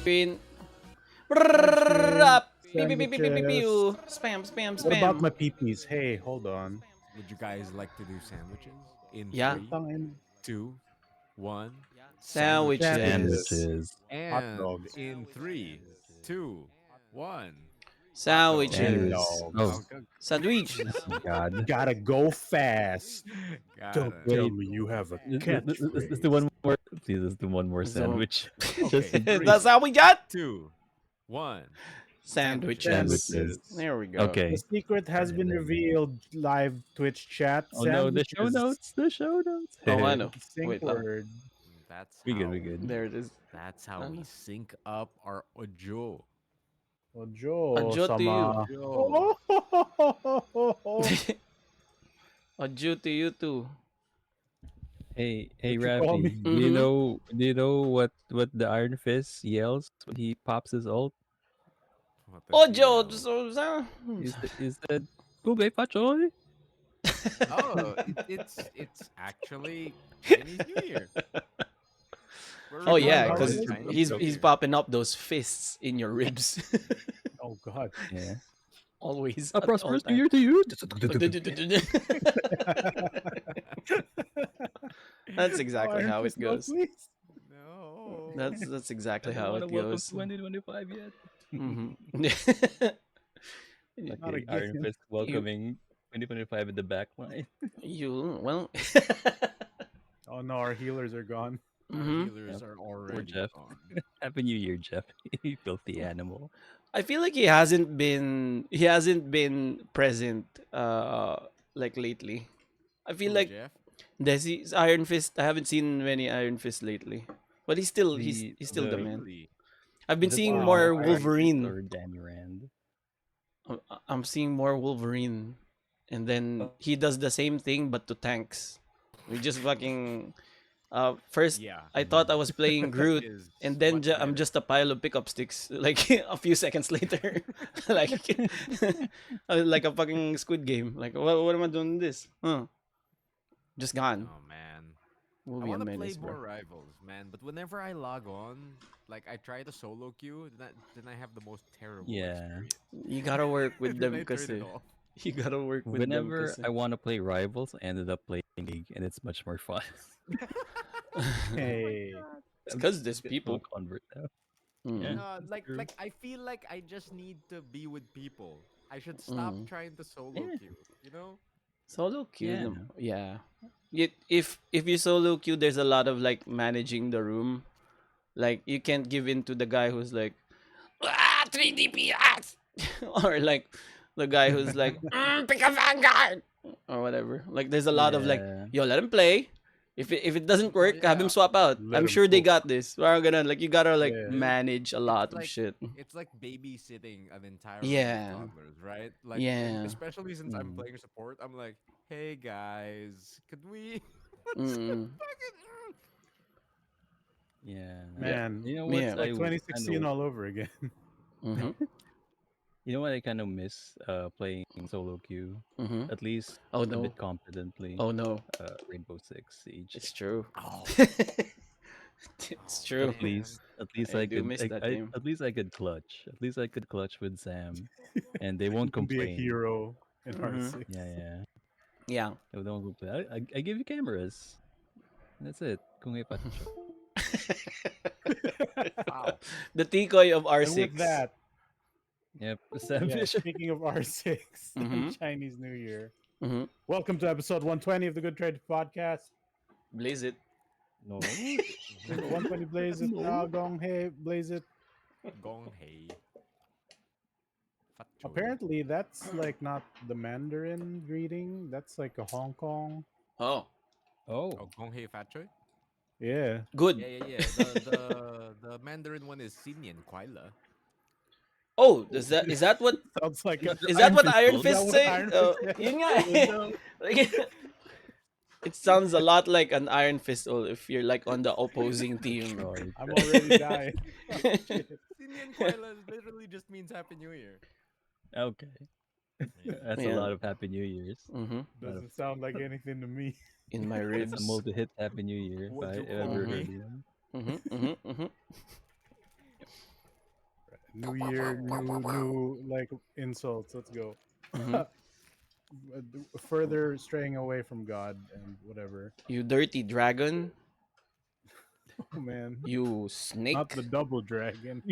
Green. Sandwiches, Pew, pew, pew, pew, pew, pew, sandwiches. pew. Spam, spam, What about spam. my peepees? Hey, hold on. Would you guys like to do sandwiches? In Yeah. three, Tangin. 2, 1. Sandwiches. Sandwiches. Sandwiches. Hot And dogs. in 3, 2, 1. Hot dogs. Hot Sandwiches. Sandwiches. Oh, dogs. Okay. Sandwich. God. Gotta go fast. Got Don't it. tell Wait. me you have a Let's do catchphrase. one more. Please, let's do one more So, sandwich. Okay. Just in case. that's how we got 2, 1. sandwiches. Sandwiches. There we go. Okay. The secret has been revealed. Live Twitch chat. Oh no, the show Sandwiches. notes. The show notes. Oh, I know. Sync Wait, word. That's We how good. We good. there it is. That's how we Ano? sync up our ojo. Ojo Adjo to you. sama. Ojo. Adjo to you too. Hey, What you call Raffy. me? Do you Mhm. know? Do you know what the Iron Fist yells when he pops his ult? What does he Ojo. yell? Is that Gugay Pachoy? Oh, it's actually Chinese New Year. We're Oh yeah, recording because on Alright. Chinese he's New he's Year. popping up those fists in your ribs. Oh God. Yeah. Always. A At all prosperous New time. Year to you. That's exactly Iron how it Fist, no, goes. please. No. That's I exactly don't how want it to welcome goes. 2025 yet. Mhm. Not Okay, Iron again. Fist welcoming 2025 in the back line. You well. Oh no, our healers are gone. Our Mhm. healers Yep. are Poor already Jeff. gone. Happy New Year, Jeff. You filthy animal. I feel like he hasn't been present like lately. I feel Who, like Jeff? Desi's Iron Fist. I haven't seen many Iron Fist lately, but he's still he's The he's still the the man. Really? I've been the seeing Wow. more original Iron Fist Wolverine. or Danny Rand. I'm seeing more Wolverine, and then Oh, he does the same thing but to tanks. We just fucking first Yeah. I thought I was playing He Groot, is and then much I'm better. just a pile of pickup sticks. Like a few seconds later, like like a fucking Squid Game. Like what am I doing this? Huh? Just gone. Oh man. Will I be a want to play menace, bro. more rivals, man. But whenever I log on, like I try to solo queue, then I have the most terrible yeah. experience. You gotta work with Then them, I turn it kasi. off. You gotta work with them, Whenever kasi. I want to play Rivals, I ended up playing League, and it's much more fun. Hey. It's I'm because just there's a full people. convert now. Yeah, Mm, No, that's like true. like I feel like I just need to be with people. I should stop mm. trying to solo Yeah, queue. You know? Solo queue, yeah. yeah. If you solo queue, there's a lot of like managing the room. Like you can't give in to the guy who's like 3 DPS or like the guy who's like pick a vanguard or whatever. Like there's a lot of like Yeah. yo let him play. If it doesn't Oh work, have him yeah. swap out. Let I'm him sure they cook. got this. We're gonna like you gotta like Yeah. Dude, manage a it's lot of like shit. it's like babysitting an entire room of Yeah, toddlers, right? Like, and yeah. especially since I'm Mm. playing support, I'm like, hey guys, could we? Let's Mm, fucking. Yeah. yeah, Man, You know what it's yeah. I like kind 2016 of all over again. Mhm, you know what I kind of miss playing solo queue, mhm. at least Oh a bit no, confidently. oh no. Rainbow Six Siege. It's true. Oh, It's oh true. man. At least I I do could miss that game. at least I could clutch. At least I could clutch with Sam, and they won't You can be a complain. hero in Hmm. R6. Yeah, yeah. Yeah. They won't complain. I give you cameras. That's it. Kung may pacho. Wow. The Tikoy of And with R6. that, Yep. Sam yeah, Fisher. speaking of R6 Mm-hmm. and Chinese New Year, Mm-hmm. welcome to episode 120 of the Good Trade Podcast. Blaze it. No. 120 Blaze it, No. Gong Hey, Blaze it. Gong hei. Fat choy. Apparently, that's like not the Mandarin greeting. That's like a Hong Kong. Oh, Oh. Oh, gong hei fat choy. Yeah. good. Yeah. The Mandarin one is Xinian Kuaila. Oh, is that what Sounds like a. is that what Iron Is that Fist what say? Iron Fist said? Yun nga eh. Like, it sounds a lot like an Iron Fist if you're like on the opposing team. Troy. I'm already dying. Xinian Kuaila literally just means Happy New Year. Okay. Yeah. That's a Yeah. lot of Happy New Years. Mm-hmm. Doesn't sound like anything to me. In my It's a ribs. multi-hit Happy New Year if Would I you ever call heard me? one. Mm-hmm. Mm-hmm. Mm-hmm. New year, new like insults. Let's go. Mhm. Further straying away from God and whatever. You dirty dragon. Oh man, You not the snake. double dragon.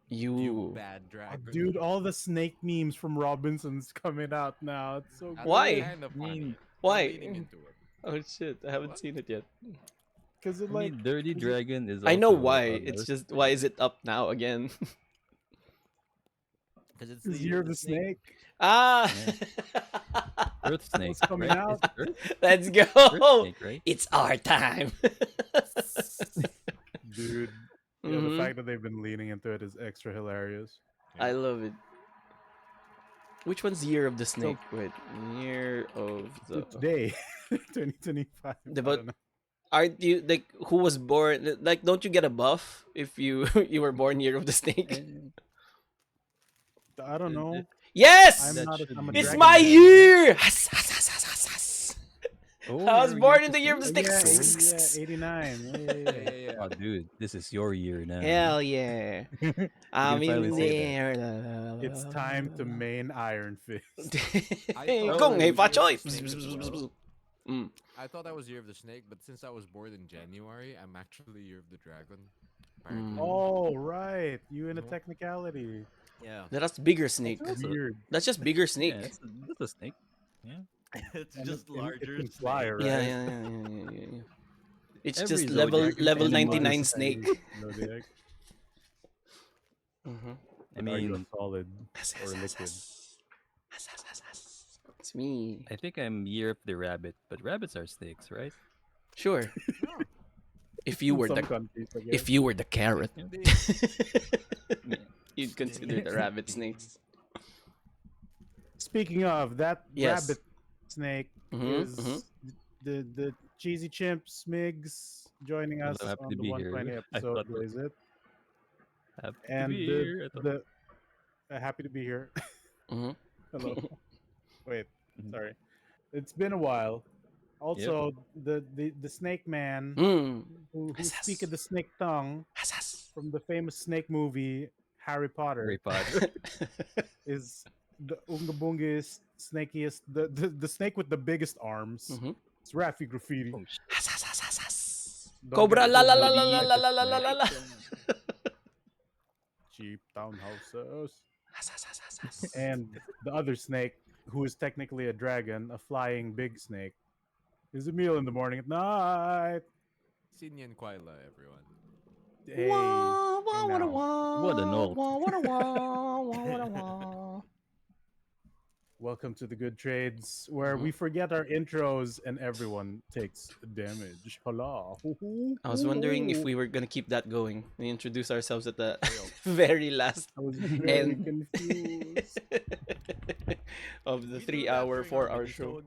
You You. bad Oh, dragon. dude, all the snake memes from Robinson's coming out now. It's so That's Why? good. kind of I mean, funny. They're Why? leaning into it. Oh shit! I haven't What? seen it yet. Because it I like, mean, Dirty 'cause it- Dragon is I know also why. another It's just why snake. is it up now again? Because it's the 'cause year you're of the the snake. snake. Ah. Yeah, Earth Snake, What's coming right? Is out? it Earth? Let's Earth go. Snake, right? It's our time. Dude. Yeah, the Mhm. fact that they've been leaning into it is extra hilarious. I love it. Which one's Year of the So Snake? Wait, Year of the. today, 2025. The I but don't know. aren't you like who was born? Like, don't you get a buff if you you were born Year of the Snake? And I don't know. Yes, I'm that not. should I'm a it's be. dragon my man. year. Has, has, has, has, has, has. Oh, I was you're born in the the Year of the snake. Oh, Snake. yeah, 89. Yeah, yeah, Yeah, yeah. yeah, yeah. Oh, dude, this is your year now. Hell yeah! You I'm can finally in say that. there. It's time to main Iron Fist. I thought Kung that Hei was Fa Year of Choi. the Snake as well. Mm. I thought that was Year of the Snake, but since I was born in January, I'm actually Year of the Dragon. Apparently. Mm. Oh, right. You in a Mhm. technicality. Yeah. That's bigger That's snake. That's a, weird. That's just bigger yeah, snake. that's a snake. Yeah. It's And just it larger can fly, snake. Yeah, right? yeah, yeah, yeah, yeah, yeah, yeah. It's Every just zodiac level Dragon animal is 99 has. snake. Chinese zodiac. Mm-hmm. I But are you a mean, solid or liquid? It's me. I think I'm year of the rabbit, but rabbits are snakes, right? Sure. Yeah. If you In were some the countries, I guess. if you were the carrot, Yeah. They- Yeah. you'd consider the rabbit snakes. Speaking of that Yes. rabbit snake Mm-hmm. is the cheesy chimps Migs joining I'm us so happy on to the be 120 here. I episode. thought What is it? happy to And be here. I thought, the happy to be here. Mm-hmm. Hello. Wait, Mhm. sorry. It's been a while. Yep. Also, the snake man Mm. who Yes, speak of yes. the snake tongue Yes, yes. from the famous snake movie Harry Potter Harry Potter. is the Unga Bungiest, snakiest, the snake with the biggest arms. Mhm. It's Raffy Graffiti. Oh shit. Yes, yes, yes, yes, yes. Don't Cobra get la la fooled la by la this la type la of la la la snake. la la. Cheap townhouses. Yes, yes, yes, yes, yes. And the other snake, who is technically a dragon, a flying big snake, is Emile in the morning at night. Sinyan Kwaila, everyone. Hey, Wah, wah, hey wah, now. wah, What an alt. wah, wah, wah, wah, wah, wah. Welcome to the Good Trades, where Mhm. we forget our intros and everyone takes damage. Hola. I was wondering if we were gonna keep that going. We introduce ourselves at the Failed. very last I was very end confused. of the We do that 3-hour, during our 4-hour show.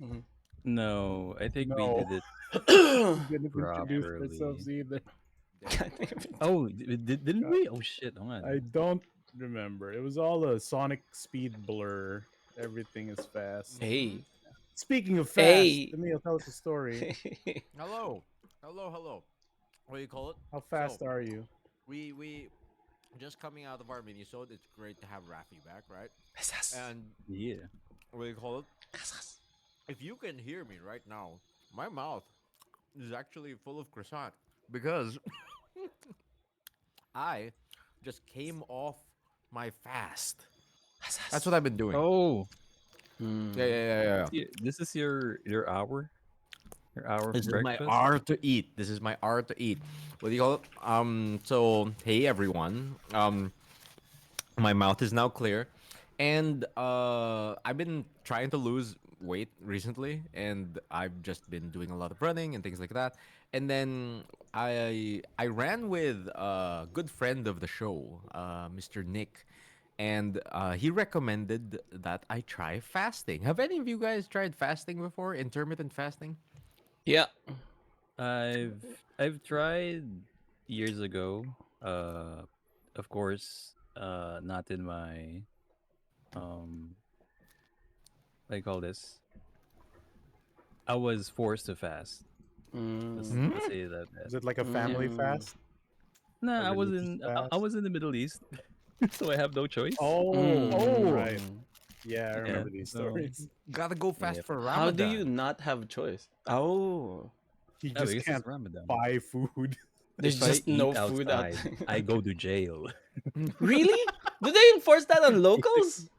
minisode. No, I think we No. did it God We didn't introduce properly. ourselves either. Damn. damn it. Oh, didn't we? Oh shit! Hold on. I don't remember. It was all a sonic speed blur. Everything is fast. Hey. Speaking of fast, Hey. Emile, tell us a story. Hello. Hello, hello. What do you call it? How fast So, are you? we just coming out of our minisode, it's great to have Raffy back, right? And Yeah. what do you call it? If you can hear me right now, my mouth is actually full of croissant because I just came off my fast. That's what I've been doing. Oh, Hmm. Yeah. this is your hour. Your hour This for is my breakfast. hour to eat. This is my hour to eat. What do you call it? So hey everyone. My mouth is now clear, and I've been trying to lose weight recently, and I've just been doing a lot of running and things like that. And then I ran with a good friend of the show, Mr. Nick, and he recommended that I try fasting. Have any of you guys tried fasting before? Intermittent fasting? Yeah. I've tried years ago. Of course, not in my what do you call this? I was forced to fast. Let's, Mm. Hmm? let's say that. Is it like a family Mm. fast? Nah, A religious I fast. was in the Middle East, so I have no choice. Oh, right. Mm. Yeah, I Yeah. remember these So stories. Gotta go fast yeah. for How do you Ramadan. not have a choice? Oh, He Oh, just because it's can't Ramadan. buy food. there's If I just eat no food out outside, there. I go to jail. Really? Do they enforce that on Yeah, locals?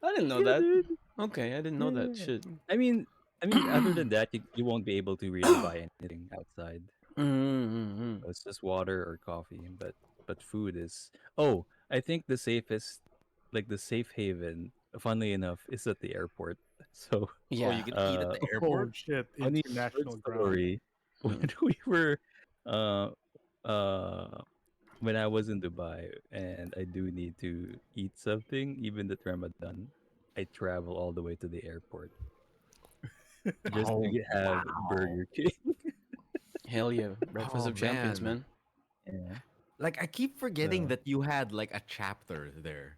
I didn't know that. dude. Okay, I didn't know that. Yeah. Shit. I mean, other than that, you won't be able to really buy anything outside. Mm-hmm. It's just water or coffee, but food is. Oh, I think the safest, like the safe haven, funnily enough, is at the airport. So, Oh, you Yeah. can eat at the Oh airport? shit! funny short International ground. story. Mm. When we were, uh, uh, when I was in Dubai and I do need to eat something, even at Ramadan, I travel all the way to the airport just to Oh, have wow. Burger King. Hell yeah. Breakfast Oh, of champions, man. man. Yeah, Like, I keep forgetting so that you had, like, a chapter there.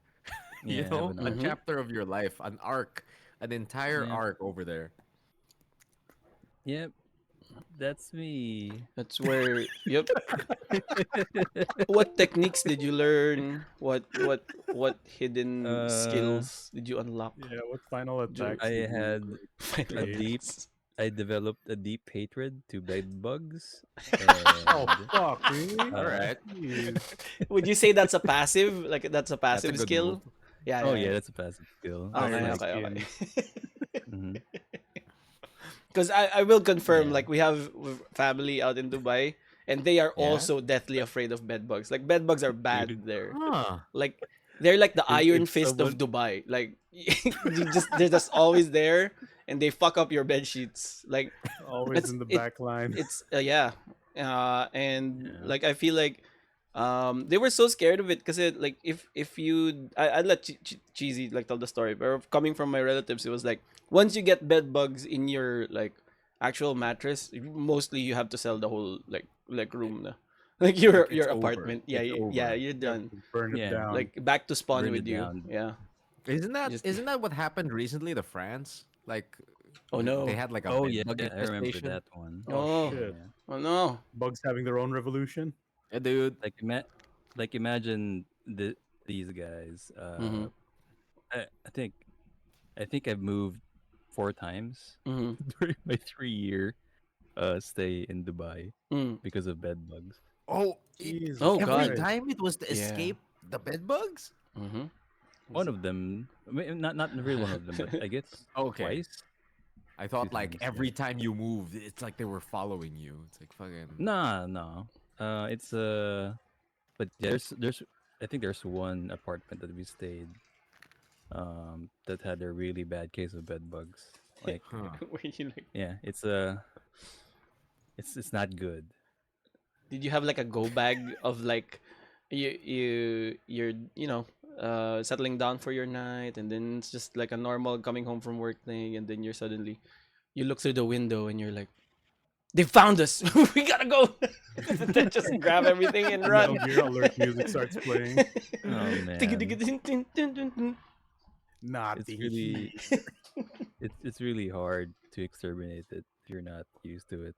You yeah, I have know? an A arc. Mm-hmm. chapter of your life, an arc, an entire Yeah, arc over there. yep, that's me. That's where. Yep. What techniques did you learn? What hidden uh, skills did you unlock? Yeah, what final During attacks I did you had Final a create? deep, Fantasy. I developed a deep hatred to bed bugs, Oh and fuck! Really? All uh, right. Jeez. Would you say that's a passive? Like that's a That's a passive good move. skill? Yeah, oh yeah, yeah, yeah. that's a passive skill. That's Okay, Iron like, okay, okay. skins. hmm Because I will confirm, yeah, like we have family out in Dubai, and they are Yeah? also deathly afraid of bed bugs. Like bed bugs are dude, bad there. Huh. Like they're like the if iron fist of someone, Dubai. Like they're just always there, and they fuck up your bed sheets. Like Always it's in the it back line. it's yeah, and yeah, like I feel like they were so scared of it because it like if you I'd let cheesy like tell the story, but coming from my relatives, it was like once you get bed bugs in your like actual mattress, mostly you have to sell the whole like room na. Like Like, it's your over. apartment. Yeah, It's yeah, over. you're You have done. to burn it yeah, down. Like back to spawn burn with it you. down. Yeah. Isn't that Just isn't that what happened recently to France? Like, oh they no. had, like, a Oh yeah, bed bug I remember infestation? that one. Oh Oh. shit! Yeah, Oh no. Bugs having their own revolution. Yeah, dude. like imagine these guys. Mhm. I think I've moved 4 times Mhm. during my 3 year stay in Dubai Mm. because of bed bugs. Oh, Jesus Oh every god. Christ! time it was to Yeah. escape the bed bugs? Mhm. One of them, not really one of them, but I guess Okay. twice, I two thought, like, times. Yeah. every time you moved, it's like they were following you. It's like fucking. Nah, no. It's but yeah, there's I think there's one apartment that we stayed that had a really bad case of bed bugs. Like, Huh. Were you like yeah, it's not good. did you have like a go bag of like you're settling down for your night, and then it's just like a normal coming home from work thing, and then you're suddenly you look through the window and you're like they found us. We gotta go. And then just grab everything and Metal run. Gear Alert music starts playing. Oh man, Not it's the really heat. it's really hard to exterminate it if you're not used to it,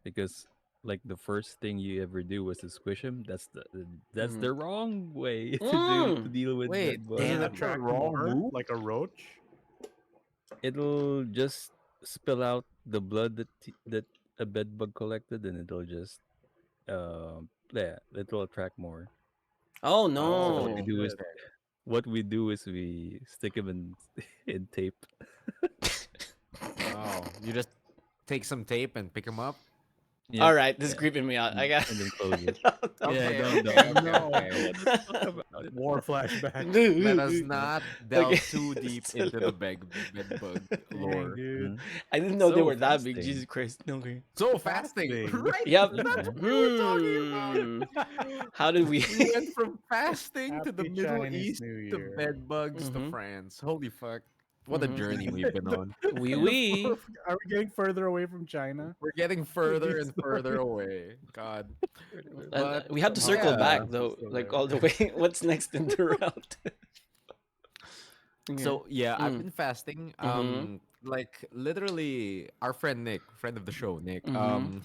because like the first thing you ever do was to squish them. That's Mhm. the wrong way to Mm. deal with Wait, bed Does isn't it bugs. that the attract wrong more move? like a roach? It'll just spill out the blood that a bed bug collected, and it'll just yeah, it'll attract more. Oh So Oh no. shit! what we do is we stick them in in tape. Oh, you just take some tape and pick them up? Yep, All right, this is yeah, creeping me out. I got. and then close it. Yeah, Okay, don't okay, okay, No. okay. let's talk about it. War flashback. Let us not delve Okay. too deep It's a into the little- bed bug Dang, lore. dude. Mhm. I didn't know they So were that big. fasting. Jesus Christ. Okay. So fasting, Fasting. right? Yep. That's Yeah. what we were talking about. How did we? We went from fasting to the Happy Middle Chinese East New to Year. bed bugs to Mhm. France. Holy fuck. What a Mhm. journey we've been on. Wee The wee. Are we getting further away from China? We're getting With further these and further stories? away. God. And But we have to Somehow circle yeah. back China's though, still like there. all the way. What's next in the route? Okay. So yeah, I've Mm. been fasting. Mhm. Like literally, our friend Nick, friend of the show, Nick. Mhm.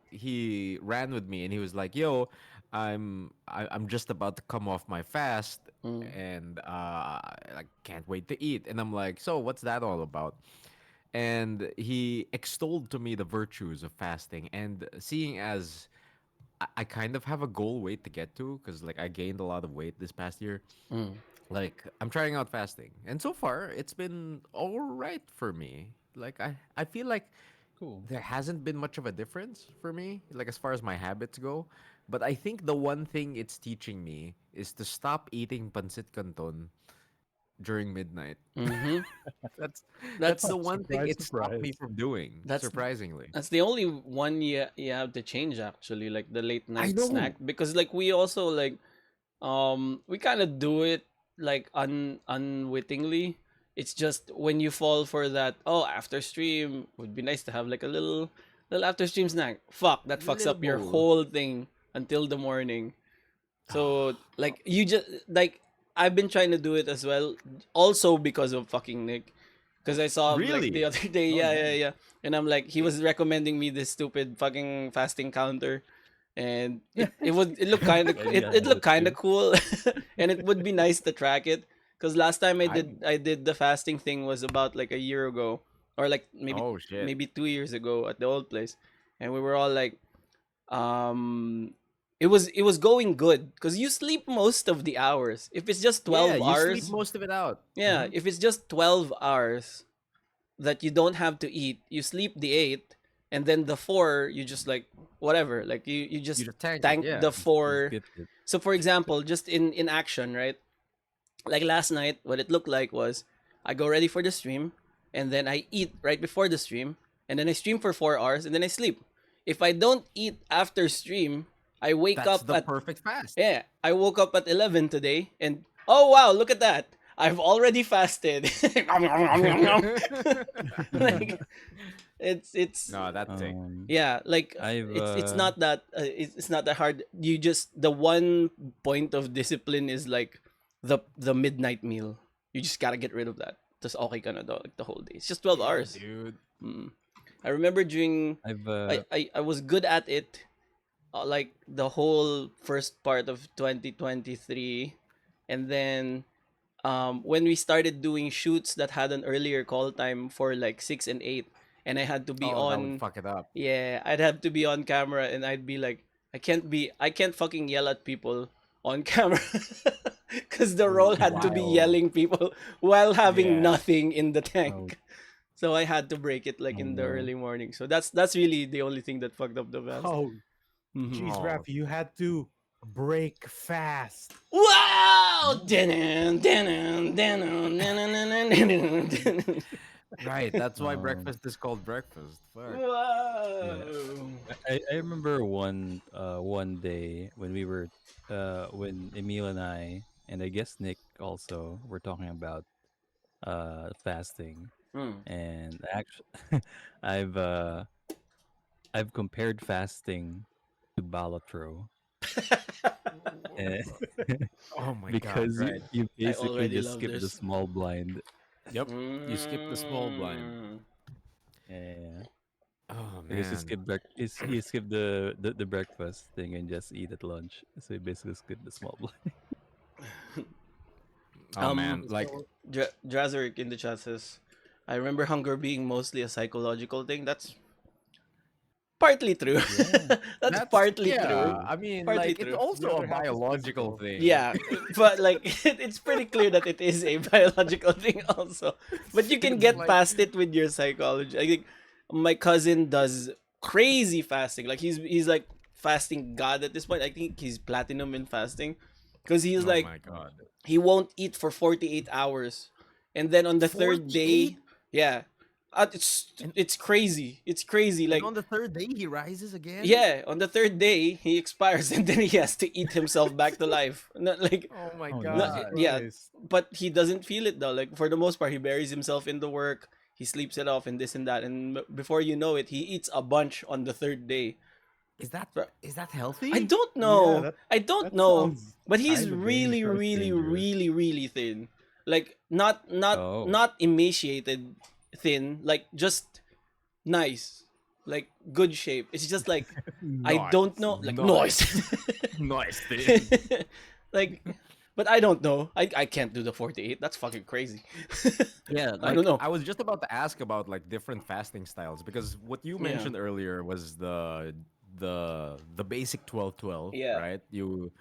He ran with me, and he was like, "Yo, I'm just about to come off my fast, Mm. and I can't wait to eat. And I'm like, so what's that all about? And he extolled to me the virtues of fasting. And seeing as I kind of have a goal weight to get to, because like I gained a lot of weight this past year. Mm. Like I'm trying out fasting, and so far it's been all right for me. Like I feel like Cool. there hasn't been much of a difference for me, like as far as my habits go. But I think the one thing it's teaching me is to stop eating pancit canton during midnight. Mm-hmm. That's that's That's the one thing Surprise, it stopped me surprise. from doing, that's surprisingly. that's the only one you have to change, actually, like the late I night snack, know. because like we also like we kind of do it like unwittingly. It's just when you fall for that, oh, after stream would be nice to have like a little after stream snack. Fuck, that fucks Little up your bowl. whole thing until the morning. So like you just like I've been trying to do it as well, also because of fucking Nick, because I saw him like the Really? other day. Oh, Yeah, yeah, nice. yeah. And I'm like, he was recommending me this stupid fucking fasting counter, and it looked kind of Yeah, you it have looked that kind of too. cool, and it would be nice to track it. Because last time I I did the fasting thing was about like a year ago, or like Oh shit. maybe 2 years ago at the old place, and we were all like, um, it was going good because you sleep most of the hours. If it's just Yeah, 12 you sleep hours, most of it out. yeah, if it's just 12 hours that you don't have to eat, you sleep the 8, and then the 4 you just like whatever, like you You just just tank it, tank yeah. the You 4. skipped it. So for example, just in action, right? Like last night, what it looked like was I go ready for the stream, and then I eat right before the stream, and then I stream for 4 hours, and then I sleep. If I don't eat after stream, I wake That's up the at, perfect fast. yeah, I woke up at 11 today, and oh wow, look at that. I've already fasted. Like it's No, that's sick. Um, yeah, like I've it's not that it's not that hard. You just the one point of discipline is like the midnight meal. You just gotta get rid of that. Just okay ka na daw, like the whole day. It's just 12 Yeah, hours. dude. Mm. I remember during I've I was good at it, like the whole first part of 2023, and then when we started doing shoots that had an earlier call time for like 6 and 8, and I had to be Oh, that would on, fuck it up. yeah, I'd have to be on camera, and I'd be like, I can't fucking yell at people on camera because the role had to be Wow. yelling people while having Yeah. nothing in the oh, tank. So I had to break it like oh in the no. early morning. So that's really the only thing that fucked up the fast. Oh, Mhm. jeez, Oh, Raffy, you had to break fast. Wow! Dun-dun, dun-dun, dun-dun, dun-dun, dun-dun, dun-dun. right. That's why Um, breakfast is called breakfast. Fuck. yeah. Wow! I remember one day when we were when Emile and I guess Nick also were talking about fasting, Mm. and actually I've uh I've compared fasting to balatro, and Oh my god. because Right. you I basically already just love skip the this. small blind. Yep. You skip the small blind. Mm. Yeah, Oh because man. you skip the breakfast thing and just eat at lunch. So you basically skip the small blind. Oh Um, man. Like Drazeric in the chat says, I remember hunger being mostly a psychological thing. That's partly true. Yeah. That's that's partly true. yeah. I mean, Partly like it's true. The also a other half is biological physical. thing. Yeah, but like it's pretty clear that it is a biological thing also. But you can It's get like past it with your psychology. I think my cousin does crazy fasting. Like he's like fasting god at this point. I think he's platinum in fasting because he's oh like my god. he won't eat for 48 hours, and then on the third 48? day, yeah, And it's crazy. It's crazy. and Like on the third day he rises again? yeah, on the third day he expires, and then he has to eat himself back to life. Not like Oh my Oh no, no. god. yeah, Christ. but he doesn't feel it though. Like for the most part, he buries himself in the work. He sleeps it off and this and that, and before you know it, he eats a bunch on the third day. Is that But is that I healthy? don't Yeah, know. I don't that know. sounds But he's kind of really, dangerous. That's really, dangerous. really, really thin. Like not Oh. not emaciated thin. Like just nice. like good shape. It's just like I Nice. don't know, like noise. Nice, dude. Like, but I don't know. I can't do the 48. That's fucking crazy. Yeah, I like don't know. I was just about to ask about like different fasting styles because what you Yeah. mentioned earlier was the basic 12-12, Yeah. right? You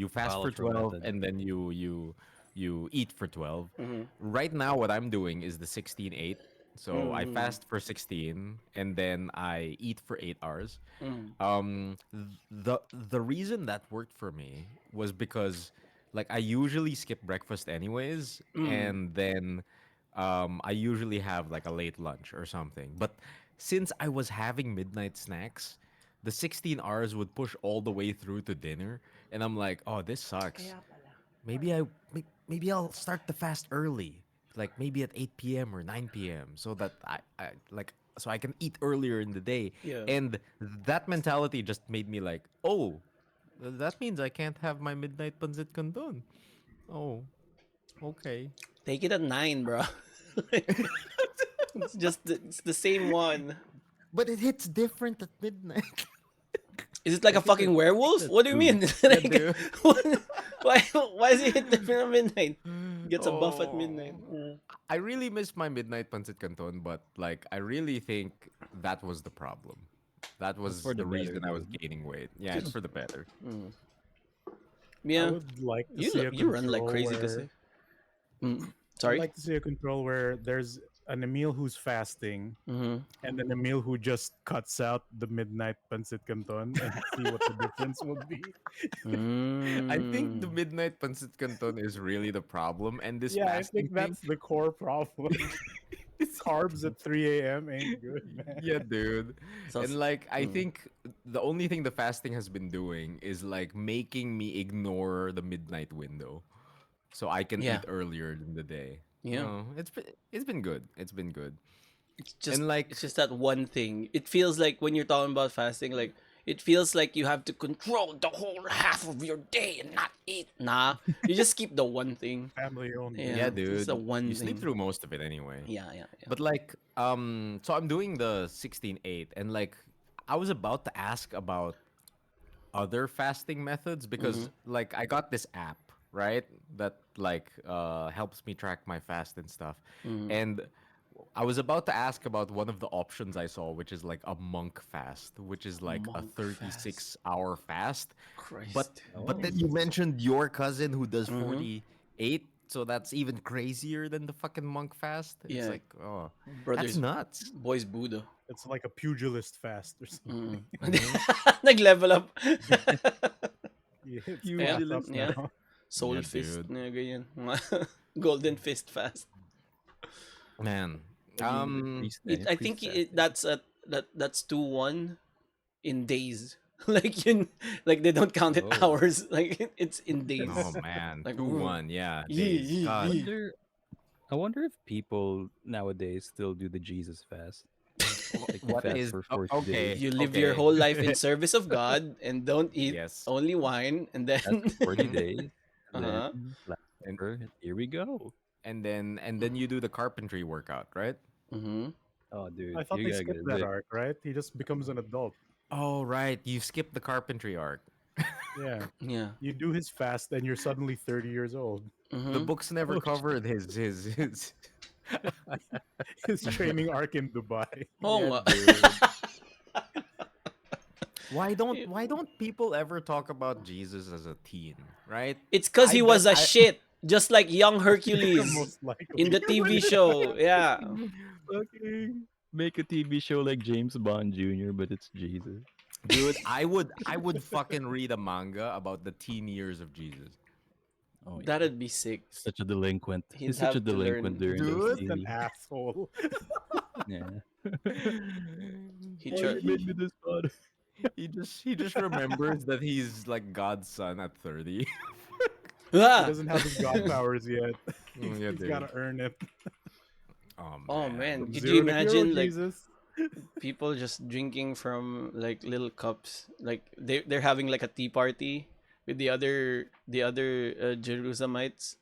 fast for Follow-through 12 method. and then you eat for 12. Mm-hmm. Right now what I'm doing is the 16-8. So I Mm-hmm. fast for 16 and then I eat for 8 hours. Mm. The reason that worked for me was because like I usually skip breakfast anyways, Mm. and then I usually have like a late lunch or something. But since I was having midnight snacks, the 16 hours would push all the way through to dinner, and I'm like, oh, this sucks. Maybe I'll start the fast early, like maybe at 8 p.m. or 9 p.m. so that I like so I can eat earlier in the day. Yeah. And that mentality just made me like, oh, that means I can't have my midnight pancit canton. Oh, okay. Take it at 9, bro. It's just it's the same one. But it hits different at midnight. Is it like a Take it at fucking werewolf? What do you mean? Yeah, Like, dude. why is he hit different at midnight? Gets a buff at midnight. Oh. I really miss my midnight pancit canton, but like I really think that was the problem. That It's was for the the better, reason I was dude. gaining weight. Yeah, it's for the better. Mm. I Yeah, would like to you see a you run like control crazy, where kasi. Mm. I'd Sorry. like to see a control where there's an Emile who's fasting Mm-hmm. and an Emile who just cuts out the midnight pancit canton and see what the difference would be. I think the Mm. midnight pancit canton is really the problem, and this Yeah, I fasting think thing. that's the core problem. Carbs at 3 a.m. ain't good, man. Yeah, dude. So, And like I mm. think the only thing the fasting has been doing is like making me ignore the midnight window so I can Yeah, eat earlier in the day. yeah. Oh, it's been good. It's been good. It's just And like it's just that one thing. It feels like when you're talking about fasting, like it feels like you have to control the whole half of your day and not eat. Nah, you just keep the one thing. Family owned yeah, Yeah, business. just the dude, you one sleep thing. through most of it anyway. Yeah, yeah, yeah. But like so I'm doing the 16-8 and like I was about to ask about other fasting methods Mm-hmm. because like I got this app, right? That like helps me track my fast and stuff. Mm-hmm. And I was about to ask about one of the options I saw, which is like a monk fast, which is like a Monk fast. 36-hour fast. But Christ. but then Oh, you mentioned your cousin who does Mm-hmm. 48, so that's even crazier than the fucking monk fast. It's Yeah, like, oh, that's brothers, nuts. boys, Buddha. It's like a pugilist fast or something. Mm. Hmm. Nag-level up. Yeah, it's Yeah, class up pugilist. yeah. now. Soul Yeah, fist, dude. na ganyan. Golden fist fast. Man. Maybe the priest, I think priest fasting. that's 2-1 in days. Like like they don't count it Oh, hours. Like it's in Oh days. man. Like 2-1. Yeah, yee, days. yee, I God. yee. wonder. I wonder if people nowadays still do the Jesus fast. Like you What fast is for 40 days. okay, You live your okay. whole life in service of God and don't eat Yes. only wine and then Fast for 40 Hmm. days. And uh-huh. then And here we go. and then you do the carpentry workout, right? Mm-hmm. Oh, dude, I thought you they gotta get skipped a that zip. arc, right? He just becomes an adult. Oh, right. You skipped the carpentry arc. Yeah. Yeah. You do his fast and you're suddenly 30 years old. The Mm-hmm. books never Oh, covered his His training arc in Dubai. Oh Yeah, nga. dude. Why don't people ever talk about Jesus as a teen, right? It's cause I he bet was a I shit, just like young Hercules Most in likely. the TV show. Yeah. fucking make a TV show like James Bond Jr., but it's Jesus. dude, I would fucking read a manga about the teen years of Jesus. Oh yeah, That'd be sick. such a delinquent. He'd He's such a have to delinquent learn. during He's those Dude. just an TV. asshole. Yeah. He Why try- you made me this father? He just remembers that he's like God's son at 30. He Ah! doesn't have his god powers yet. Yeah, He's dude. got to earn it. Oh Oh man. man, From could you zero to hero, imagine like Jesus. people just drinking from like little cups? Like they're having like a tea party with the other Jerusalemites,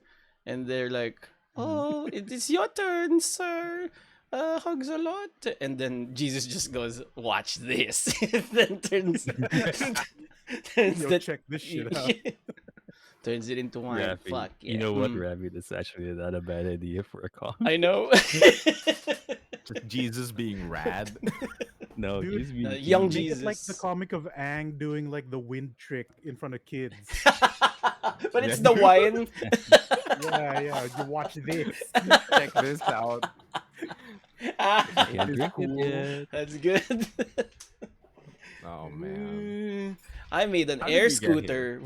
and they're like, "Oh, it is your turn, sir. hugs a lot. And then Jesus just goes, watch this. And then turns Yo, that check this shit out. turns it into wine. Raffy, Fuck you yeah. know what, Raffy? That's actually not a bad idea for a con. I know. Just Jesus being rad. No, Dude, he's being young Make Jesus. it like the Jesus. comic of Aang doing like the wind trick in front of kids. But it's the wine. Yeah, you watch this. Check this out. Ah, I can't is drink cool. it yet. that's good. Oh man. I made an How did air we get scooter.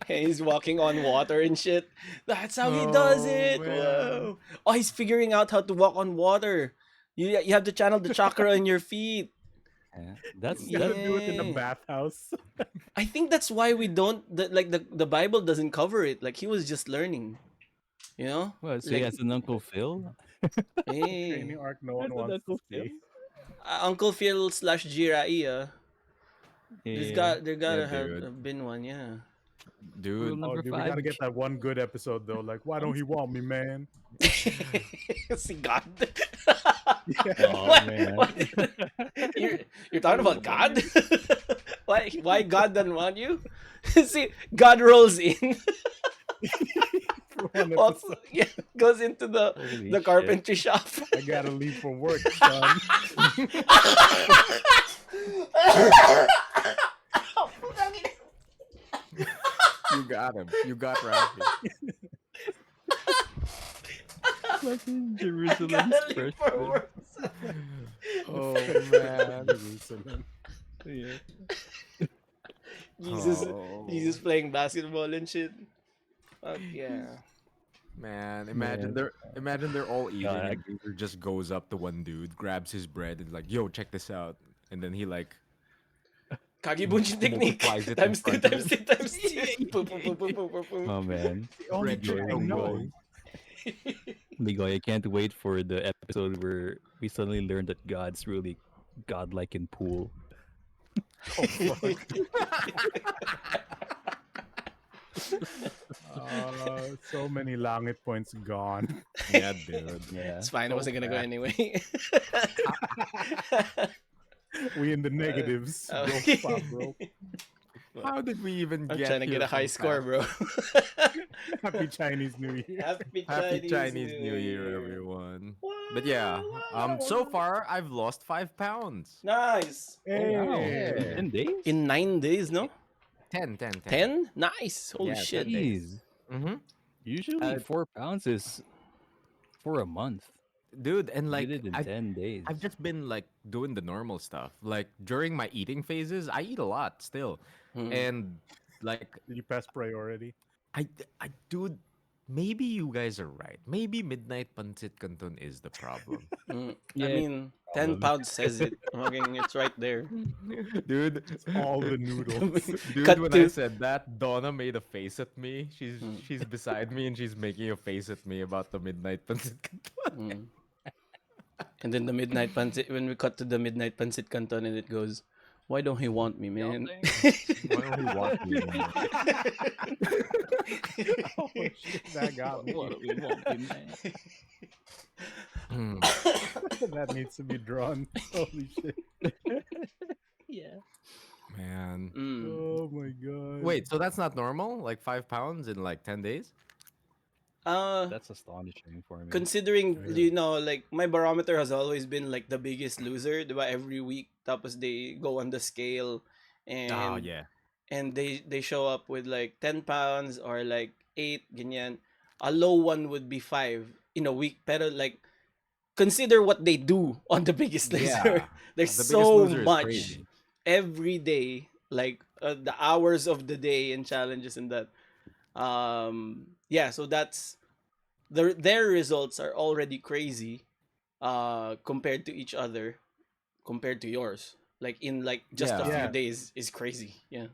And he's walking on water and shit. That's how he does Oh, it. man. Whoa. Oh, he's figuring out how to walk on water. You have to channel the chakra in your feet. Yeah. That's You gotta that. do it in a Yeah. bathhouse. I think that's why we don't the Bible doesn't cover it. Like he was just learning. You know? Well, so Like, he has an Uncle Phil. hey, Training arc no one That's wants to Uncle see. Phil. Uncle Phil slash Jirai. Yeah. There gotta dude. have been one, yeah. Dude, Rule Oh, number dude, we 5. gotta get that one good episode though. Like, why don't he want me, man? See God. Oh, What? man. What? You're talking about God? Why God doesn't want you? See, God rolls in, For one walks, episode. yeah, goes into the Holy the shit. carpentry shop. I gotta leave for work, son. you got him. You got Raffy. Fucking Gotta Jerusalem's leave first for one. work. Oh man. Jerusalem. Yeah. Jesus, Oh. Jesus playing basketball and shit. Fuck yeah. Man, Man. imagine they're all eating God. and Gator just goes up to one dude, grabs his bread and like, yo, check this out. And then he like Kagebunshi technique. multiplies it in Times 2, front of times 3, times 2. Boom, boom, boom, boom, boom, boom, boom. Oh man. The only Bread trick I no know. gold. Migoy, I can't wait for the episode where we suddenly learn that God's really godlike in pool. Oh, fuck. So many langit points gone. Yeah, dude. Yeah. It's fine. I So wasn't gonna go bad. anyway. We in the negatives. Oh. Go fuck, bro. How did we even I'm get trying to get here a high so score, fast? bro. Happy Chinese New Year. Happy Happy Chinese New Year, everyone. But yeah, so far I've lost 5 pounds. Nice. Hey. Wow. Yeah. 10 days? In 9 days, no? 10. 10? Nice. Holy Yeah, shit. 10 days. Jeez. Mm-hmm. Usually 4 pounds is for a month. Dude, and Like, like did it in I've, 10 days. I've just been like doing the normal stuff. Like during my eating phases, I eat a lot still. Hmm. And like Did you pass priority? I dude, maybe you guys are right. Maybe midnight pancit canton is the problem. I Yeah, mean, 10 problem. pounds says it. Fucking, it's right there. Dude, All the noodles. dude, Cut when to- I said that, Donna made a face at me. She's beside me and she's making a face at me about the midnight pancit canton. Mm. And then the midnight pancit, when we cut to the midnight pancit canton and it goes, why don't he want me, man? Why don't we walk me? Oh, shit, that got me. Hmm. That needs to be drawn. Holy shit. Yeah. Man. Mm. Oh my god. Wait, so that's not normal? Like 5 pounds in like 10 days? That's astonishing for me. Considering, like, my barometer has always been, like, the biggest loser, diba? Every week, tapos they go on the scale, and Oh, yeah. and they show up with, like, 10 pounds or, like, 8, ganyan. A low one would be 5 in a week, pero, like, consider what they do on the biggest loser. Yeah. There's The Biggest so Loser is much crazy. every day, like, the hours of the day and challenges and that. Yeah, so that's their results are already crazy compared to each other, compared to yours, like in like just a Yeah. few Yeah. days is crazy. Yeah.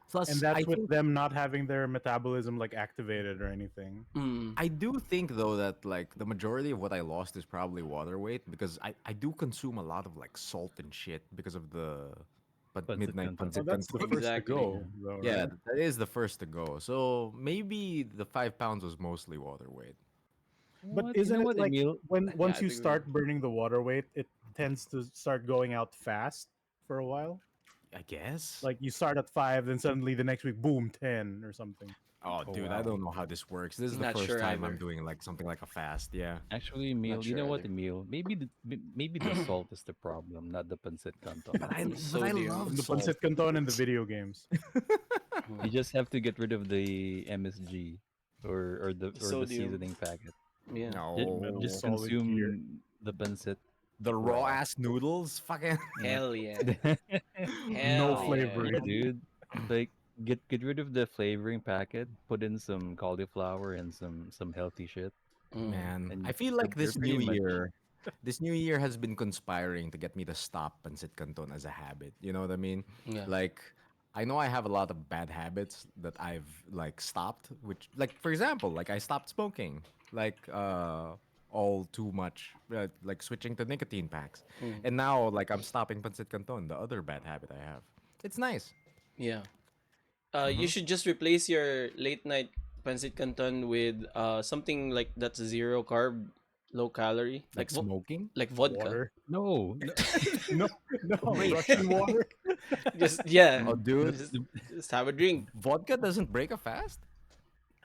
Plus, And that's I with think, them not having their metabolism like activated or anything. Mm. I do think though that like the majority of what I lost is probably water weight because I do consume a lot of like salt and shit because of the midnight canton. Oh, pancit that's the canton. first Exactly. to go. Though, Yeah, right? that is the first to go. So maybe the 5 pounds was mostly water weight. But What? You isn't know it what, like Emil? when Yeah, once I you think we start burning the water weight, it tends to start going out fast for a while? I guess. Like you start at 5, then suddenly the next week, boom, 10 or something. Oh, Oh dude, I wow. don't know how this works. This is the not first sure time I'm either. doing like something like a fast. Yeah. Actually, Not Emil, you sure know what, either. Emil? Maybe the salt is the problem, not the pancit canton. But I Sodium. love The salt. pancit canton in the video games. Mhm. You just have to get rid of the MSG or the Sodium. seasoning packet. Yeah. Metal Just No. solid gear. consume the pancit The raw raw. ass noodles, fucking Yep. Hell yeah. No Hell yeah. Yeah, flavoring. dude. Like get rid of the flavoring packet, put in some cauliflower and some healthy shit, Mm. man. and I feel you're, like you're pretty much this new year has been conspiring to get me to stop pancit canton as a habit. You know what I mean? Yeah. Like, I know I have a lot of bad habits that I've like stopped, which like for example, like I stopped smoking, like all too much, like switching to nicotine packs, Mm. and now like I'm stopping pancit canton, the other bad habit I have. It's nice. Yeah. You Mm-hmm. should just replace your late night pancit canton with something like that's zero carb, low calorie, Like smoking. like vodka. Water. no, no. No, no, Wait, Russian water. Just yeah, Oh, dude, just, just have a drink. vodka doesn't break a fast.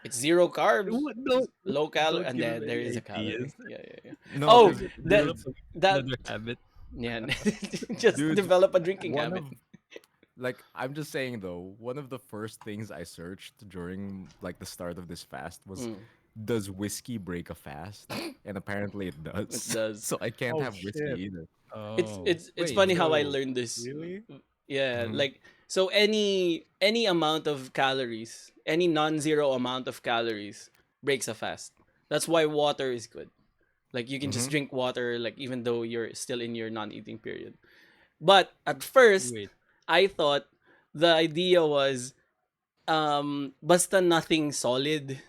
It's zero carbs, what? No, low calorie, don't and give him there any is a ideas. calorie. Yeah, yeah, yeah. No, Oh, because that Develop that another habit. yeah, just dude, develop a drinking one habit. of like I'm just saying though, one of the first things I searched during like the start of this fast was Mm, does whiskey break a fast? And apparently it it does. does. So I can't Oh have whiskey shit! either. Oh, It's wait. funny how I So learned this. Really? Yeah, Hmm. like so any amount of calories, any non-zero amount of calories breaks a fast. That's why water is good. Like you can just Hmm. drink water like even though you're still in your non-eating period. But at first, wait. I thought the idea was basta nothing solid.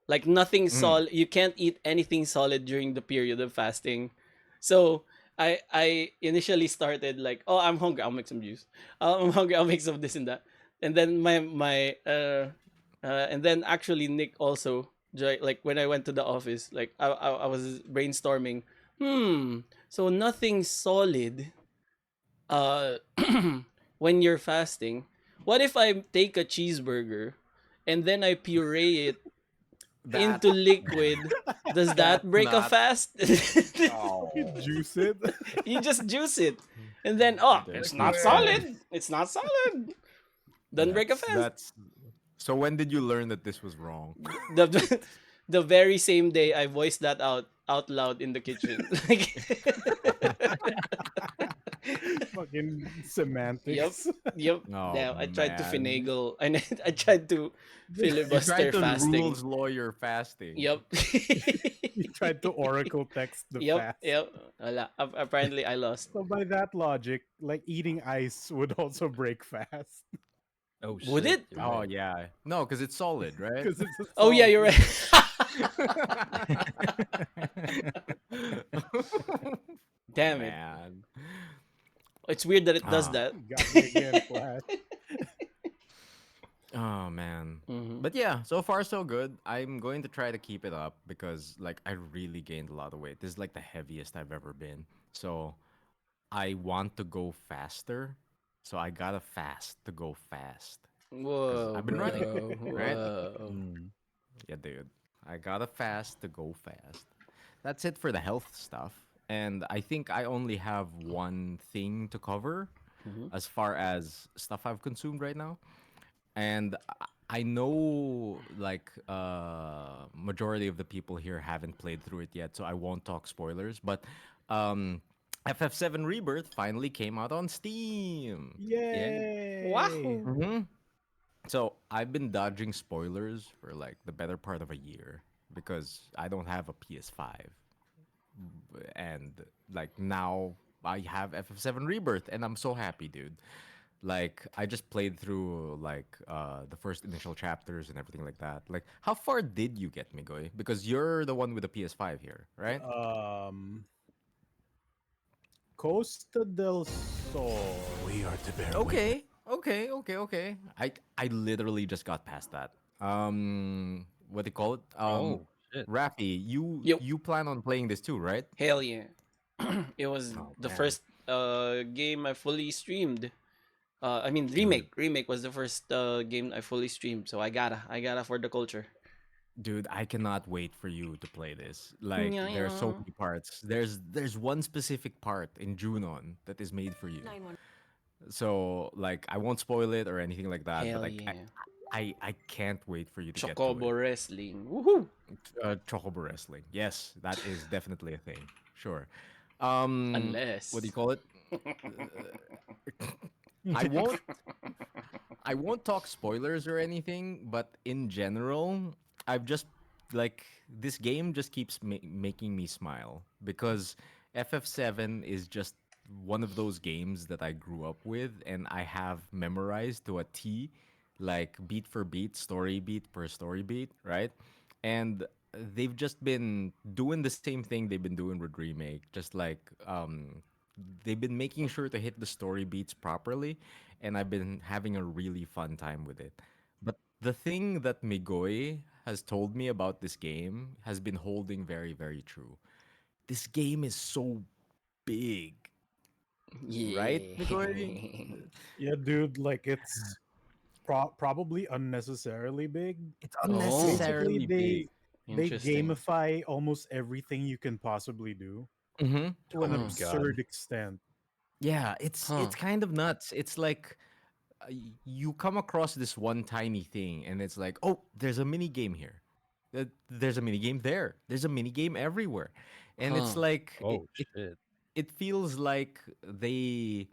Like nothing Mm. solid. You can't eat anything solid during the period of fasting. So I initially started like, oh, I'm hungry. I'll make some juice. I'm hungry. I'll make some this and that. And then and then actually Nick also like when I went to the office, like I was brainstorming. So nothing solid. Uh, when you're fasting, what if I take a cheeseburger and then I puree it That into liquid? Does that that's break a not fast? You oh juice it. You just juice it, and then oh, there's it's no not sense. solid. It's not solid. Doesn't break a fast. That's so when did you learn that this was wrong? The the very same day I voiced that out loud in the kitchen. Like, Fucking yep, semantics. yep. Oh Now I tried to man. finagle and I tried to You filibuster tried to fasting. rules lawyer fasting. Yep. You tried to oracle text the Yep, fast. yep. Wala. Apparently, I lost. So by that logic, like eating ice would also break fast Oh Would shit. it? You're Oh right. yeah. No, because it's solid, right? because it's a Oh yeah, solid. you're right. Damn it! Man. It's weird that it does Ah. that. Got me again, Flash. Oh man. Mhm. But yeah, so far so good. I'm going to try to keep it up because like I really gained a lot of weight. This is like the heaviest I've ever been. So I want to go faster. So I gotta fast to go fast. Because Whoa, I've been running, bro. right? Whoa. Mm. Yeah, dude. I gotta fast to go fast. That's it for the health stuff. And I think I only have one thing to cover Mhm. as far as stuff I've consumed right now. And I know like majority of the people here haven't played through it yet, so I won't talk spoilers. But um, FF7 Rebirth finally came out on Steam. Yeah. Yay! Wahoo! Hmm. So I've been dodging spoilers for like the better part of a year because I don't have a PS5, and like now I have FF7 Rebirth, and I'm so happy, dude. Like I just played through like the first initial chapters and everything like that. Like how far did you get, Migoy? Because you're the one with the PS5 here, right? Um, Costa del Sol. We are to bear Okay. I literally just got past that. What do you call it? Oh shit. Raffy, Yo, you plan on playing this too, right? hell yeah. It was Oh the man, first game I fully streamed. I mean dude, remake was the first game I fully streamed, so I gotta for the culture. dude, I cannot wait for you to play this. Like, Yeah, there are so yeah. many parts. There's one specific part in Junon that is made for you. So like, I won't spoil it or anything like that, but Hell like, yeah. I can't wait for you to get to Chocobo it. wrestling. Woohoo! Chocobo wrestling. Yes, that is definitely a thing. Sure. What do you Unless. call it? I won't I won't talk spoilers or anything, but in general, I've just like this game just keeps making me smile because FF7 is just one of those games that I grew up with and I have memorized to a T, like beat for beat, story beat per story beat, right? And they've just been doing the same thing they've been doing with remake, just like they've been making sure to hit the story beats properly, and I've been having a really fun time with it. But the thing that Migoy has told me about this game has been holding very, very true. This game is so big, right, Yeah. Migoy? Yeah, dude, like it's probably unnecessarily big. It's Oh, Basically, unnecessarily big. they interesting. gamify almost everything you can possibly do Mm-hmm. to an Oh my Huh. god. absurd extent. Yeah, Huh. it's kind of nuts. It's like you come across this one tiny thing, and it's like, oh, there's a mini game here. There's a mini game there. There's a mini game everywhere, and it's Huh. like Oh shit. it feels like they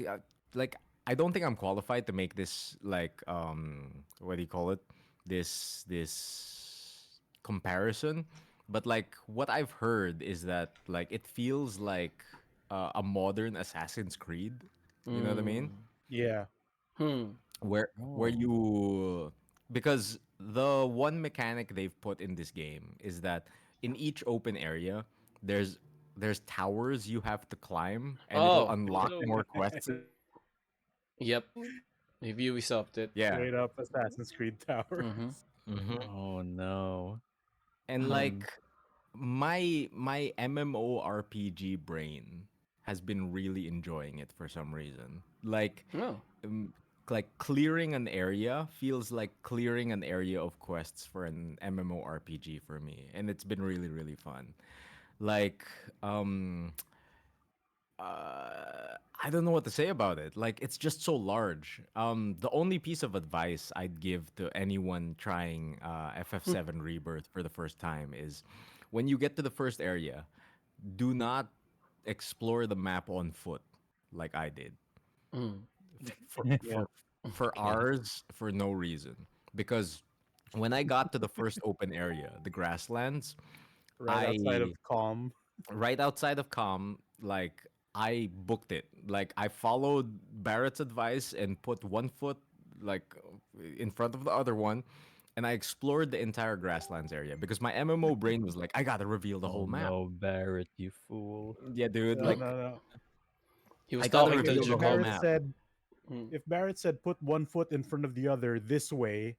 uh, like I don't think I'm qualified to make this like what do you call it? This comparison, but like what I've heard is that like it feels like a modern Assassin's Creed. You know what I mean? Mm. Yeah, Hmm. Where Oh. you because the one mechanic they've put in this game is that in each open area there's there's towers you have to climb and it'll Oh, unlock more quests in the game. yep. If you stopped it. Yeah. straight up Assassin's Creed Tower. Mm-hmm. Hmm. Oh no. And Huh. Hmm. like my MMORPG brain has been really enjoying it for some reason. Oh. Um, like clearing an area feels like clearing an area of quests for an MMORPG for me, and it's been really really fun. Like um I don't know what to say about it. Like it's just so large. The only piece of advice I'd give to anyone trying FF7 Rebirth for the first time is when you get to the first area, do not explore the map on foot like I did Mm. for Yeah, Okay. for no reason. Because when I got to the first open area, the grasslands, right outside of I Calm. right outside of Com, like I booked it. Like I followed Barrett's advice and put one foot like in front of the other one, and I explored the entire grasslands area because my MMO brain was like, I gotta reveal the Oh whole map. no, Barrett, you fool. Yeah, dude. No, Like no, no. He was I gotta Like talking if, to reveal if the whole Barrett map. Jacoby. said Mm. if Barrett said put one foot in front of the other this way,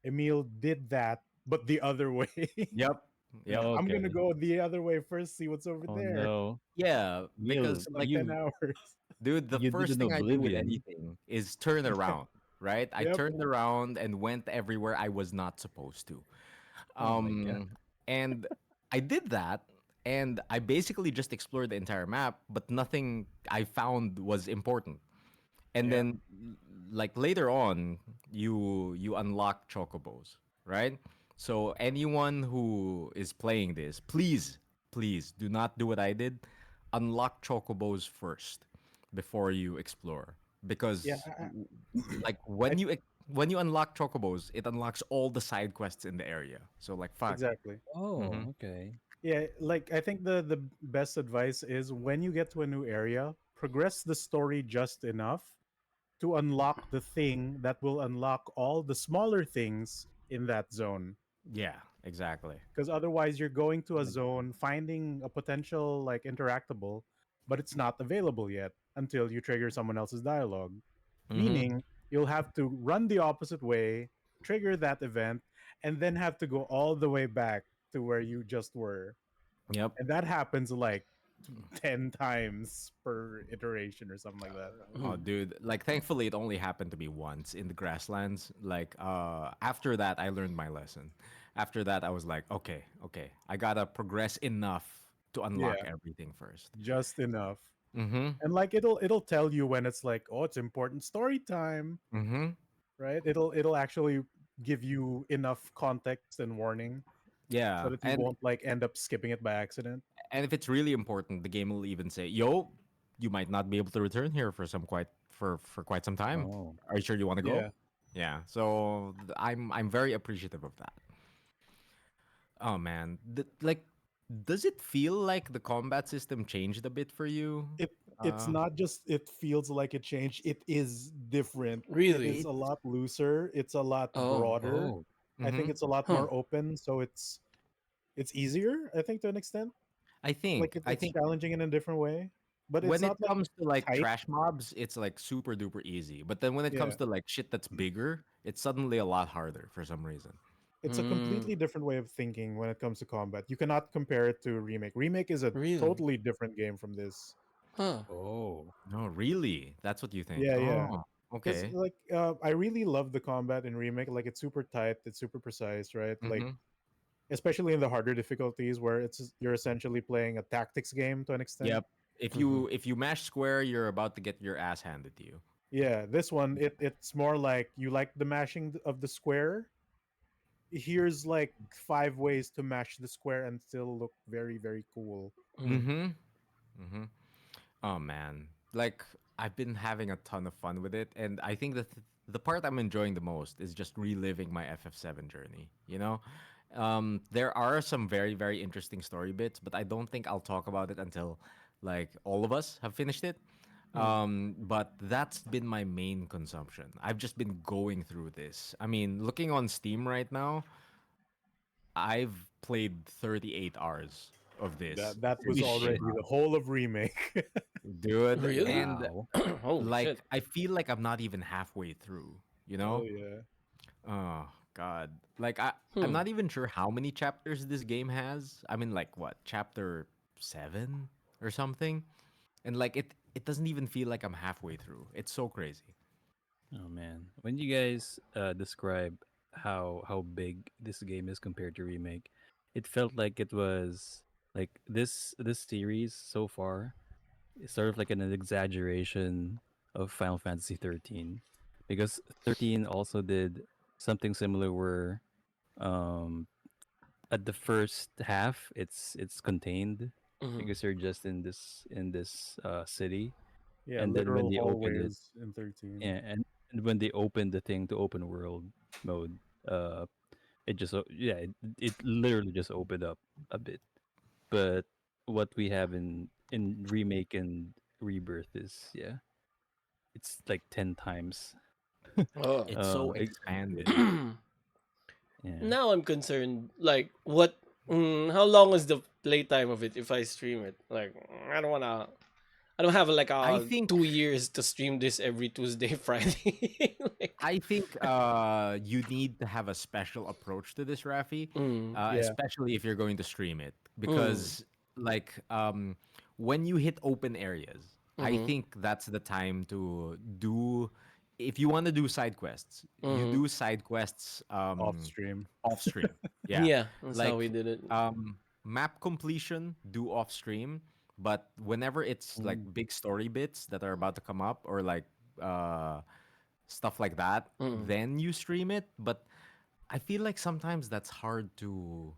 Emile did that, but the other way. Yep. Like Yep. I'm gonna Okay. go the other way first, see what's over Oh there. no. Yeah, You because Took like like 10 hours. dude, the you did first an thing I do with oblivion. anything is turn around, right? I Yep. turned around and went everywhere I was not supposed to. Oh my god. And I did that, and I basically just explored the entire map, but nothing I found was important. And Yeah. then, like later on, you unlock chocobos, right? So anyone who is playing this, please do not do what I did. Unlock chocobos first before you explore, Yeah. because like I when you unlock chocobos, it unlocks all the side quests in the area. So like fuck. exactly. Mm-hmm. Oh, okay. Yeah, like I think the best advice is when you get to a new area, progress the story just enough to unlock the thing that will unlock all the smaller things in that zone. Yeah, exactly. Because otherwise you're going to a zone, finding a potential like interactable, but it's not available yet until you trigger someone else's dialogue. Mm-hmm. Meaning you'll have to run the opposite way, trigger that event, and then have to go all the way back to where you just were. Yep. And that happens like 10 times per iteration or something like that. Oh, Mm. dude. Like, thankfully, it only happened to me once in the grasslands. Like, after that, I learned my lesson. After that, I was like, okay, okay, I gotta progress enough to unlock Yeah, everything first. just enough. Mm-hmm. And like it'll tell you when it's like, oh, it's important story time, Mm-hmm. right? It'll actually give you enough context and warning so Yeah, that you won't like end up skipping it by accident. and if it's really important, the game will even say, "Yo, you might not be able to return here for quite some time. Oh. Are you sure you want to go?" Yeah. Yeah. So I'm very appreciative of that. Oh man, like, does it feel like the combat system changed a bit for you? It it's Uh, not just it feels like it changed, it is different. It is Really? a it. lot looser, it's a lot Oh. broader. Oh. I think Mm-hmm. it's a lot Huh. more open, so it's easier, I think, to an extent. I Like think I it's think challenging in a different way, but it's when it not like comes to like tight. trash mobs, it's like super duper easy. But then when it Yeah. comes to like shit that's bigger, it's suddenly a lot harder for some reason. It's a Mm. completely different way of thinking when it comes to combat. You cannot compare it to Remake. Remake is a Really? totally different game from this. Huh. Oh. No, really? That's what you think? Yeah, yeah. Oh, Because okay. like I really love the combat in Remake. Like it's super tight, it's super precise, right? Like Mm-hmm. especially in the harder difficulties where you're essentially playing a tactics game to an extent. Yep. If Mm-hmm. you mash square, you're about to get your ass handed to you. Yeah, this one it's more like you like the mashing of the square. Here's like 5 ways to mash the square and still look very very cool. Mm. Mm-hmm. Mm-hmm. Oh man, like, I've been having a ton of fun with it, and I think the part I'm enjoying the most is just reliving my FF7 journey. You know, there are some very very interesting story bits, but I don't think I'll talk about it until like all of us have finished it. Mm. But that's been my main consumption. I've just been going through this. I mean, looking on Steam right now, I've played 38 hours of this. That was Holy shit, already the whole of Remake. dude! Really? And Wow. Holy like, shit. I feel like I'm not even halfway through. You Oh know? yeah. Oh God! Like, I'm Hmm. not even sure how many chapters this game has. I mean, like, what, chapter 7 or something? And like, it doesn't even feel like I'm halfway through. It's so crazy. Oh man. When you guys describe how big this game is compared to Remake, it felt like it was like this series so far is sort of like an exaggeration of Final Fantasy 13, because 13 also did something similar where um at the first half it's contained Mm-hmm. because you're just in this city, Yeah, and then when literal they opened it, hallways in 13. yeah, and when they opened the thing to open world mode, uh it just it literally just opened up a bit. But what we have in remake and rebirth is, yeah, it's like 10 times Oh. It's so big. expanded. Yeah. Now I'm concerned. Like, what? How long is the playtime of it if I stream it? Like, I don't wanna. I don't have like I 2 years to stream this every Tuesday, Friday. Like, think you need to have a special approach to this, Rafi, mm, Yeah. especially if you're going to stream it, mm, because like, when you hit open areas, I mm-hmm, think that's the time to do. If you want to do side quests, you mm-hmm. do side quests Off stream. off stream. Yeah, Yeah, that's how we like, did it. map completion, do off stream. But whenever it's like Mm. big story bits that are about to come up, or like, uh stuff like that, Mm. then you stream it. But I feel like sometimes that's hard to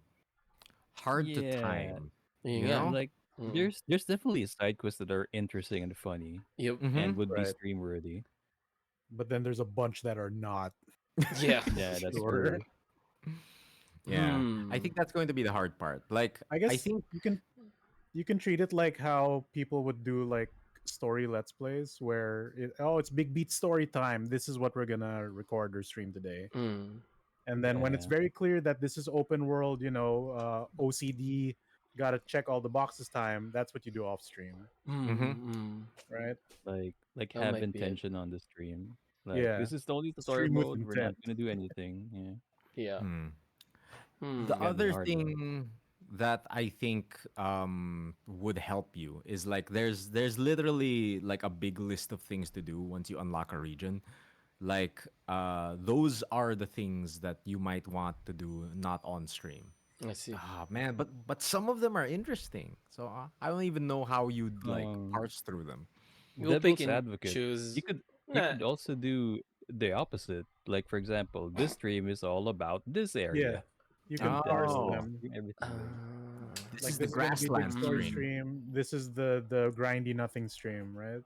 Yeah. time, you Yeah. know? Like Mm. there's definitely side quests that are interesting and funny Yep. Mm-hmm. and would be Right. stream worthy. But then there's a bunch that are not. Yeah. Yeah, that's Sure. true. Yeah, I Hmm. think that's going to be the hard part. Like, I I guess think. you can treat it like how people would do like story let's plays where it's big beat story time. This is what we're gonna record or stream today. Mm. And then when it's Yeah. very clear that this is open world, OCD, gotta check all the boxes time. That's what you do off stream, Mm-hmm. Mm. Mm. right? Like That have might be it. intention on the stream. Like Yeah, this is the only tutorial stream with mode. We're not intent. gonna do anything. Yeah. Yeah. Hmm. The Gotta be other hard mode. thing that I think would help you is like there's literally like a big list of things to do once you unlock a region. Like those are the things that you might want to do not on stream. I see. Ah man, but some of them are interesting. So I don't even know how you'd like Um, parse through them. You'll pick Devil's and advocate. You choose. could you Nah. could also do the opposite. Like for example, this stream is all about this Yeah, area, you can and then parse we'll Oh, them. stream everything there. this Like is the this is gonna be big grassland story stream. mm, stream. This is the grindy nothing stream, right?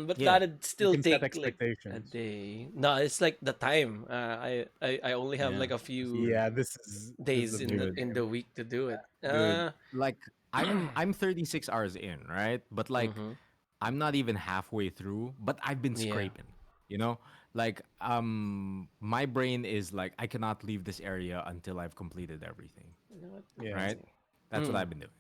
but Yeah. that'd You still can set take like a expectations. day. No, it's like the time. I only have Yeah. like a I few see. Yeah, this is days the in big the Dude, in game. the week to do it. Dude, like I'm 36 hours in, right? But like Mm-hmm. I'm not even halfway through, but I've been Yeah. scraping, you know? Like my brain is like I cannot leave this area until I've completed everything, You know what? Yeah, Let's right? see. That's what Mm. I've been doing.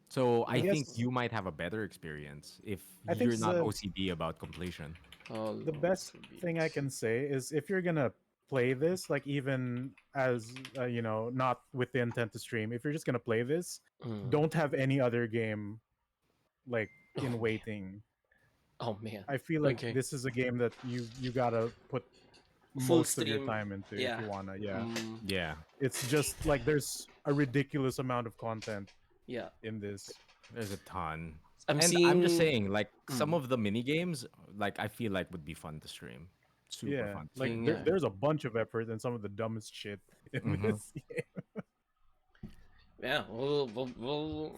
So I I think guess you might have a better experience if I think you're not OCD about completion. All the best also thing I beats. can say is if you're gonna play this, like even as not with the intent to stream, if you're just gonna play this, Mm. don't have any other game like Oh in man. waiting. Oh man. I feel like Okay. this is a game that you gotta put Full most of your stream. time into if Yeah. you wanna. Yeah, Mm. Yeah, it's just like there's a ridiculous amount of content Yeah. in this. there's a ton. I'm And I'm just seeing. saying, like some Mm. of the mini games, like I feel like would be fun to stream. Super Yeah, fun to like stream. Seeing. Yeah. there's a bunch of effort and some of the dumbest shit in Mm-hmm. this game. Yeah. We'll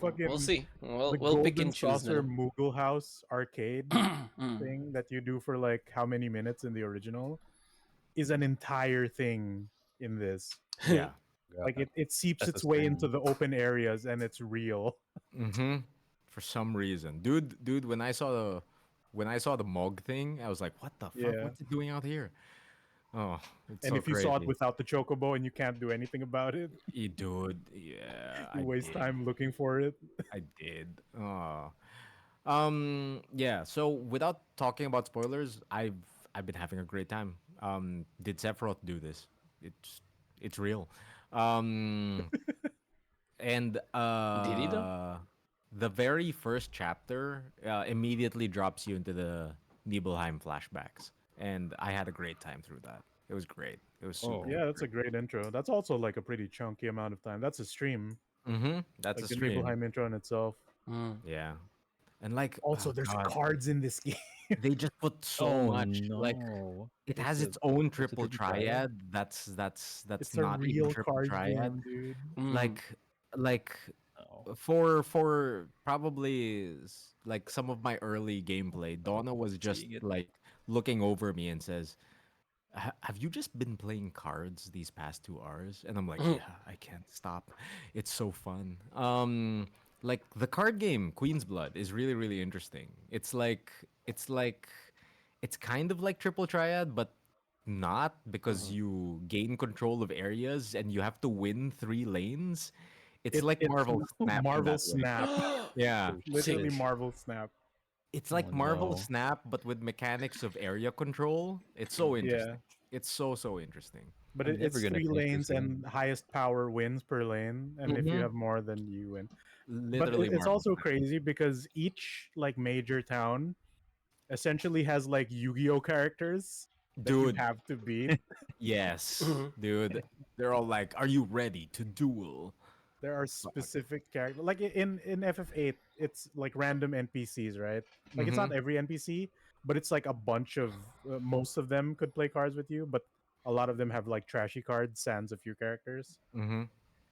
Fucking see. the We'll pick Golden and choose Saucer now. Moogle House arcade Mm. thing that you do for like how many minutes in the original is an entire thing in this. Yeah. Like God, it seeps that's a its way into stream. the open areas and it's real. Mm-hmm. For some reason, dude, when I saw the Mog thing, I was like, what the fuck? Yeah. What's it doing out here? Oh, it's And so if you saw it crazy. without the chocobo and you can't do anything about it, Dude, yeah, you I waste did. time looking for it. I did. Oh. Yeah, so without talking about spoilers, I've been having a great time. Did Sephiroth do this? It's real. Um and Did he though? the very first chapter immediately drops you into the Nibelheim flashbacks, and I had a great time through that. It was great. It was super Oh, Yeah, that's duper. a great intro. That's also like a pretty chunky amount of time. That's a stream, That's like a the stream. Nibelheim intro in itself. Mm. Yeah. And like, Also, oh there's god, cards in this game. they just put so oh much. Like, no! it It's has a its own it's a triple triple triad. triad. That's It's a not even real triple card triad. game, dude. Mm. Like, like Oh, for probably like some of my early gameplay, Donna was just seeing it. like looking over me and says, Have you just been playing cards these past 2 hours?" And I'm like, Mm. "Yeah, I can't stop. It's so fun." Like the card game Queen's Blood is really really interesting. It's like it's kind of like Triple Triad, but not, because Mhm. you gain control of areas and you have to win 3 lanes. It's like It's Marvel Snap in Marvel that way. Snap. Yeah. Oh Sick. Literally shit! Marvel Snap. It's Oh like Marvel no! Snap, but with mechanics of area control. It's so Mm. Yeah. interesting. It's so interesting. But I'm never it's gonna three finish this lanes and game. highest power wins per lane. And if you Mm-hmm. have more, then you win. But Literally it's Marvel also Snap. crazy because each like major town essentially has like Yu-Gi-Oh characters that you Dude, have to beat. yes. Mhm. Dude, they're all like, "Are you ready to duel?" There are Fuck. specific characters like in FF8, it's like random NPCs, right? Like it's not Mm-hmm. every NPC, but it's like a bunch of most of them could play cards with you, but a lot of them have like trashy cards, sans a few characters. Mm-hmm.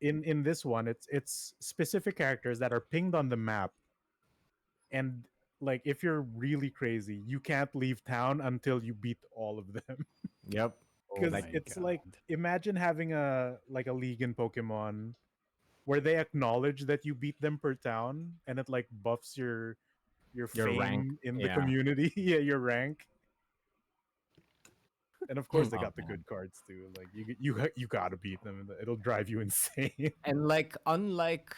In this one, it's specific characters that are pinged on the map, and like if you're really crazy, you can't leave town until you beat all of them. Yep. Oh Because Like, my it's like god! imagine having a like a league in Pokemon where they acknowledge that you beat them per town and it like buffs your your rank. fame in the Yeah. community. Yeah, your rank. And of course they Oh got the man. good cards too. Like you gotta beat them. It'll drive you insane. And like unlike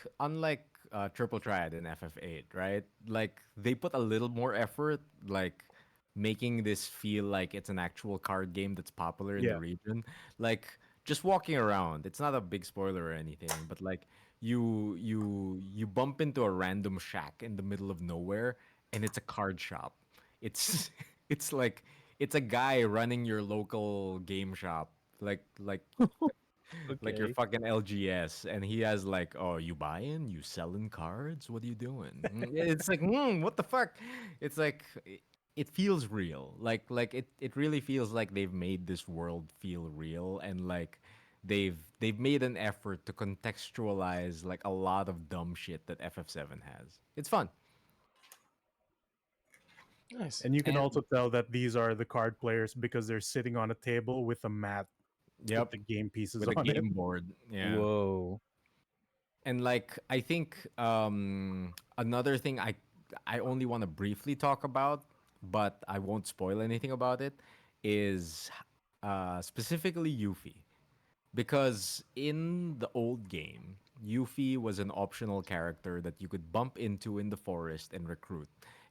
Triple Triad in FF8, right? Like they put a little more effort, like making this feel like it's an actual card game that's popular in the Yeah. region. Like just walking around. It's not a big spoiler or anything, but like you bump into a random shack in the middle of nowhere, and it's a card shop. It's it's like it's a guy running your local game shop, like your Okay. fucking LGS, and he has like, oh, you buying, you selling cards, what are you doing? It's like, what the fuck? It's like it feels real. It really feels like they've made this world feel real, and like they've made an effort to contextualize like a lot of dumb shit that FF7 has. It's fun. Nice. And you can And also tell that these are the card players because they're sitting on a table with a mat with Yep, the game pieces with a on it. game board. Yeah. Whoa. And like I think another thing I only want to briefly talk about, but I won't spoil anything about it, is specifically Yuffie. Because in the old game, Yuffie was an optional character that you could bump into in the forest and recruit,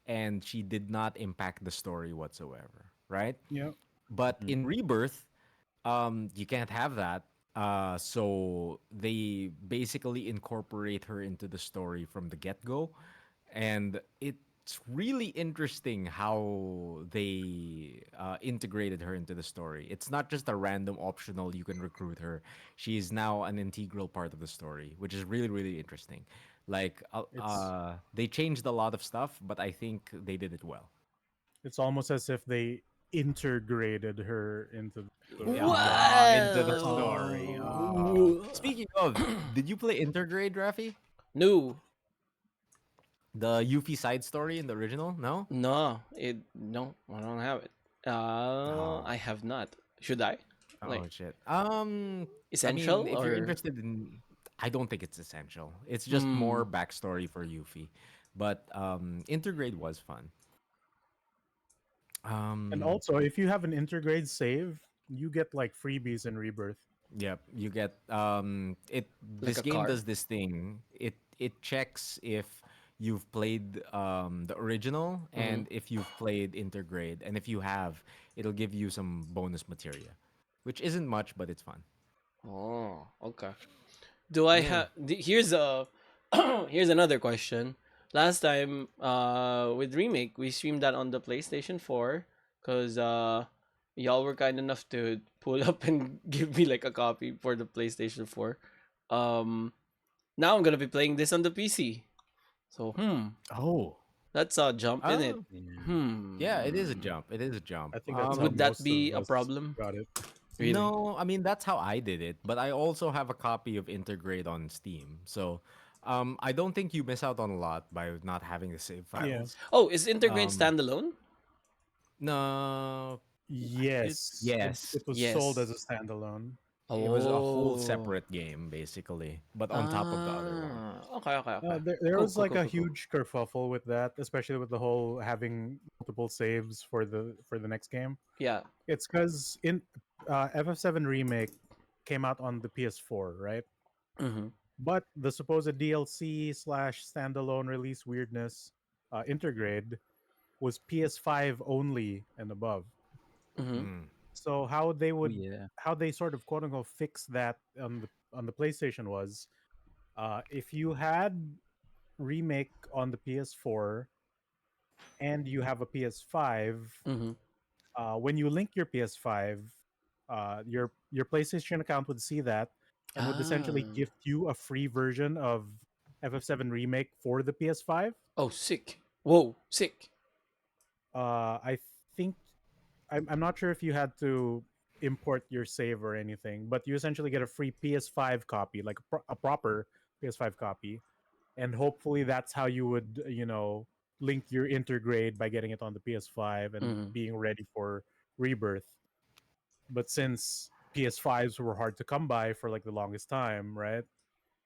and she did not impact the story whatsoever, right? Yeah. But Mhm. in Rebirth, you can't have that. So they basically incorporate her into the story from the get go, and it's really interesting how they integrated her into the story. It's not just a random optional you can recruit her. She is now an integral part of the story, which is really really interesting. Like It's they changed a lot of stuff, but I think they did it well. it's almost as if they integrated her into the story. Into the well, story. Speaking of, did you play Intergrade, Rafi? no, The Yuffie side story in the original? No? no, I don't have it. Oh. I have not. Should I? Oh Like shit. I mean, essential if you're or interested in, I don't think it's essential. It's just hmm? more backstory for Yuffie. But Intergrade was fun. And Um, also, if you have an intergrade save, you get like freebies in Rebirth. yep, you get it. Like This a game car? does this thing. It checks if you've played the original Mm-hmm. and if you've played Intergrade, and if you have, it'll give you some bonus materia, which isn't much, but it's fun. Oh, okay. Do I Yeah. have? Here's a here's another question. Last time, with remake, we streamed that on the PlayStation 4, cause y'all were kind enough to pull up and give me like a copy for the PlayStation 4. Um, Now I'm gonna be playing this on the PC. So Oh, that's a jump in it. Oh, Yeah. yeah, it is a Hmm. jump. It is a jump. I think that's how Would that most be of a us problem? got it. Really? No, I mean that's how I did it, but I also have a copy of Intergrade on Steam. So, I don't think you miss out on a lot by not having the save Yeah. files. Oh, is Intergrade Um, standalone? no, Yes, yes, it was sold as Yes. a standalone. it was a whole Oh. separate game basically, but on top of the other one. Ah. Okay. Okay. Okay. There Cool. was Cool. like Cool. a Cool. Cool. huge kerfuffle with that, especially with the whole having multiple saves for the next game. Yeah. It's because in FF7 remake came out on the PS4, right? Mm-hmm. But the supposed DLC slash standalone release weirdness, Intergrade, was PS5 only and above. Mm-hmm. Mm, So Oh yeah. how they sort of quote unquote fix that on the PlayStation was, if you had remake on the PS4 and you have a PS5, Mm-hmm. when you link your PS5, your PlayStation account would see that and would essentially Ah. gift you a free version of FF7 remake for the PS5. Oh, sick. Whoa, sick. I think I'm not sure if you had to import your save or anything, but you essentially get a free PS5 copy, like a proper PS5 copy, and hopefully that's how you would link your intergrade by getting it on the PS5 and Mm-hmm. being ready for Rebirth. But since PS5s were hard to come by for like the longest time, right?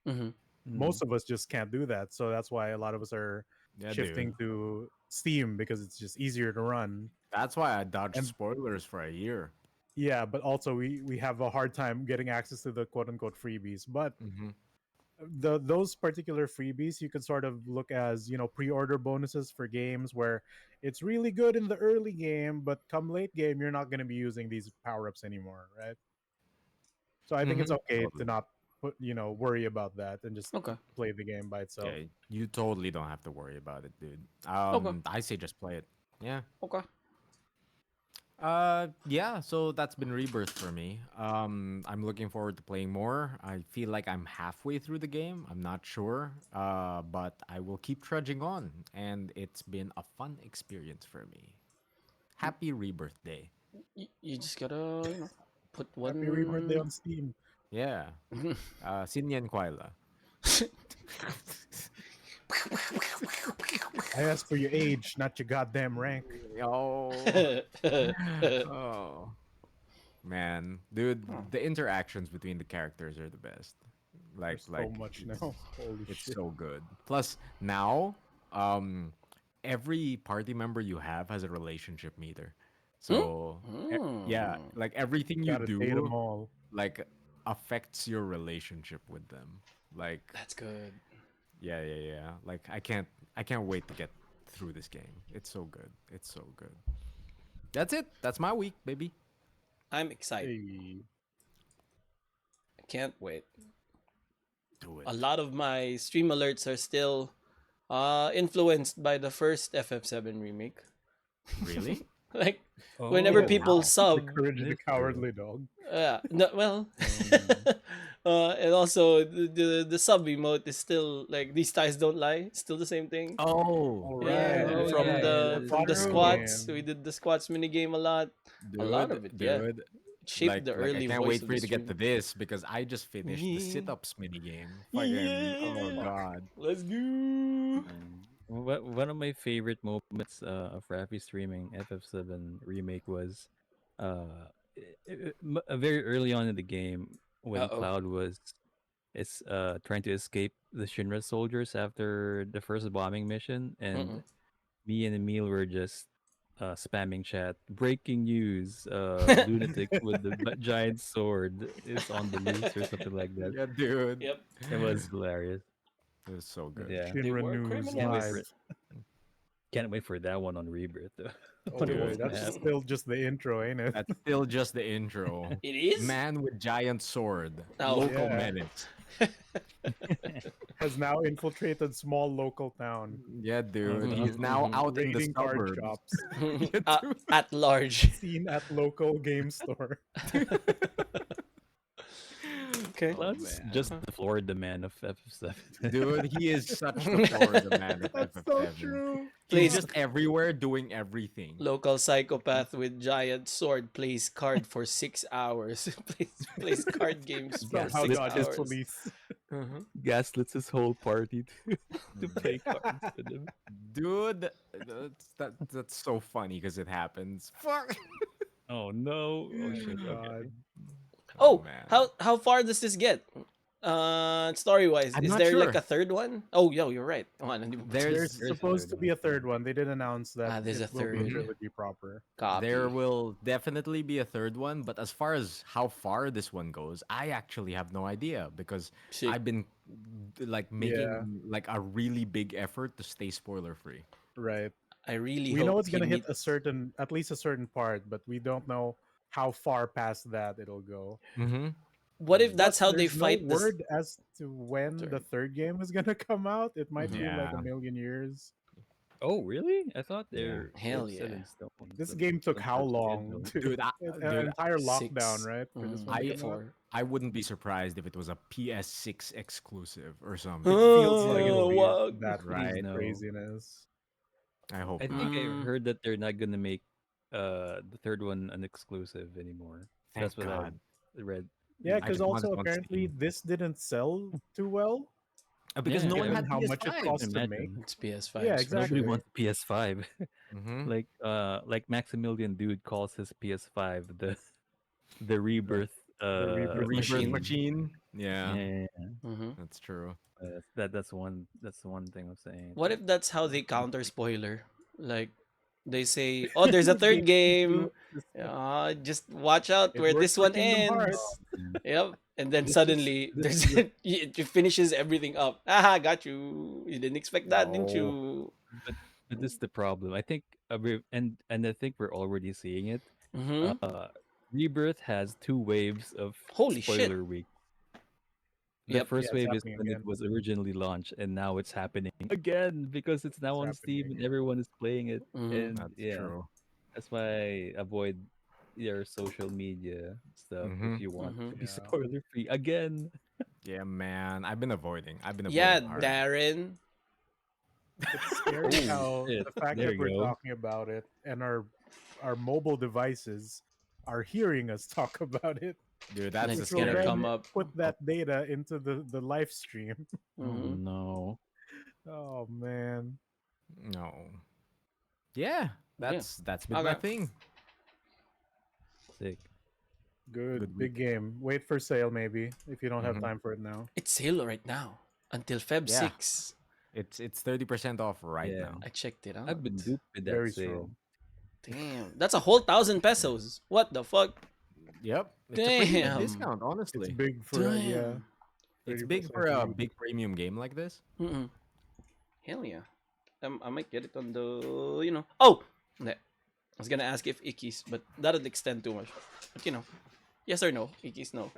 Mm-hmm. Most of us just can't do that. So that's why a lot of us are yeah, dude. shifting to Steam because it's just easier to run. That's why I dodged And spoilers for a year. yeah, but also we have a hard time getting access to the quote unquote freebies. But Hmm. those particular freebies you can sort of look as pre-order bonuses for games where it's really good in the early game, but come late game you're not going to be using these power-ups anymore, right? So I think it's Mm-hmm. okay to Totally. not worry about that and just Okay. play the game by itself. Yeah, you totally don't have to worry about it, dude. Okay. I say just play it. Yeah. Okay. Yeah, so that's been Rebirth for me. I'm looking forward to playing more. I feel like I'm halfway through the game. I'm not sure. But I will keep trudging on, and it's been a fun experience for me. Happy Rebirth Day. You just gotta, put Happy rebirthday one. on Steam. Yeah. Sinyan Kwaila. I asked for your age, not your goddamn rank. Oh. Oh. Man, dude, the interactions between the characters are the best. There's so much It's now. Holy it's shit. so good. Plus now, um, every party member you have has a relationship meter. Hmm? So yeah, Hmm. like everything you Gotta date them do, all. like affects your relationship with them. Like That's good. yeah. Like I can't wait to get through this game. It's so good. It's so good. That's it. That's my week, baby. I'm excited. Hey. I can't wait. Do A it. lot of my stream alerts are still influenced by the first FF7 remake. Really? Like whenever Oh, Yes, people Wow. the sub, courage of the that's true. cowardly dog. no, well, Um, and also the sub emote is still like these ties don't lie. It's still the same thing. Oh, All right, Yeah, oh yeah, from yeah, yeah. yeah. the That's from the true. squats, we Man. did the squats mini game a lot. A lot dude, of it, yeah. dude. It shaped the Like I early can't voice wait of for the you to get to stream. this because I just finished the Yeah, sit-ups mini game. Fucking oh yeah. god. Let's go. One of my favorite moments of Raffy streaming FF7 remake was very early on in the game Uh when oh. Cloud was is trying to escape the Shinra soldiers after the first bombing mission, and Mm-mm. me and Emile were just spamming chat. Breaking news: lunatic with the giant sword is on the loose, or something like that. Yeah, dude. Yep. It was hilarious. It was so But good. yeah, They Shinra were News can't wait criminals. for it. live. Can't wait for that one on Rebirth. Though. I Oh wonder boy, what's gonna that's happen. still just the intro, ain't it? That's still just the intro. It is? Man with giant sword. Oh. Local Yeah, menace. has now infiltrated small local town, Yeah, dude. He's now Mhm. out in the raiding card suburbs. shops, Yeah, dude. At large. seen at local game store. Okay. Oh Cloud's just man. the Florida man of FF7. Dude, he is such the Florida man of That's so FF7. true. He's Plays just everywhere doing everything. local psychopath with giant sword plays card for 6 hours. plays card games for Somehow six Gaslit dodges his hours. police. Uh-huh. gaslits his whole party to play cards with him. Dude, that's so funny because it happens. Fuck. Oh no! Oh Oh shit! god. Okay. Oh Oh, man. how far does this get? Story wise, I'm is not there like sure. a third one? Oh, yo, you're right. Oh, hindi mo pa There's There's tapos. There's a supposed third to one. be a third one. They did announce that There's it a will be a third Mhm. trilogy proper. there copy. will definitely be a third one, but as far as how far this one goes, I actually have no idea because Sick. I've been like Yeah, making like a really big effort to stay spoiler free. right. I really We know hope it's he gonna hit a meets. certain, at least a certain part, but we don't know how far past that it'll go. Mm-hmm. What if that's Plus, how they there's no fight this? word as to when the Sorry. third game is gonna come out. It might Mhm. feel like a Yeah. million years. Oh really? I thought Yeah. they're Hell set yeah. in stone. This game took Some how sort of long schedule. to an Dude, entire lockdown, 6. right, for this one to I come out? 4. I wouldn't be surprised if it was a PS6 exclusive or It something. feels like it'll Oh, be wag. that Please Right? no. craziness. I hope I not. think I Mm, heard that they're not gonna make the third one an exclusive anymore. Thank That's what I've God. read. Yeah, I because just want also it on apparently Steam. this didn't sell too well, Because Yeah, no one given had how much it PS5. costs to make. imagine. it's Yeah, PS5's for Nobody sure. exactly. wants a PS5. Mm-hmm. Like Maximilian dude calls his PS5 the The rebirth the The rebirth rebirth Machine. machine. machine. Yeah, yeah, Mm-hmm. that's true. that's the one thing I'm saying. What if that's how they counter spoiler? Like they say, "Oh, there's a The third game game. too. Just watch out It where works this for one Kingdom Oh, ends." Hearts. man. Yep. And then This is suddenly this there's is a it finishes everything up. Aha, got you. You didn't expect that, didn't No. you? But this is the problem. I think and I think we're already seeing it. Mm-hmm. Uh, Rebirth has two waves of Holy shit. spoiler week. The Yep. Yeah, first it's wave is happening when it again. was originally launched, and now it's happening again because it's now It's on happening Steam and again. everyone is playing it. Hmm. And That's yeah, true. that's why I avoid your social media stuff if Mm-hmm. you want Hmm. to be Yeah. spoiler free again. Yeah, man. I've been avoiding. I've been Yeah, avoiding hard. Yeah. Darren. It's scary Oh how shit! the fact There that you we're go. talking about it and our mobile devices are hearing us talk about it, Dude, that's the It's which will gonna scary come then thing. up. put that data into the live stream. Oh Hmm. no! Oh man. No. Yeah, Yeah. that's been my Okay. thing. Sick. Good. Good Big week. game. Wait for sale maybe if you don't have Mm-hmm. time for it now. It's sale right now until Feb Yeah, 6. it's 30% off right Yeah, now. I checked it I've out. been duped with that Very sale. strong. Damn. That's a whole 1,000 pesos. What the fuck? Yep, it's a pretty big Damn. discount, It's honestly. big for yeah, Damn. It's thirty big percent for a really. big premium game like this. Mm-mm. Hell yeah. I might get it on the, Oh! Hindi. I was gonna ask if Ikis, but that'll extend too much. But yes or no? Ikis, no.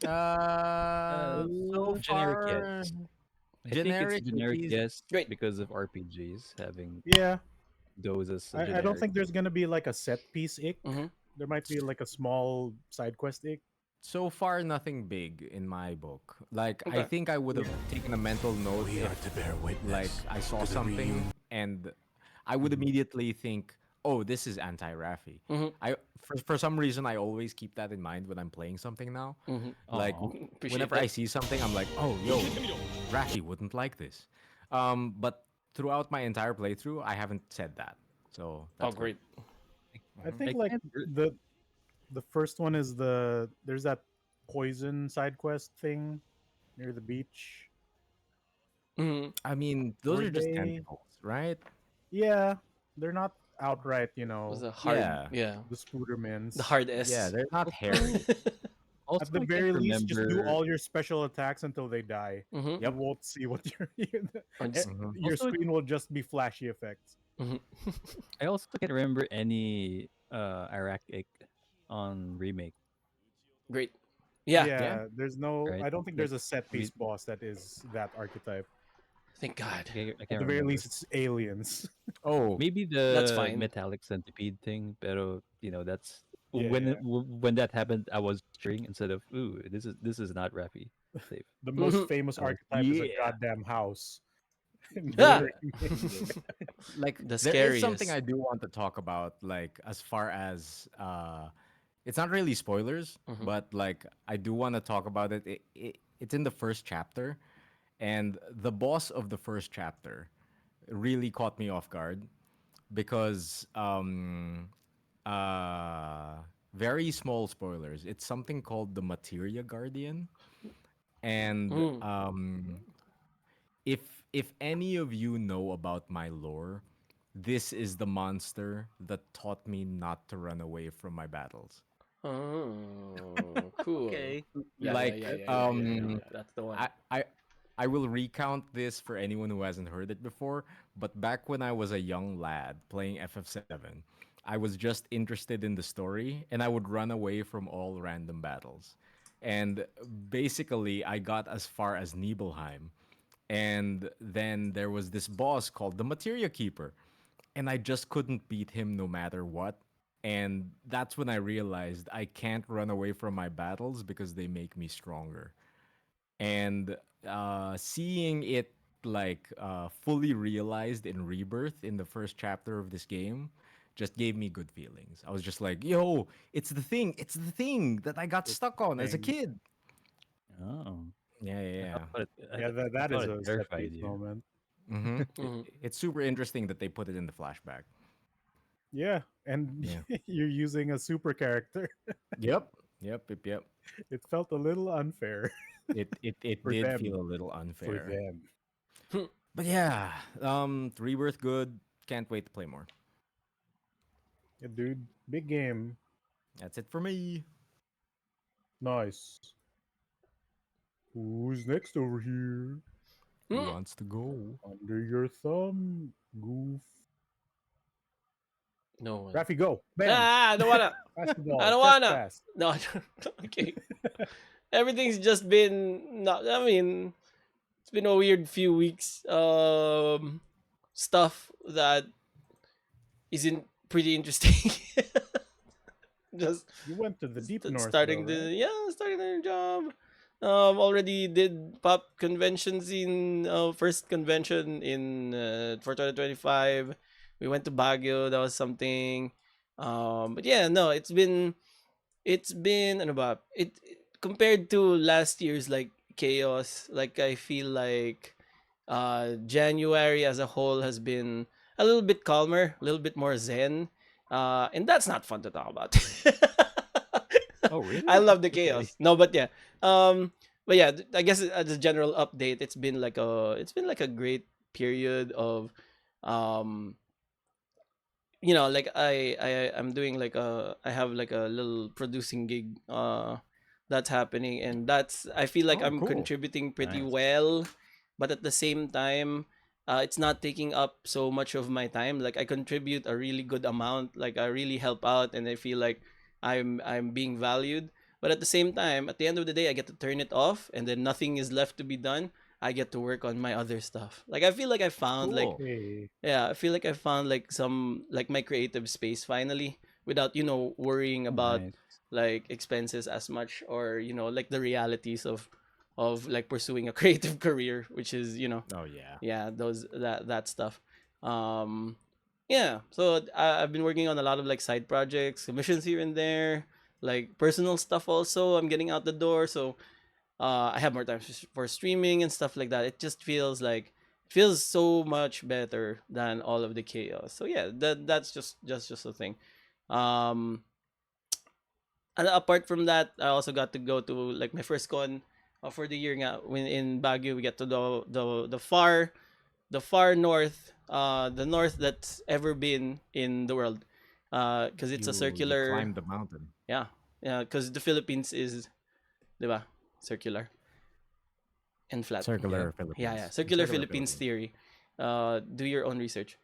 So Generic far, yes. I think it's a generic generic cookies. yes Great. because of RPGs having Yeah. those as a I don't generic. think there's gonna be like a set piece ick. Mm-hmm. There might be like a small side quest ick. So far, nothing big in my book. Like, I Okay. think I would have Yeah. taken a mental note We if, are to bear like, witness I saw to the something and I would Mhm. immediately think, "Oh, this is anti-Raffy." Mm-hmm. For some reason, I always keep that in mind when I'm playing something now. Mm-hmm. Like, Oh, Appreciate whenever that. I see something, I'm like, "Oh, yo, Raffy wouldn't like this." But throughout my entire playthrough, I haven't said that, so Oh, that's good. great. I Mhm. think I like can't. the first one is there's that poison side quest thing near the beach Mm-hmm. I mean, those where are just they tentacles, right? yeah, they're not outright, Was a hard, Yeah, yeah, the the spoodermans. hard yeah, S. they're not Also, hairy. At also the I can't very least, just do remember. all your special attacks until they die. Mm-hmm. You Yep. won't see what Or just, Hmm. your Also, screen will just be flashy effects. mm-hmm. I also can't remember any Iraq on remake. Great. Yeah. Yeah. Yeah, there's no. Right? I don't think Like there's a set piece we, boss that is that archetype. Thank God. I At can't the very remember. least, it's aliens. Oh, Maybe That's the fine. metallic centipede thing, pero that's Yeah, when yeah. when that happened, I was cheering instead of ooh, this is not Raffy. Safe. The most Mm-hmm. famous I was archetype is a yeah, goddamn house in the Yeah. yeah. remake. like The there is something scariest. I do want to talk about, like as far as it's not really spoilers, Mm-hmm. but like I do want to talk about it. It's in the first chapter, and the boss of the first chapter really caught me off guard because very small spoilers. It's something called the Materia Guardian, and Mm. if if any of you know about my lore, this is the monster that taught me not to run away from my battles. Oh, cool. Okay. Yeah, yeah, Like yeah, yeah, yeah, yeah, yeah, yeah. That's the one. I I I will recount this for anyone who hasn't heard it before, but back when I was a young lad playing FF7, I was just interested in the story and I would run away from all random battles. And basically, I got as far as Nibelheim. And then there was this boss called the Materia Keeper. And I just couldn't beat him no matter what. And that's when I realized I can't run away from my battles because they make me stronger. And seeing it like fully realized in Rebirth in the first chapter of this game just gave me good feelings. I was just like, yo, it's the thing that I got It's stuck on as a thing. kid. Oh, Yeah, yeah, Yeah, I that thought is it a set terrified piece you. moment. yeah. Mm-hmm. It's super interesting that they put it in the flashback. Yeah, and Yeah. you're using a super character. Yep. Yep. Yep. Yep. It felt a little unfair It for did feel them. a little For unfair. them. But yeah, Rebirth good. Can't wait to play more. Yeah, dude, big game. That's it for me. Nice. Who's next over here? Who Mm. wants to go? Under your thumb, goof. No one. Raffy, go. Bam. I don't wanna. Pass the I ball. don't Chest wanna. pass. No, I don't. Okay. Everything's just been. Not. I mean, it's been a weird few weeks. Stuff that isn't pretty interesting. Just You went to the deep north, though, starting right? starting the job. Already did pop conventions in first convention in for 2025. We went to Baguio. That was something. But yeah, no, it's been ano ba? Compared to last year's like chaos. Like I feel like January as a whole has been a little bit calmer, a little bit more zen. And that's not fun to talk about. Oh, really? I love the Okay. chaos. No, but yeah. But yeah, I guess as a general update, it's been like a great period of um like I'm doing like I have like a little producing gig that's happening, and that's I feel like Oh, I'm cool. contributing pretty Nice. well, but at the same time it's not taking up so much of my time. Like I contribute a really good amount, like I really help out, and I feel like I'm being valued. But at the same time, at the end of the day, I get to turn it off, and then nothing is left to be done. I get to work on my other stuff. Like I feel like I found like Cool. Hey. yeah, I feel like I found like some like my creative space finally, without worrying Oh, about nice. like expenses as much, or like the realities of like pursuing a creative career, which is Oh yeah. yeah, those that stuff. um yeah, so I've been working on a lot of like side projects, commissions here and there, like personal stuff also. I'm getting out the door, so I have more time for streaming and stuff like that. It just feels so much better than all of the chaos. So yeah, that's just a thing. Um, and apart from that, I also got to go to like my first con for the year. Nga, when in Baguio, we get to the far north, the north that's ever been in the world, because it's a You circular. climbed the mountain. Yeah, yeah, because the Philippines is, diba, circular and flat. Circular Yeah, yeah. Philippines. Circular Circular Philippines Philippines. theory. Do your own research.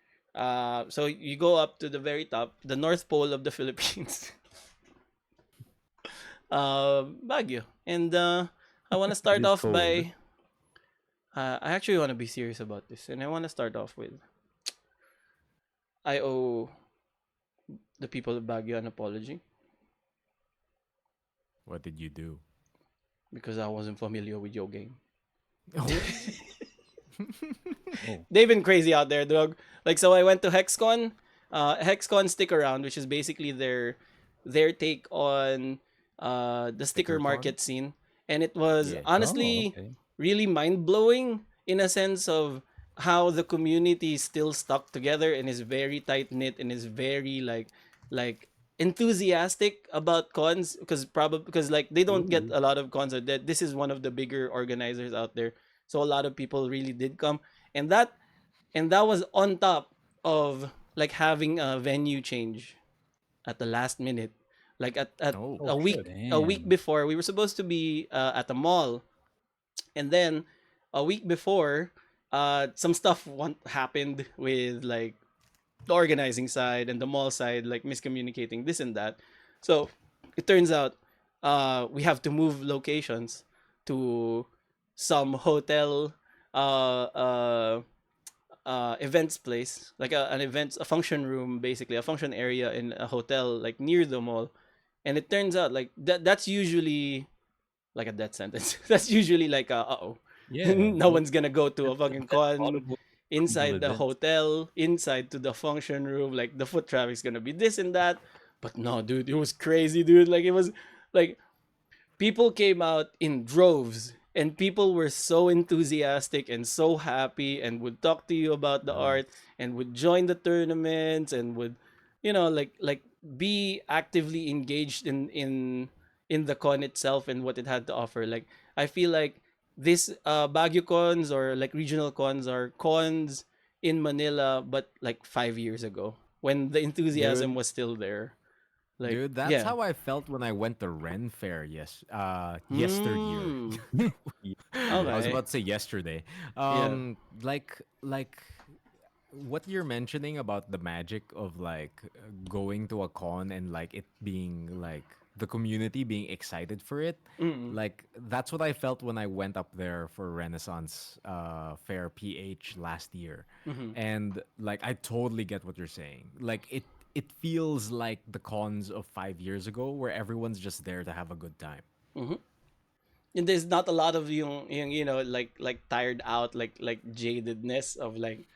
So you go up to the very top, the North Pole of the Philippines, Baguio, and I want to It start is off cold. by. I actually want to be serious about this, and I want to start off with. I owe the people of Baguio an apology What did you do? because I wasn't familiar with your game. Oh, Oh, They've been crazy out there, dog. Like, so I went to HexCon. HexCon Stick Around, which is basically their take on the sticker StickerCon? market scene, and it was Yeah. oh, honestly okay. really mind blowing in a sense of how the community is still stuck together and is very tight knit and is very like enthusiastic about cons, because like they don't get Ooh. a lot of cons. That this is one of the bigger organizers out there, so a lot of people really did come, and that was on top of like having a venue change at the last minute. Like at Oh. Oh, a shit. week Damn. before, we were supposed to be at the mall, and then a week before, some stuff happened with like the organizing side and the mall side, like miscommunicating this and that. So it turns out we have to move locations to some hotel, uh, uh, events place, like a function room, basically a function area in a hotel, like near the mall. And it turns out like that's usually like a death sentence. That's usually like oh, Yeah. no one's gonna go to a fucking That's con audible inside the events. hotel, inside to the function room. Like the foot traffic's gonna be this and that. But no, dude, it was crazy, dude. Like it was like people came out in droves, and people were so enthusiastic and so happy and would talk to you about the art Nice. and would join the tournaments and would like be actively engaged in the con itself and what it had to offer. Like I feel like this Baguio cons or like regional cons are cons in Manila, but like 5 years ago when the enthusiasm Dude, was still there. Like dude, that's yeah. how I felt when I went to Ren Fair yesteryear. Hmm. Yeah. I was Okay. about to say yesterday. Yeah. Like what you're mentioning about the magic of like going to a con and like it being like the community being excited for it, Mm, like that's what I felt when I went up there for Renaissance Fair PH last year. mm-hmm, And like I totally get what you're saying. Like it feels like the cons of 5 years ago where everyone's just there to have a good time. mm-hmm. And there's not a lot of you know, like tired out, like jadedness of like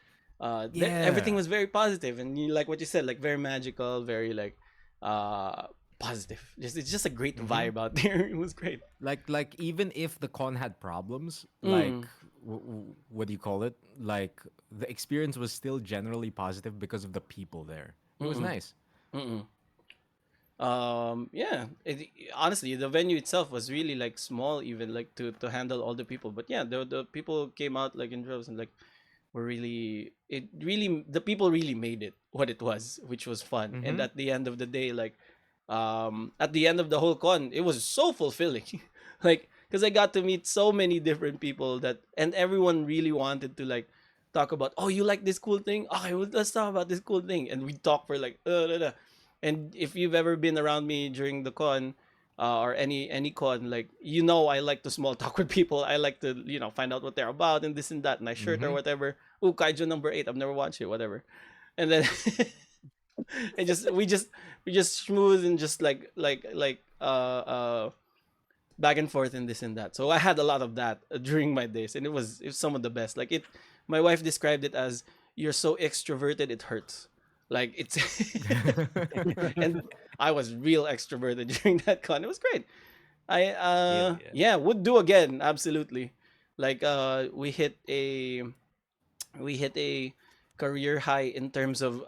everything Yeah. was very positive, and you like what you said, like very magical, very like uh positive. Just it's just a great Mm-hmm. vibe out there. It was great. Like even if the con had problems, like Mm, what do you call it? Like the experience was still generally positive because of the people there. It was mm-mm, nice. mm-mm. Yeah, honestly, the venue itself was really like small, even like to handle all the people. But yeah, the people came out like in droves, and like were really, it really, the people really made it what it was, which was fun. And Mm-hmm. at the end of the day, like at the end of the whole con, it was so fulfilling. Like because I got to meet so many different people, that and everyone really wanted to like talk about, oh, you like this cool thing, okay, well, let's talk about this cool thing, and we talk for like and if you've ever been around me during the con, or any con, like, you know, I like to small talk with people. I like to, you know, find out what they're about and this and that, nice shirt or Mm-hmm. whatever. Oh, Kaiju number 8, I've never watched it, whatever. And then and just we just schmooze and just back and forth and this and that. So I had a lot of that during my days, and it was some of the best. Like it, my wife described it as, you're so extroverted it hurts. Like it's and I was real extroverted during that con. It was great. I Hell yeah. yeah, would do again, absolutely. Like we hit a career high in terms of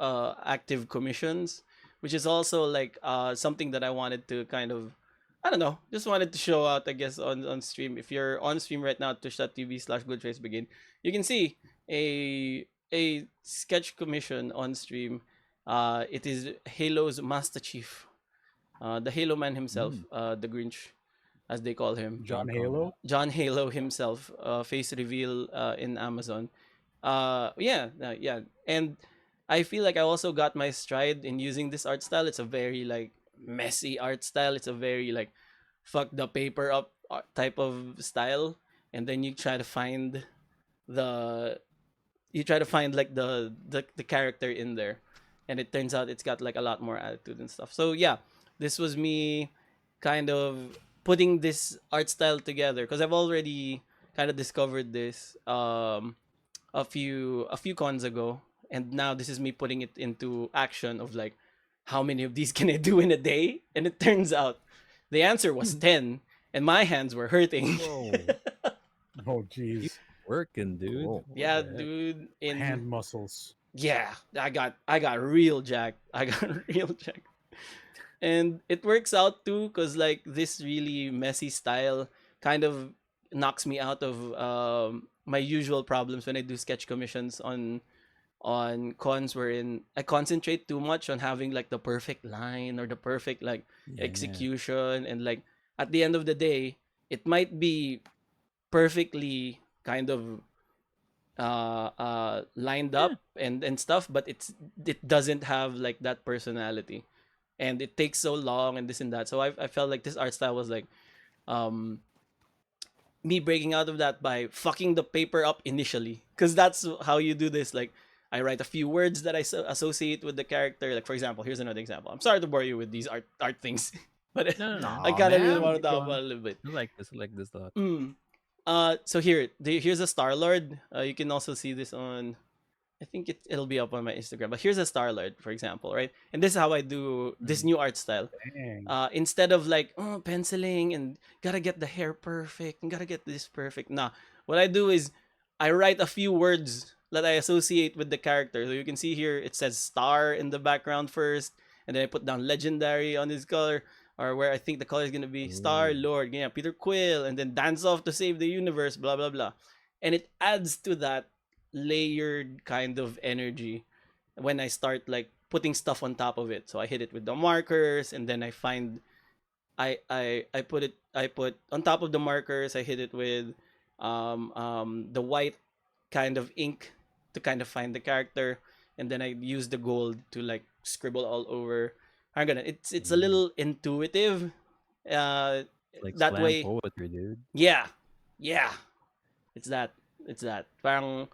active commissions, which is also like something that I wanted to kind of, I don't know, just wanted to show out, I guess, on stream. If you're on stream right now, twitch.tv/goodtracebrigade, you can see a sketch commission on stream. It is Halo's Master Chief, the Halo man himself, Mm, the Grinch, as they call him. John welcome. Halo. John Halo himself, face reveal in Amazon. Yeah, and I feel like I also got my stride in using this art style. It's a very like messy art style. It's a very like fuck the paper up type of style, and then the you try to find like the character in there, and it turns out it's got like a lot more attitude and stuff. So yeah, this was me kind of putting this art style together, because I've already kind of discovered this a few cons ago, and now this is me putting it into action of like, how many of these can I do in a day? And it turns out the answer was 10, and my hands were hurting. Whoa. Oh, You geez. working, dude. Cool. What Yeah, the heck? dude. In Hand muscles. Yeah, I got real jacked. I got real jacked. And it works out too, because like this really messy style kind of knocks me out of my usual problems when I do sketch commissions on cons, wherein I concentrate too much on having like the perfect line or the perfect like Yeah. execution, and like at the end of the day it might be perfectly kind of lined Yeah. up and stuff, but it doesn't have like that personality, and it takes so long and this and that. So I felt like this art style was like um me breaking out of that by fucking the paper up initially, because that's how you do this. Like I write a few words that I associate with the character. Like for example, here's another example. I'm sorry to bore you with these art things, but No, no, no. I Nah, kind of really man. want to Keep talk going. about it a little bit. I like this. I like this a lot. So here's a Star Lord. You can also see this on. I think it'll be up on my Instagram. But here's a Star Lord, for example, right? And this is how I do this Mhm. new art style. Dang. Instead of like penciling and gotta get the hair perfect and gotta get this perfect. Nah, what I do is I write a few words that I associate with the character. So you can see here it says star in the background first, and then I put down legendary on his color, or where I think the color is gonna be Star Ooh. Lord, yeah, Peter Quill, and then dance off to save the universe, blah blah blah, and it adds to that layered kind of energy when I start like putting stuff on top of it. So I hit it with the markers, and then I put on top of the markers. I hit it with the white kind of ink to kind of find the character, and then I use the gold to like scribble all over. I'm gonna. It's a little intuitive. Uh, It's like that slam way, poetry, dude. yeah, yeah. It's that. It's that. Parang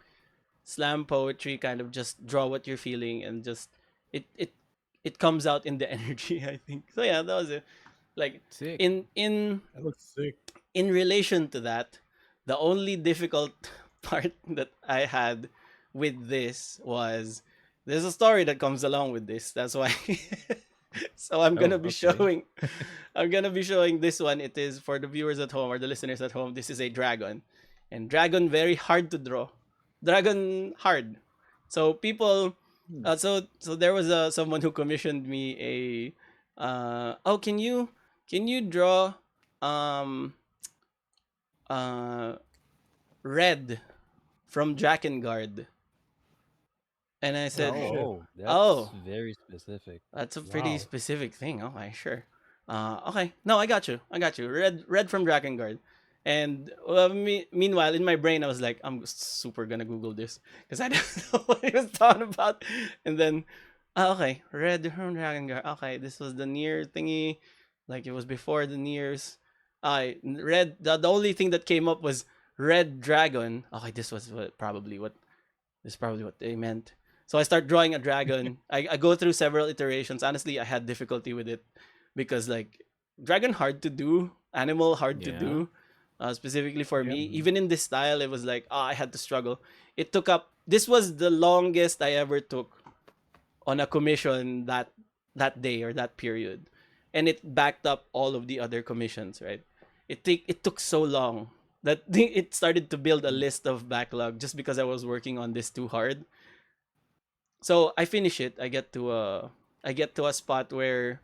slam poetry, kind of just draw what you're feeling and just it it it comes out in the energy. I think so. Yeah, that was it. Like Sick. That looks sick. in relation to that, the only difficult part that I had with this was there's a story that comes along with this. That's why. So I'm Oh, gonna be okay. showing, I'm gonna be showing this one. It is for the viewers at home or the listeners at home. This is a dragon, and dragon very hard to draw. Dragon hard. So people, so there was someone who commissioned me oh, can you draw um uh red from Drakengard? And I said, Oh shit. Oh, that's oh, very specific. that's a pretty Wow. specific thing. Okay, sure. Okay. No, I got you. I got you. Red from Drakengard. And meanwhile, in my brain, I was like, I'm super gonna Google this because I don't know what he was talking about. And then, okay, red from Drakengard. Okay, this was the near thingy, like it was before the nears. I red. The only thing that came up was red dragon. Okay, this is probably what they meant. So I start drawing a dragon. I go through several iterations. Honestly, I had difficulty with it because like dragon hard to do, animal hard to Yeah. do. Specifically for Yep. me, even in this style, it was like I had to struggle. It took up. This was the longest I ever took on a commission that day or that period, and it backed up all of the other commissions. Right? It took so long that it started to build a list of backlog just because I was working on this too hard. So I finish it. I get to a spot where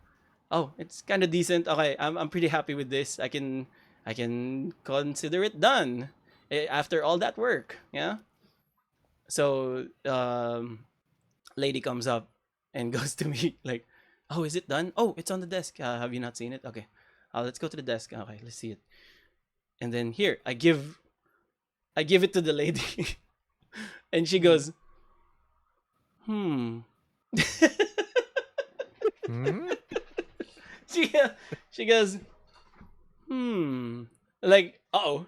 oh, it's kind of decent. Okay, I'm pretty happy with this. I can consider it done after all that work. Yeah. So lady comes up and goes to me like, "Oh, is it done? Oh, it's on the desk. Have you not seen it? Okay, let's go to the desk. Okay, let's see it." And then here, I give it to the lady, and she goes, "Hmm." Hmm? she she goes, "Hmm." Like, oh.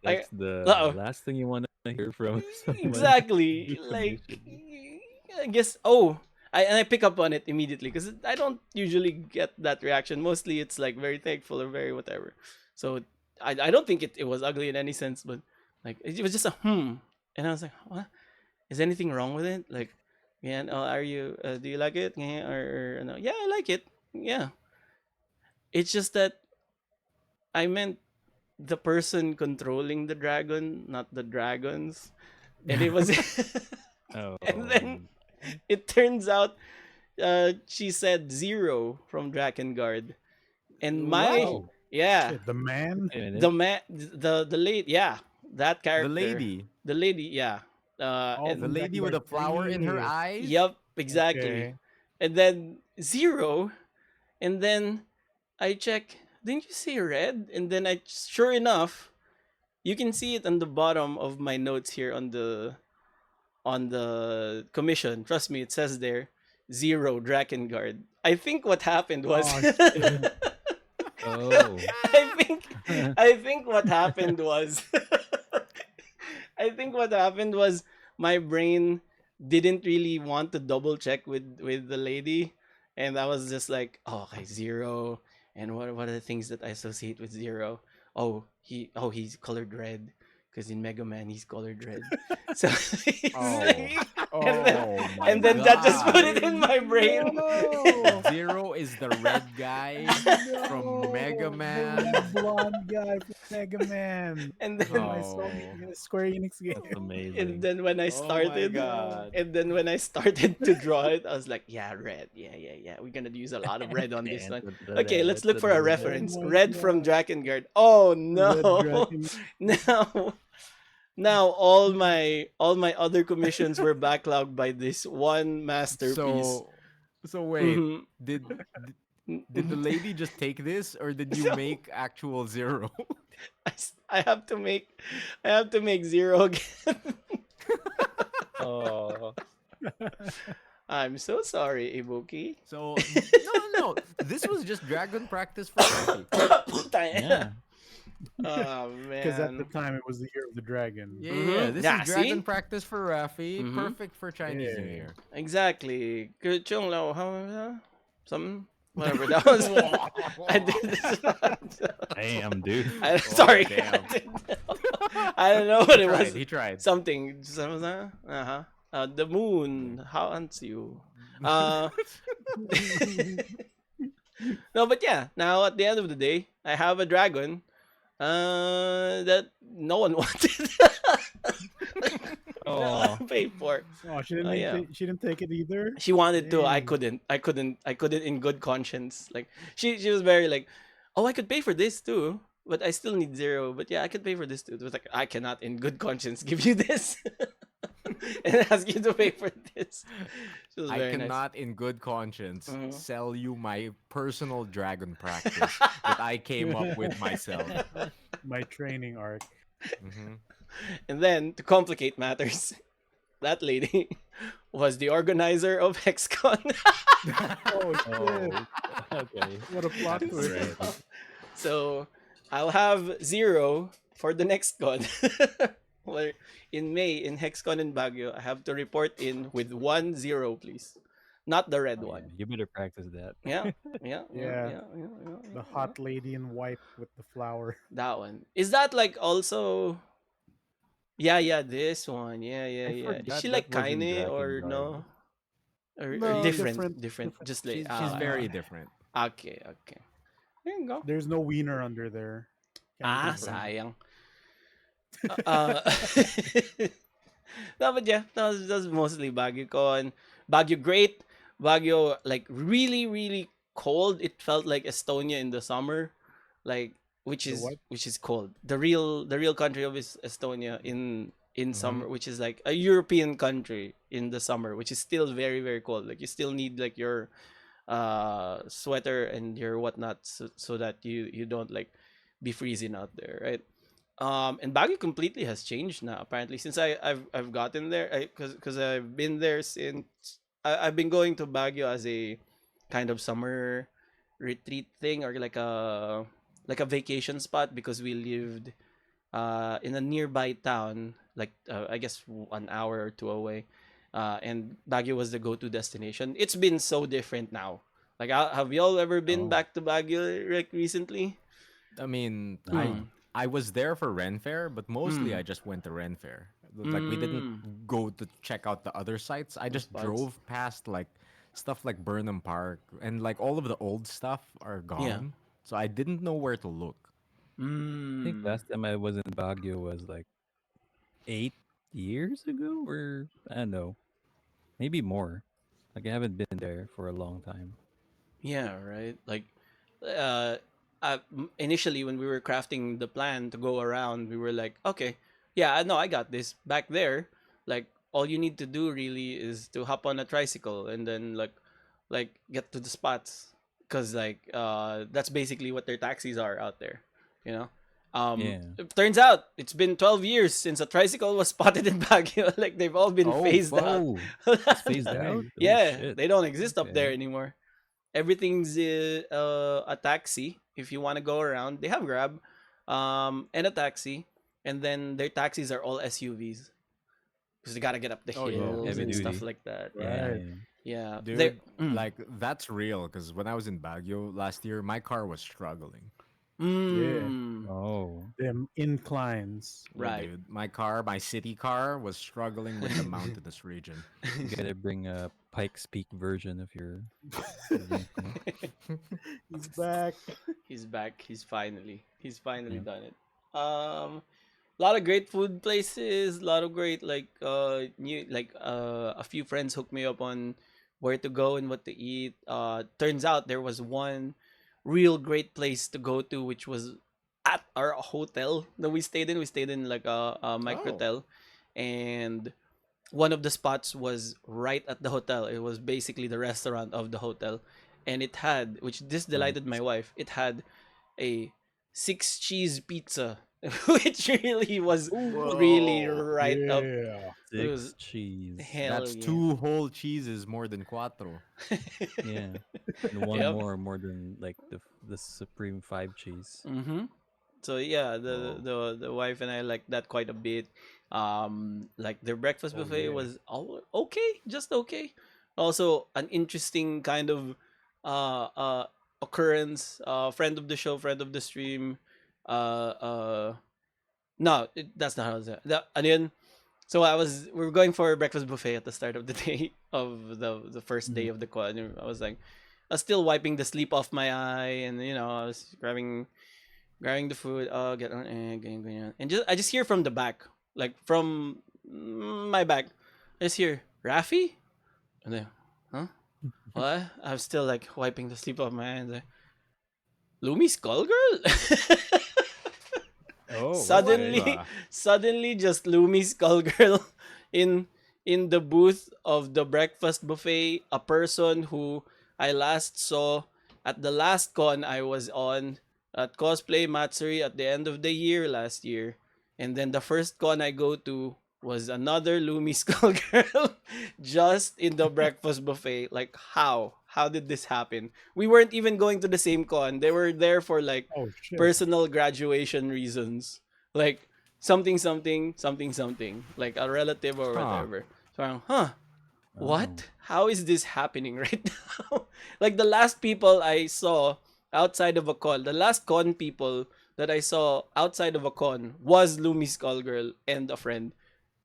I That's the oh. last thing you want to hear from someone Exactly. who's Like, commissioned. I guess. Oh, I pick up on it immediately because I don't usually get that reaction. Mostly, it's like very thankful or very whatever. So I don't think it was ugly in any sense, but like it was just a and I was like, what? Is anything wrong with it? Like, yeah, are you? Do you like it? Yeah, or no? Yeah, I like it. Yeah. It's just that I meant the person controlling the dragon, not the dragons, and it was. And then Oh, it turns out she said Zero from Drakengard. And What? my oh, yeah, Shit, the man. wait a minute. the man the lady, yeah, that The character. lady. The lady, yeah. Oh, The from And lady with Drakengard a flower in her 3. eyes? yup, exactly. Okay. And then Zero, and then I check, didn't you say red? And then I sure enough, you can see it on the bottom of my notes here on the commission. Trust me, it says there Zero Drakengard. I think what happened was Oh shit. Oh. I think what happened was I think what happened was my brain didn't really want to double check with the lady, and I was just like, oh, okay, Zero, and what are the things that I associate with Zero? He's colored red because in Mega Man he's colored red. So Oh. and then Oh my and then that just put god. it in my brain. No. Zero is the red guy from Mega No. Man. The blonde guy from Mega Man. And From then my Oh. Square Enix game. That's and amazing. then when I Oh my started god. and then when I started to draw it, I was like, yeah, red. Yeah. We're gonna use a lot of red on this one. Okay, let's look for a Oh reference. my Red from god. Drakengard. Oh Red no. Dragon. Now now all my other commissions were backlogged by this one masterpiece. So wait, Mhm. did the lady just take this or did you make actual Zero? I have to make Zero again. Oh, I'm so sorry, Ibuki. So no, this was just dragon practice for Rafi. yeah. Oh Because at the man. time it was the year of the dragon. Yeah, this Yeah, is dragon see? practice for Rafi. Mhm. Perfect for Chinese New Yeah. Year. Exactly. Good chung lao, something whatever that was. I did this. Damn, dude. Sorry. damn. I don't know what He it was. tried. He tried. Something. Uh-huh. The moon haunts you. Uh, no, but yeah. Now at the end of the day, I have a dragon. That no one wanted. No Oh, one paid for. Oh, Oh yeah. she didn't take it either. She wanted to. I Dang. couldn't. I couldn't in good conscience. Like she was very like, oh, I could pay for this too, but I still need zero. But yeah, I could pay for this too. It was like I cannot in good conscience give you this and ask you to pay for this. She was I very nice. cannot, in good conscience, Mhm. sell you my personal dragon practice that I came up with myself. My training arc. Mhm. And then to complicate matters, that lady was the organizer of HexCon. Oh shit! oh, okay. What a plot That's twist. right. So I'll have zero for the next con. Where in May in HexCon in Baguio, I have to report in with 1-0, please. Not the red Oh, one. yeah. You better practice that. Yeah, yeah, yeah, Yeah. yeah, yeah, yeah, The yeah. hot lady in white with the flower. That one. Is that like also? Yeah, yeah, this one. Yeah, yeah, I yeah. Is forgot she like that was in Kaine Dragon or Guard. no? Or No, different, different. different. Just like She's very different. okay, okay. There you go. There's no wiener under there. Can confirm. Sayang. Uh, no, but yeah, that was mostly Baguio Con. Baguio great. Baguio like really, really cold. It felt like Estonia in the summer, like The what? which is cold. The real country of Estonia in Mhm. summer, which is like a European country in the summer, which is still very very cold. Like you still need like your sweater and your whatnot so that you don't like be freezing out there, right? And Baguio completely has changed now. Apparently, since I've gotten there, because I've been there since I've been going to Baguio as a kind of summer retreat thing or like a vacation spot because we lived in a nearby town, like I guess 1 hour or two away, and Baguio was the go-to destination. It's been so different now. Like, have y'all ever been Oh, back to Baguio like recently? I mean, no. I was there for Ren Fair, but mostly Mm. I just went to Ren Fair. Like we didn't Mm. go to check out the other sites. I The just spots. drove past like stuff like Burnham Park and like all of the old stuff are Yeah. gone. So I didn't know where to look. I think Mm. last time I was in Baguio was like 8 years ago, or I don't know, maybe more. Like I haven't been there for a long time. Yeah, right. Like, uh, initially when we were crafting the plan to go around, we were like, okay, yeah, I know I got this. Back there, like, all you need to do really is to hop on a tricycle and then like get to the spots, cause like that's basically what their taxis are out there, you know. Yeah. It turns out it's been 12 years since a tricycle was spotted in Baguio. Like they've all been Oh, phased out. Oh, it's phased out. Dang. Oh Yeah, shit. they don't exist up there Okay. anymore. Everything's a taxi. If you want to go around, they have Grab, and a taxi, and then their taxis are all SUVs because they gotta get up the Oh, yeah. hills Heavy and stuff duty. like that. Yeah. Yeah, Right. yeah. They dude, like that's real because when I was in Baguio last year, my car was struggling. Yeah. Oh. Them inclines. Yeah, right. dude. My city car was struggling with the mountainous region. You gotta bring a Pikes Peak version of your vehicle. He's back. He's back. He's finally Yeah. done it. A lot of great food places. A lot of great new a few friends hooked me up on where to go and what to eat. Turns out there was one real great place to go to, which was at our hotel that we stayed in. We stayed in like a Oh. microtel, and one of the spots was right at the hotel. It was basically the restaurant of the hotel, and which this delighted my Nice. wife. It had a 6 cheese pizza which really was really Whoa. right up. Yeah. It was 6 cheese. hell That's yeah. two whole cheeses more than cuatro. Yeah, and one Yep. more than like the supreme 5 cheese. Mm-hmm. So yeah, Whoa. the wife and I like that quite a bit. Like their breakfast Oh buffet yeah. was all okay, just okay. Also, an interesting kind of uh uh occurrence. Friend of the show, friend of the stream. Uh uh no, that's not how it's that. And then so we were going for a breakfast buffet at the start of the day of the first day Mhm. of the quad. And I was like, I was still wiping the sleep off my eye, and I was grabbing the food. Oh, get on, ganyan. And I just hear from the back, like from my back, I just hear Raffy, and then, huh? What? I'm still like wiping the sleep off my eye, and like, Lumi Skullgirl. Oh, okay. suddenly, What? suddenly, just Lumi Skullgirl in in the booth of the breakfast buffet. A person who I last saw at the last con I was on at Cosplay Matsuri at the end of the year last year, and then the first con I go to was another Lumi Skullgirl just in the breakfast buffet. Like how? How did this happen? We weren't even going to the same con. They were there for like Oh shit. personal graduation reasons, like something, like a relative or Huh. whatever. So I'm, huh, Oh. what, how is this happening right now? Like the last people I saw outside of a con, the last con people that I saw outside of a con was Lumi Skullgirl and a friend,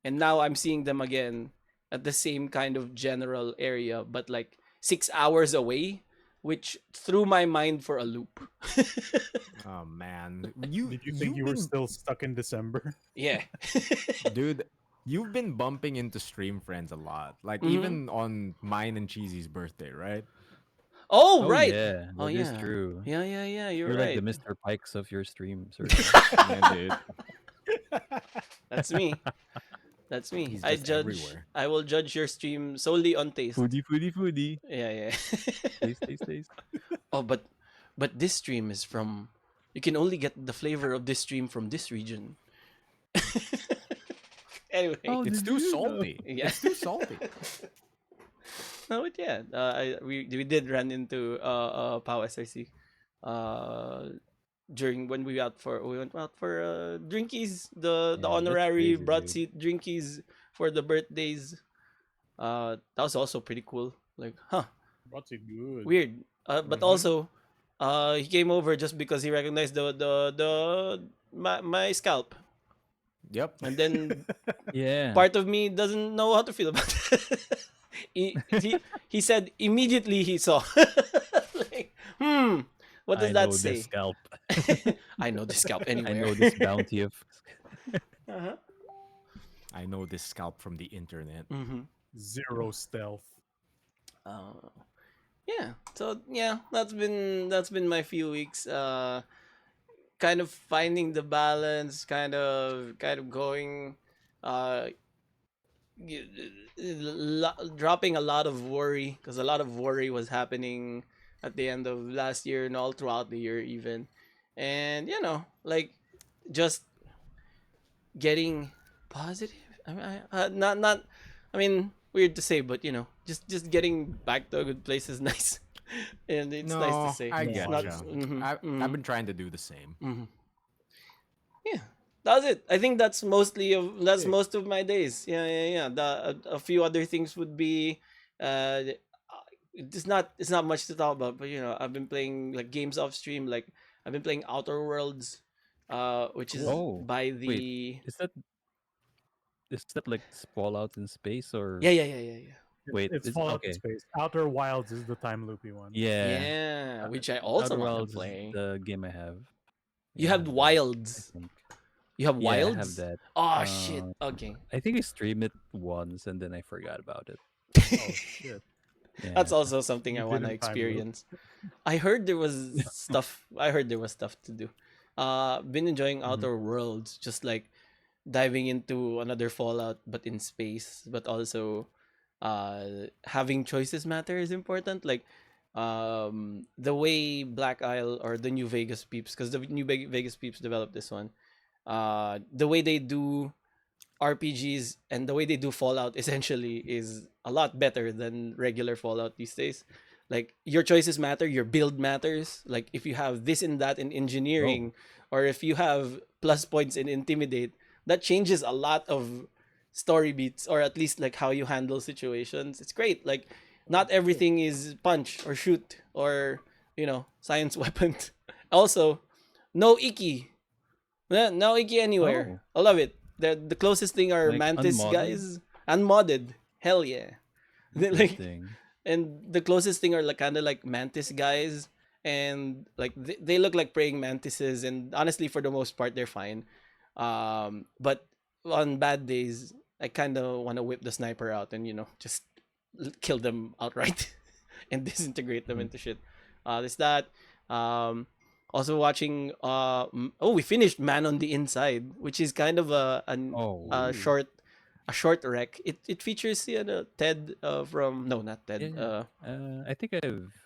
and now I'm seeing them again at the same kind of general area, but like 6 hours away, which threw my mind for a loop. Oh man. You Did you think you've you were been still stuck in December? Yeah. dude, you've been bumping into stream friends a lot. Like Hmm. even on mine and Cheesy's birthday, right? Oh, Oh right. yeah, Oh, that is yeah. true. Yeah. You're You're like the right. Mr. Pikes of your stream circle. Yeah, dude. That's me. That's me. He's just everywhere. I will judge your stream solely on taste. Foodie, foodie, foodie. Yeah. Taste, taste, taste. Oh, but this stream is from. You can only get the flavor of this stream from this region. Anyway, Oh, It's did too you know? salty. yeah. It's too salty. No, but yeah. We did run into Pau SRC. During when we went out for drinkies, the Yeah, that's honorary crazy, broad dude. seat drinkies for the birthdays. That was also pretty cool. Like, huh, What's it good? weird. But Mm-hmm. also, he came over just because he recognized my scalp, Yep. and then Yeah, part of me doesn't know how to feel about it. He said immediately he saw. Like, what does I that know this say? scalp. I know the scalp I anywhere. know this bounty of. Uh-huh. I know this scalp from the internet. Mm-hmm. Zero stealth. Uh, yeah. So yeah, that's been my few weeks. Kind of finding the balance, kind of going, uh, dropping a lot of worry because a lot of worry was happening at the end of last year and all throughout the year even, and like just getting positive. Not. I mean, weird to say, but just getting back to a good place is nice, and it's nice to No, say. I It's No, not. getcha. honestly. I've been trying to do the same. Yeah, that's it. I think that's Sick. most of my days. Yeah. A few other things would be, it's not much to talk about, but I've been playing like games off stream. Like I've been playing Outer Worlds, which is Cool. Oh, by wait. the. Is that like Fallout in space or Yeah. It's wait? it's Is Fallout in okay. Space. Outer Wilds is the time loopy one. Yeah, Yeah, uh, which I also Outer want to Wilds is play. the game I have. You Yeah, I have have that. I Wilds. think. You have Yeah, I have Wilds? that. Oh shit. Um, Okay. I think I streamed it once and then I forgot about it. Oh shit. That's Yeah. also something You I want to didn't time loop. experience. I heard there was stuff. I heard there was stuff to do. Been enjoying Mhm. Outer Worlds, just like diving into another Fallout, but in space. But also, having choices matter is important. Like, the way Black Isle or the New Vegas peeps, because the New Vegas peeps developed this one. The way they do RPGs and the way they do Fallout essentially is a lot better than regular Fallout these days. Like your choices matter, your build matters. Like if you have this and that in Oh, engineering, or if you have plus points in intimidate, that changes a lot of story beats, or at least like how you handle situations. It's great. Like not everything is punch or shoot or science weapon. Also, no Iki. Yeah, no Iki anywhere. oh, I love it. The closest thing are like Mantis unmodded. guys. Unmodded. Hell yeah. Like, Interesting. and the closest thing are like kind of like Mantis guys. And like they look like praying mantises, and honestly for the most part they're fine. But on bad days I kind of want to whip the sniper out and just kill them outright and disintegrate them Mhm. into shit. There's that. Um, Also watching. Oh, we finished Man on the Inside, which is kind of Oh, a Ooh. short rec. It features Ted from no, not yeah, Ted. yeah. I think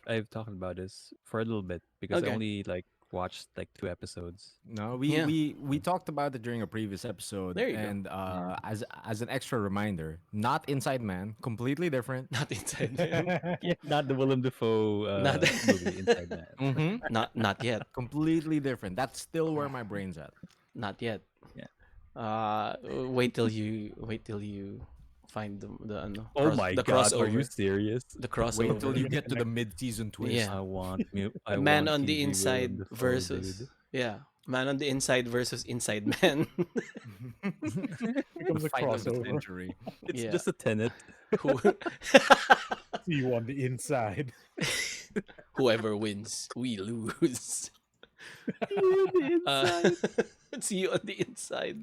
I've talked about this for a little bit because I Okay, only like watched like 2 episodes. No, we yeah, we we talked about it during a previous episode, there you go. and Yeah. as an extra reminder, not Inside Man, completely different. Not Inside Man. Yeah, not the Willem Dafoe Not movie Inside Man. Mm-hmm. not yet. Completely different. That's still where my brain's at. Not yet. Yeah. Wait till you find the Oh my the God, are you crossover. serious? The Wait till crossover. you get to the mid-season twist. Yeah. I Man want on the TV Willem inside Dafoe, dude. versus yeah. Man on the inside versus inside man. Becomes The a fight of the crossover. century. It's Yeah. just a tenet. Who See you on the inside. Whoever wins, we lose. You the Uh, inside. see you on the inside.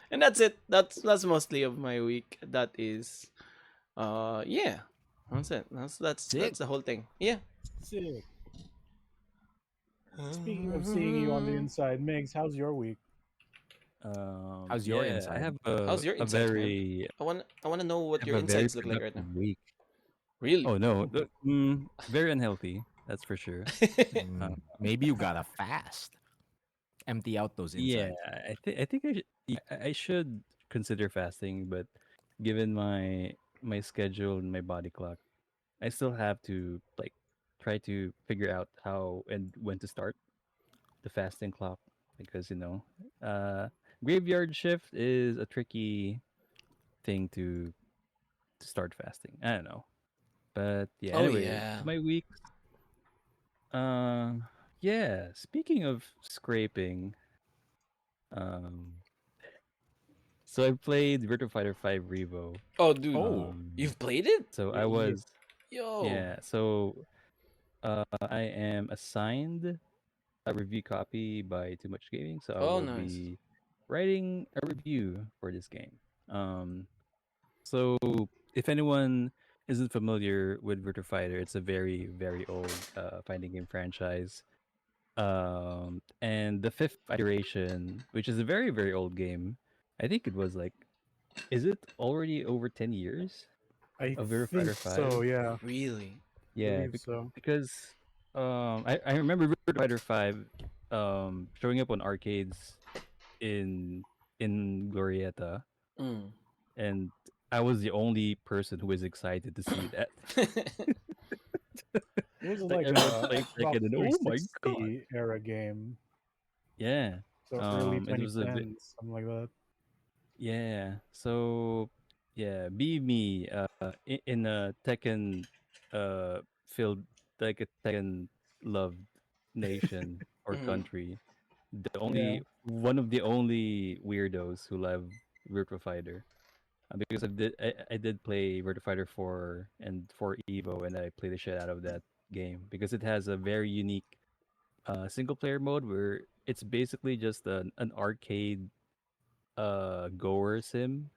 And that's it. That's mostly of my week. That is yeah. That's it. That's Sick. the whole thing. Yeah. Sick. Speaking of seeing you on the inside, Migs, how's your week? How's your Yeah, I inside? have How's your a insides, man? very I want to know what have your a very insides look like right productive now. week. Really? Oh no, very unhealthy. That's for sure. Uh, Maybe you gotta fast. Empty out those yeah, insides. I think I should consider fasting, but given my schedule and my body clock, I still have to like try to figure out how and when to start the fasting clock because uh, graveyard shift is a tricky thing to start fasting. I don't know, but yeah. Oh Anyway, yeah. my week. Uh, yeah. Speaking of scraping, um, so I played Virtua Fighter 5 Revo. Oh dude, Oh, you've played it? So I Yeah. was Yo. yeah. So I am assigned a review copy by Too Much Gaming, so I Oh will nice. be writing a review for this game. Um, so if anyone isn't familiar with Virtua Fighter, it's a very very old fighting game franchise. And the fifth iteration, which is a very very old game, I think it was like, is it already over 10 years I of Virtua think Fighter so, 5? yeah. Really? Yeah, Believe so. because I remember Virtua Fighter 5 showing up on arcades in Glorieta, Mm. and I was the only person who was excited to see that. It was Like like everyone's a playing Xbox second, and oh my god, 360 era game. yeah. So early It was a bit, 2010s, something like that. yeah. So yeah, be me in a Tekken filled like a Tekken loved nation or Mm. country. The Yeah. only one of the only weirdos who love Virtua Fighter. Because I did play Virtua Fighter 4 and 4 Evo, and I played the shit out of that game because it has a very unique single player mode where it's basically just an arcade goer sim.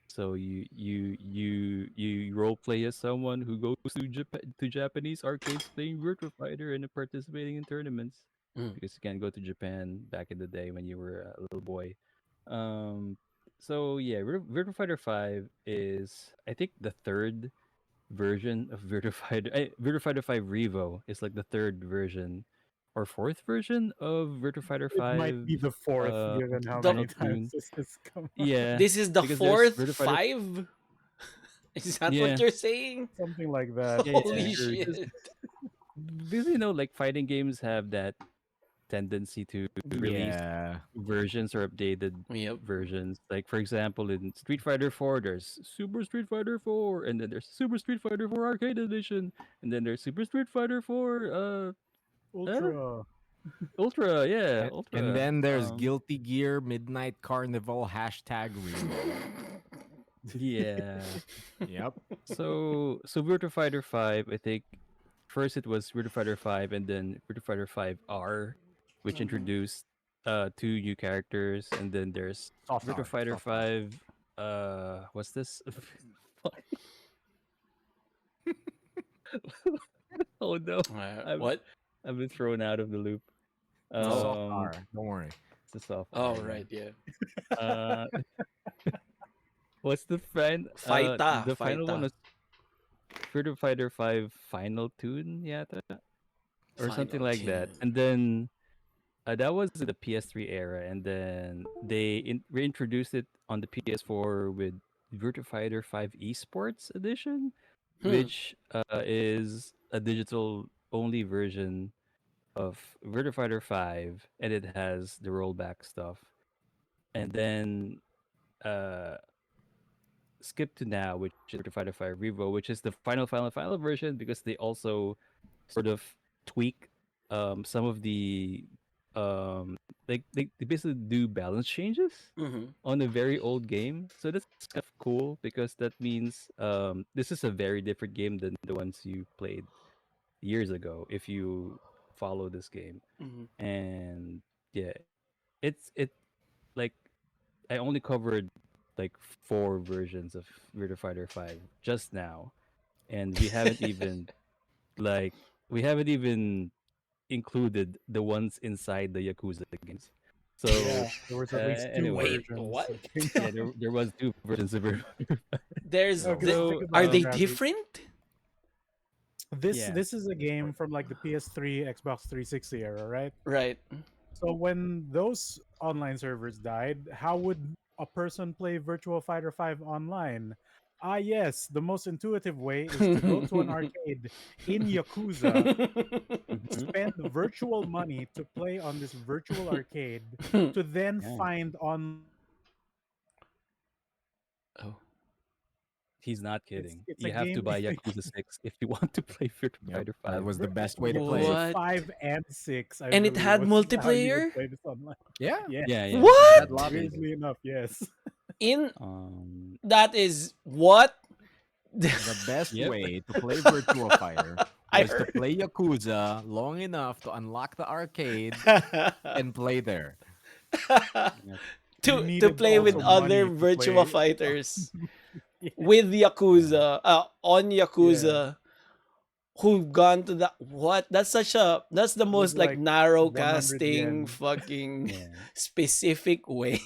So you role play as someone who goes to Japanese arcades playing Virtua Fighter and participating in tournaments Mm. because you can't go to Japan back in the day when you were a little boy. Um, so yeah, Virtua Fighter 5 is I think the third version of Virtua Fighter. Virtua Fighter 5 Revo is like the third version or fourth version of Virtua Fighter It might 5 be the fourth, given how The many Final times Tune. this has come up. Yeah, this is the because there's fourth Virtua Fighter. five. Is that what Yeah, you're saying? Something like that. yeah, Holy sure. shit! Because like fighting games have that tendency to release Yeah. versions or updated Yep. versions. Like for example, in Street Fighter 4, there's Super Street Fighter 4, and then there's Super Street Fighter 4 Arcade Edition, and then there's Super Street Fighter 4 uh Ultra. Ultra, yeah, And Ultra. then there's Guilty Gear Midnight Carnival hashtag Revo. Yeah. Yep. So Virtua Fighter 5, I think first it was Virtua Fighter 5 and then Virtua Fighter 5 R, which Mhm. introduced two new characters, and then there's Soft Virtua R. Fighter Soft R. 5 what's this? Oh no. I'm What? I've been thrown out of the loop. It's a Oh. soft R. Don't worry. It's a soft Oh R, right, yeah. yeah. What's Fighta, the final one Fighta. was Virtua Fighter 5 Final Tune, yeah, or something Final like that. tune. And then that was in the PS3 era, and then they reintroduced it on the PS4 with Virtua Fighter 5 Esports Edition, Hmm. which is a digital only version of Virtua Fighter 5, and it has the rollback stuff. And then uh, skip to now, which is Virtua Fighter 5 Revo, which is the final version because they also sort of tweak some of the they basically do balance changes Mm-hmm. on a very old game. So that's kind of cool because that means this is a very different game than the ones you played years ago if you follow this game. Mm-hmm. And yeah, it like I only covered like four versions of Virtua Fighter 5 just now, and like we haven't even included the ones inside the Yakuza games. So Yeah, there was at least two anyway, Wait, versions what? that came yeah, out. there was two versions of Virtua Fighter 5. There's Okay, the, think So about are it, they Ravi. different? yeah, This is a game from like the PS3, Xbox 360 era, right? Right. So when those online servers died, how would a person play Virtua Fighter 5 online? Ah, yes, the most intuitive way is to go to an arcade in Yakuza, mhm, spend virtual money to play on this virtual arcade, to then yeah. find online versions of the game. Oh. He's not It's kidding. it's a You have to game. buy Yakuza 6 if you want to play Virtua Yep. Fighter That 5. was the best way to play it. Yakuza What? 5 and 6, I And it believe, had was how you would multiplayer? play this online. Yeah. Yes. Yeah, yeah. What? Had lobbies. Weirdly enough, yes. In Um, that is what? The best yep. way to play Virtua Fighter I was to heard. play Yakuza long enough to unlock the arcade and play there. Yep. You To needed play with also other money to Virtua play. Fighters Yeah. with Yeah. Yakuza, on Yeah. Yakuza, who've gone to that. What? That's the With most like like narrow 100 casting yen. fucking Yeah. specific way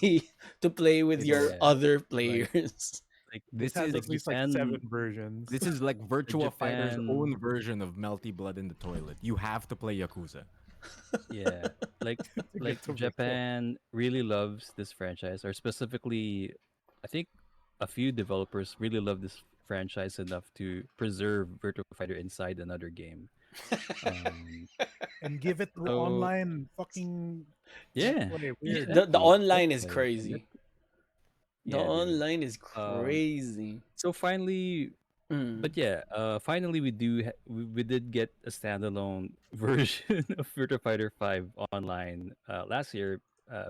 to play with It's your Yeah. other Like players. like this This has is at least like Japan 7 versions. this is like the Virtua Fighter's Japan own version of Melty Blood in the Toilet. You have to play Yakuza. yeah. Like To like get to virtual. Japan really loves this franchise, or specifically I think a few developers really love this franchise enough to preserve Virtua Fighter inside another game. Um And give it through so online fucking yeah, gameplay. Weird. The exactly. online is Exactly. crazy. The Yeah, dude. online is Um crazy. so finally Mm. but yeah, finally we did get a standalone version of Virtua Fighter 5 online last year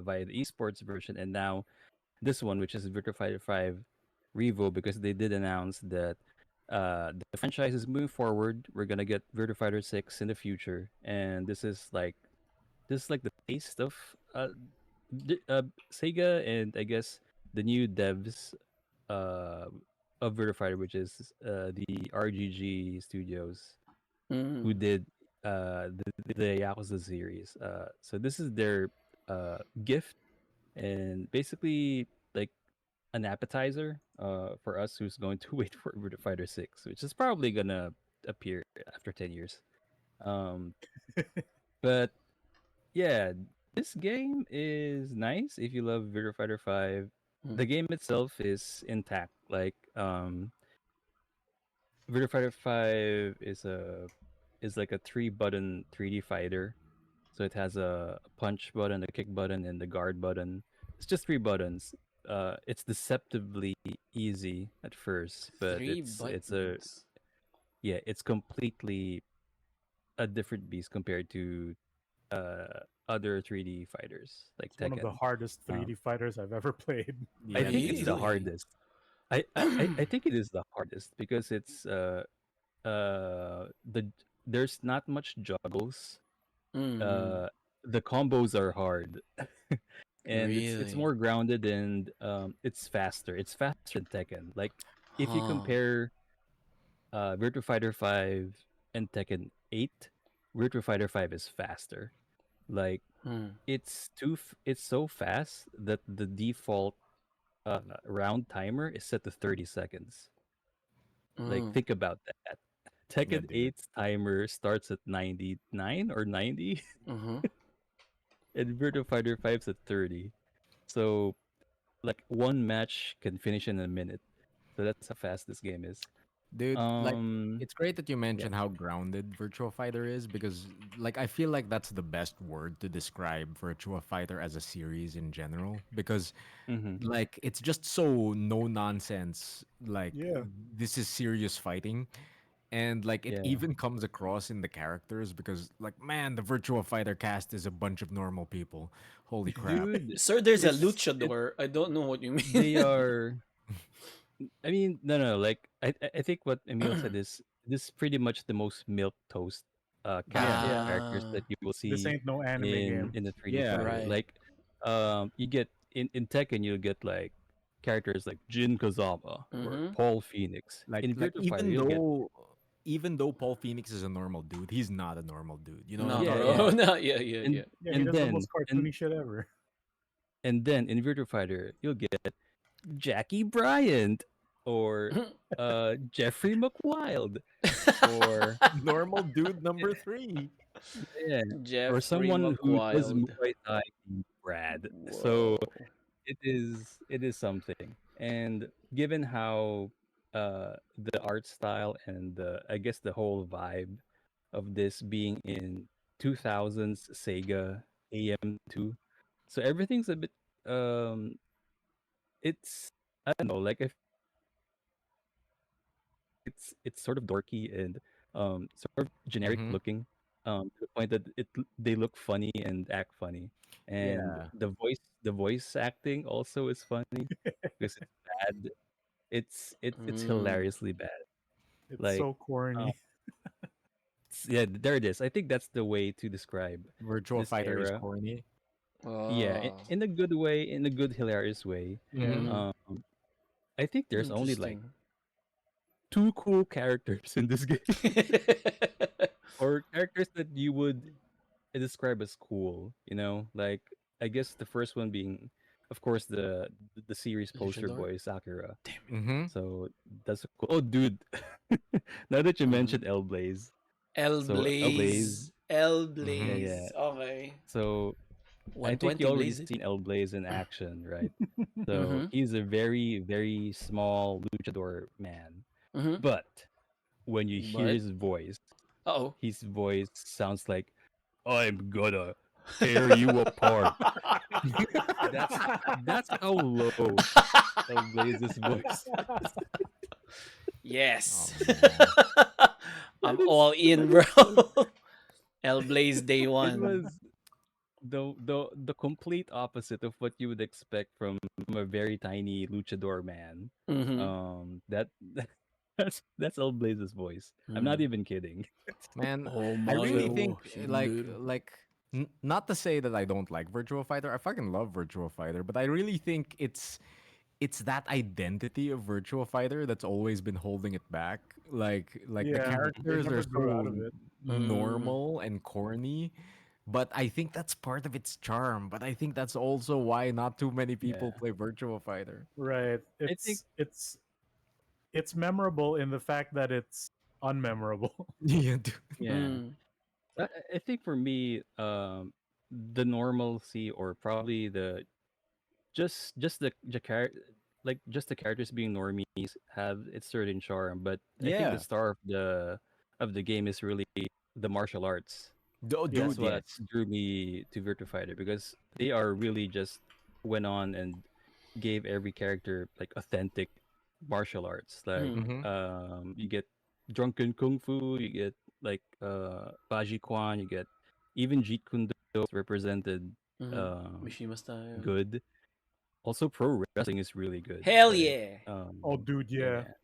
via the esports version, and now this one, which is Virtua Fighter 5 Revo, because they did announce that the franchise is moving forward. We're gonna get Virtua Fighter 6 in the future, and this is like the taste of Sega, and I guess the new devs uh, of Virtua Fighter, which is the RGG Studios, who Mm. did the Yakuza series. So this is their gift, and basically like an appetizer for us who's going to wait for Virtua Fighter 6, which is probably gonna appear after 10 years. Um, but yeah, this game is nice if you love Virtua Fighter 5. Mm. The game itself is intact. Like Virtua Fighter 5 is like a three button 3D fighter. So it has a punch button, a kick button, and the guard button. It's just three buttons. It's deceptively easy at first, but Three it's a buttons. yeah, it's completely a different beast compared to other 3D fighters like It's one of the Tekken. hardest Um, 3D fighters I've ever played. I Yeah, think it's the Really? hardest. I think it is the hardest because it's the there's not much juggles. Mm. Uh, the combos are hard, and it's Really? more grounded and it's faster. It's faster than Tekken. Like if you Huh. compare Virtua Fighter 5 and Tekken 8, Virtua Fighter 5 is faster. Like Hmm. it's so fast that the default round timer is set to 30 seconds. Like Mm. think about that. yeah, Tekken dude. 8's timer starts at 99 or 90 Mm-hmm. and Virtua Fighter 5's at 30. So like one match can finish in a minute. So that's how fast this game is. Dude, like Um it's great that you yeah. mentioned how grounded Virtua Fighter is because like I feel like that's the best word to describe Virtua Fighter as a series in general because Mhm. like it's just so no nonsense, like Yeah. this is serious fighting, and like it Yeah. even comes across in the characters because like man, the Virtua Fighter cast is a bunch of normal people. Holy crap. Dude, Sir, there's a it luchador. I don't know what you mean. they are I mean, no, like I think what Emile said is this is pretty much the most milk toast cast Yeah. of Yeah. characters that Ah, you will This see ain't no anime game. in the 3D Yeah. fighter. right. Like you get in Tekken you'll get like characters like Jin Kazama or Mm-hmm. Paul Phoenix. In Like Virtua Fighter you'll get even though Paul Phoenix is a normal dude, he's not a normal dude. You know what I'm No, yeah, talking yeah. bro. about? No, yeah, yeah, And yeah. Yeah, he and does the then most cartoony shit ever. and then in Virtua Fighter you'll get Jackie Bryant or Jeffrey McWild or Normal dude number 3. yeah, or Jeffrey someone who does McWild. Muay Thai Brad. So Whoa. it is something. And given how the art style and I guess the whole vibe of this being in 2000s Sega AM2, so everything's a bit it's I don't know, like if it's sort of dorky and sort of generic Mm-hmm. looking to the point that they look funny and act funny, and Yeah. the voice acting also is funny because it's bad. It's Mm. hilariously bad. It's Like so uh, corny. yeah, there it is. I think that's the way to describe Virtua this Fighter is era. corny. Yeah, Oh. in a good way, in a good hilarious way. Mm-hmm. Mm-hmm. Um, I think there's only like Interesting. two cool characters in this game, or characters that you would describe as cool, like I guess the first one being of course the series poster Luchador? boy Sakura. Damn it. Mm-hmm. So that's cool. Oh dude. Now that you Mm-hmm. mentioned L Blaze. El So L Blaze, Blaze. El Mm-hmm. yeah, yeah. Blaze. Okay. So I think you 120 already Blaze it. seen L Blaze in action, right? So Mm-hmm. he's a very, very small luchador man. Mm-hmm. But when you hear But uh-oh. his voice sounds like I'm gonna tear you apart. That's that's how low Blaze's voice. Oh Yes. man. I'm That is all that in, is bro. so El Blaze day it one. was the complete opposite of what you would expect from a very tiny luchador man. Mm-hmm. That that's El Blaze's voice. I'm not Mm. even kidding. Man, Oh I my really So think Washington. not to say that I don't like Virtua Fighter. I fucking love Virtua Fighter, but I really think it's that identity of Virtua Fighter that's always been holding it back. Like the Yeah, Mm-hmm. they characters are never grew out so of it. Mm-hmm. normal and corny, but I think that's part of its charm. But I think that's also why not too many people yeah, play Virtua Fighter. Right. I think It's memorable in the fact that it's unmemorable. Yeah, dude. yeah. Mm. I think for me, the normalcy, or probably the just the like just the characters being normies have its certain charm. But I think the Yeah. star of the game is really the martial arts. Yeah. That's Dude, what yes. drew me to Virtua Fighter, because they are really just went on and gave every character like authentic martial arts. Like Mm. Mm-hmm. you get drunken kung fu, you get like Baji Kwan, you get even Jeet Kune Do represented Mm. um Mishima style. good. Also, pro wrestling is really good. Hell Like yeah. Oh, dude, yeah. yeah.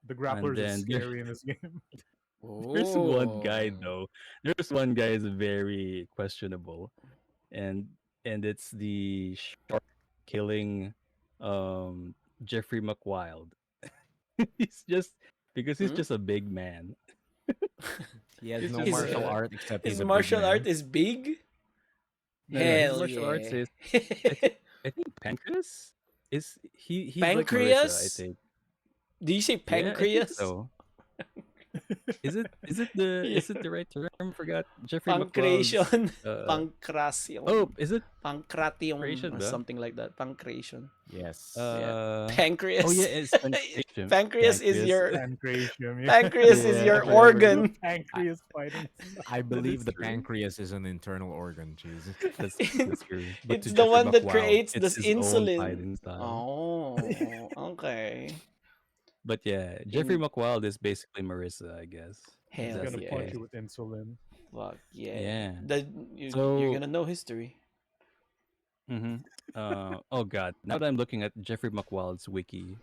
The And grapplers are then scary in this game. there's one Oh. guy though. There's one guy is very questionable, and it's the shark killing Jeffrey McWild. He's just because he's Hmm? just a big man. He has He's no just his martial art except his he's a big martial art man. is big. no, his Hell martial arts yeah. is I think Pancreas is he's like Marissa, I Pancreas? think. Do you say Yeah, I think pancreas? so. Yeah. is it the right term? Forgot Jeffrey McWild's Pancreation. oh, Pancration. is it Pancration creation or ba? something like that. Pancration. Yes. Yeah. Uh oh yeah, Pancreas. it's pancreation. Pancreas is Pancreas. your Pancratium, yeah. pancreas is Yeah, your whatever. The organ. I, pancreas fighting style. I That believe is the true. pancreas is an internal organ. Jesus. That's true. But It's to the Jeffrey one that McWild, creates it's this his own insulin. fighting style. Oh, okay. But yeah, Jeffrey In McWild is basically Marissa, I guess, if He's hell that's gonna the punch yeah. case. you with insulin. Fuck yeah. Yeah. That you're So, gonna know history. mhm. Oh god, now that I'm looking at Jeffrey McWild's wiki,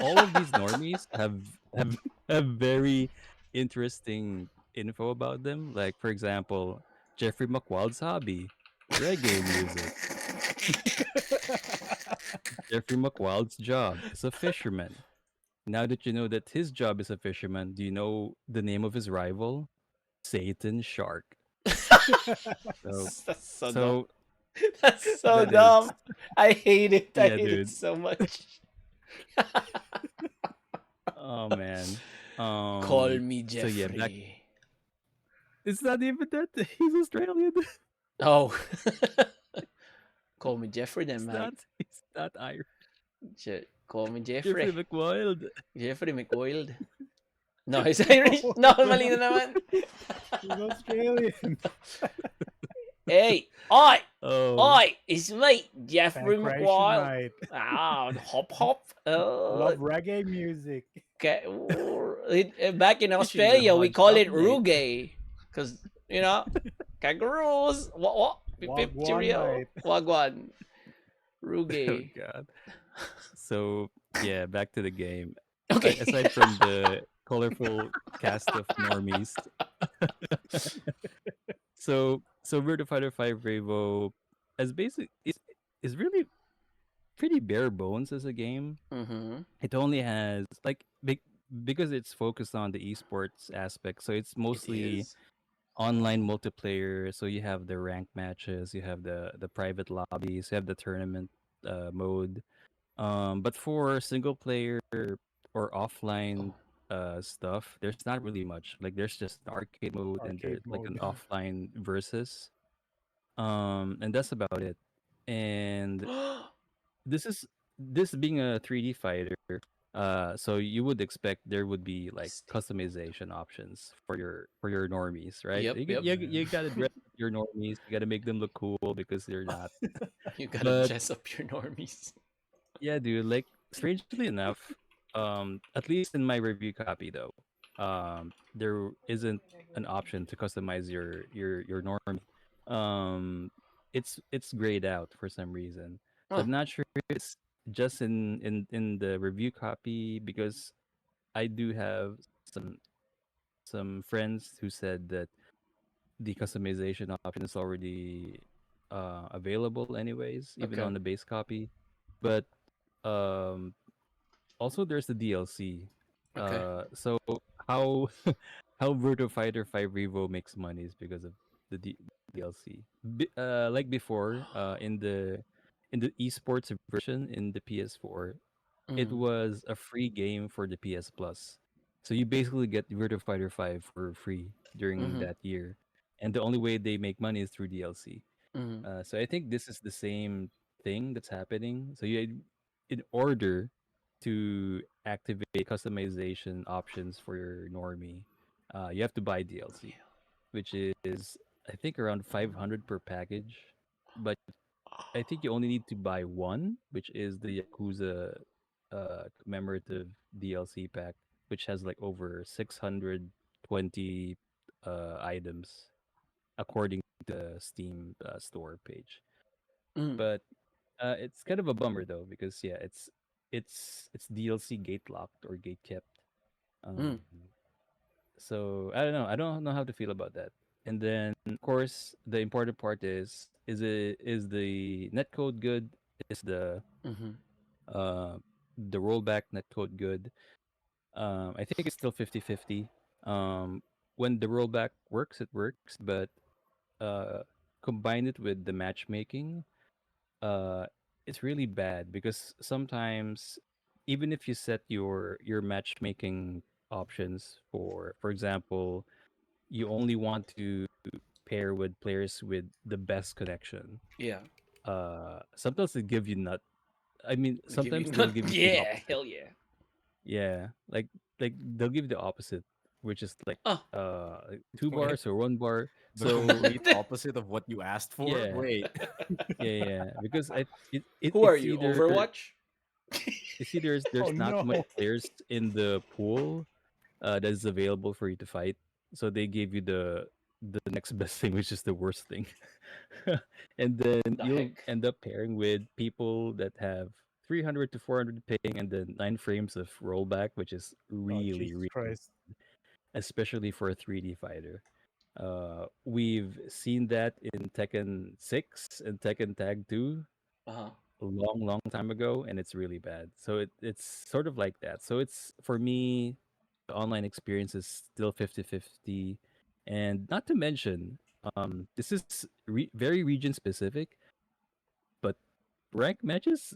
all of these normies have have very interesting info about them. Like for example, Jeffrey McWild's hobby, reggae music. Jeffrey McWild's job is a fisherman. Now that you know that his job is a fisherman, do you know the name of his rival? Satan Shark. So, That's so dumb. so That's so that is, dumb. I hate it. I yeah, hate it dude. so much. Oh man. Call me So yeah, back. Jeffrey. It's not even that he's Australian. Oh. Call me Jeffrey then, He's mate. not. He's not Irish. Call me Jeffrey Jeffrey. McWild. Jeffrey McWild. No, he's Irish. No, No, no, mali na naman. he's Australian. Hey, oi! Oh, Oi! It's me, Jeffrey Pancration McWild. night. Ah, hop hop. Love reggae music. Okay. Back in fishing with Australia, we Hodge call Top it Mate. ruge. Because, kangaroos. What? Wagwan Cheerio. night. Wagwan. Oh Ruge. god. So yeah, back to the game. Okay. Aside from the colorful cast of normies, so Virtua Fighter 5 Revo as basic is really pretty bare bones as a game. Mm-hmm. It only has like because it's focused on the esports aspect, so it's It mostly is. online multiplayer. So you have the rank matches, you have the private lobbies, you have the tournament mode. But for single player or Oh. offline stuff, there's not really much. Like there's just an arcade mode and Arcade there's like mode. an offline versus. And that's about it. And this being a 3D fighter, so you would expect there would be like customization options for your normies, right? Yep, yep. You gotta dress up your normies, you gotta make them look cool because they're not. You gotta But dress up your normies. yeah, dude, like strangely enough, at least in my review copy though, there isn't an option to customize your normie. It's grayed out for some reason. So Huh. I'm not sure if it's just in the review copy, because I do have some friends who said that the customization option is already available anyways, even Okay. on the base copy. But um also there's the DLC. Okay. So how how Virtua Fighter 5 Revo makes money is because of the DLC. Like before, in the esports version in the PS4, it Mm. was a free game for the PS Plus. So you basically get Virtua Fighter 5 for free during Mm-hmm. that year. and the only way they make money is through DLC. Mm-hmm. So I think this is the same thing that's happening. So in order to activate customization options for your normie, you have to buy DLC, which is I think around 500 per package. But I think you only need to buy one, which is the Yakuza commemorative DLC pack, which has like over 620 items according to the Steam store page. Mm-hmm. But it's kind of a bummer though because yeah, it's DLC gate locked or gate kept. Um, Mm-hmm. so I don't know. I don't know how to feel about that. And then of course the important part is the netcode good? Is Mm-hmm. uh the rollback netcode good? I think it's still 50-50. When the rollback works, it works, but uh combine it with the matchmaking, uh it's really bad because sometimes even if you set your matchmaking options for example, you only want to pair with players with the best connection. Yeah. Sometimes they give you not. I mean, They give you sometimes they'll not. give you the Yeah. opposite. Hell yeah. Yeah, like they'll give you the opposite, which is like Oh. like 2 bars Wait, or 1 bar. the So complete opposite of what you asked for. yeah, Wait. yeah, because Who are you? Overwatch? it's either Oh there's not much no. players in the pool that is available for you to fight, so they gave you the next best thing, which is the worst thing. And then The you'll heck? end up pairing with people that have 300 to 400 ping and then 9 frames of rollback, which is Oh really, Jesus really, Christ. especially for a 3D fighter. We've seen that in Tekken 6 and Tekken Tag 2 Uh-huh. a long, long time ago, and it's really bad. So it's sort of like that. So it's for me, the online experience is still 50-50. And not to mention, this is very region specific, but rank matches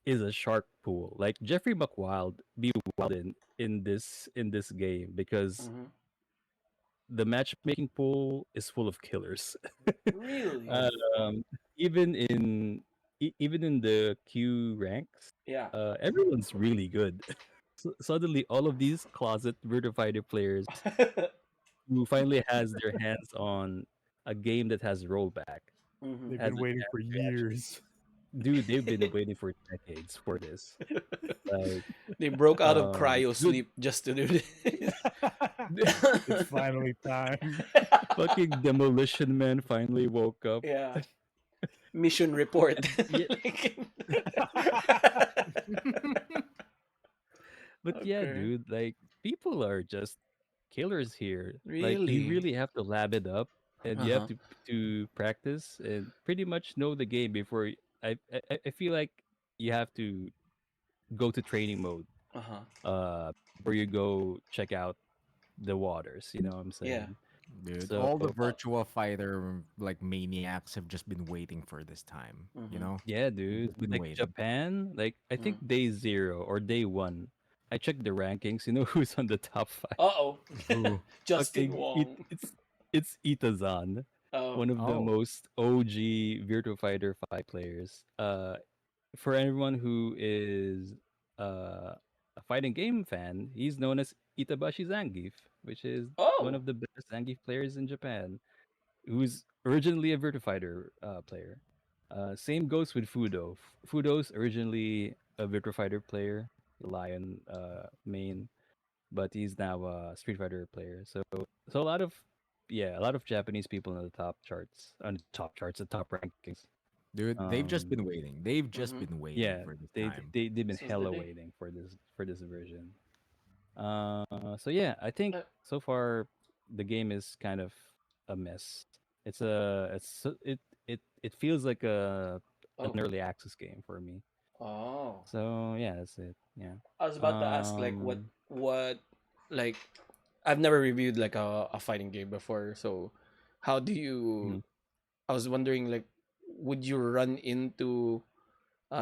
is a shark pool. Like Jeffrey McWild be wild in this game because Mm-hmm. the matchmaking pool is full of killers. Really? Oh fuck. um, even even in the Q ranks, Yeah. everyone's really good. Suddenly, all of these closet Virtua Fighter players who finally has their hands on a game that has rollback Mm-hmm. They've has been a waiting for chance to actually, years. dude. They've been waiting for decades for this. Like, They broke out of cryo dude, sleep just to do this. It's finally time. fucking Demolition Man finally woke up. Yeah. Mission report. And yeah, Like- but yeah, okay. dude, like people are just killers here. Like you Really? really have to lab it up and you have Uh-huh. to practice and pretty much know the game before I feel like you have to go to training mode Uh-huh. before you go check out the waters, you know what I'm Yeah. saying? Dude, So all the Virtua Fighter like maniacs have just been waiting for this time. You Mm-hmm. know, yeah, they've dude. just been Like waiting. Japan, like I think Mm. day 0 or day 1. I checked the rankings, you know who's on the top 5? Uh-oh. Who? Justin Fucking Wong. it's Itazan, Oh. one of the Oh, most OG Virtua Fighter 5 players. For anyone who is a fighting game fan, he's known as Itabashi Zangief, which is one Oh. of the best Zangief players in Japan, who's originally a Virtua Fighter player. Same goes with Fudo. Fudo's originally a Virtua Fighter player, Lion main, but he's now a Street Fighter player. So a lot of Japanese people on the top charts, the top rankings. dude, they've just Um, been waiting. They've just Mm-hmm. been waiting yeah, for this they time. they they've been This was the hella day. waiting for this version. So yeah, I think Uh, so far the game is kind of a mess. It feels like an oh. early access game for me. Oh. So yeah, that's it. Yeah. I was about to ask like Um. what like I've never reviewed like a fighting game before, so how do you Mhm. I was wondering like would you run into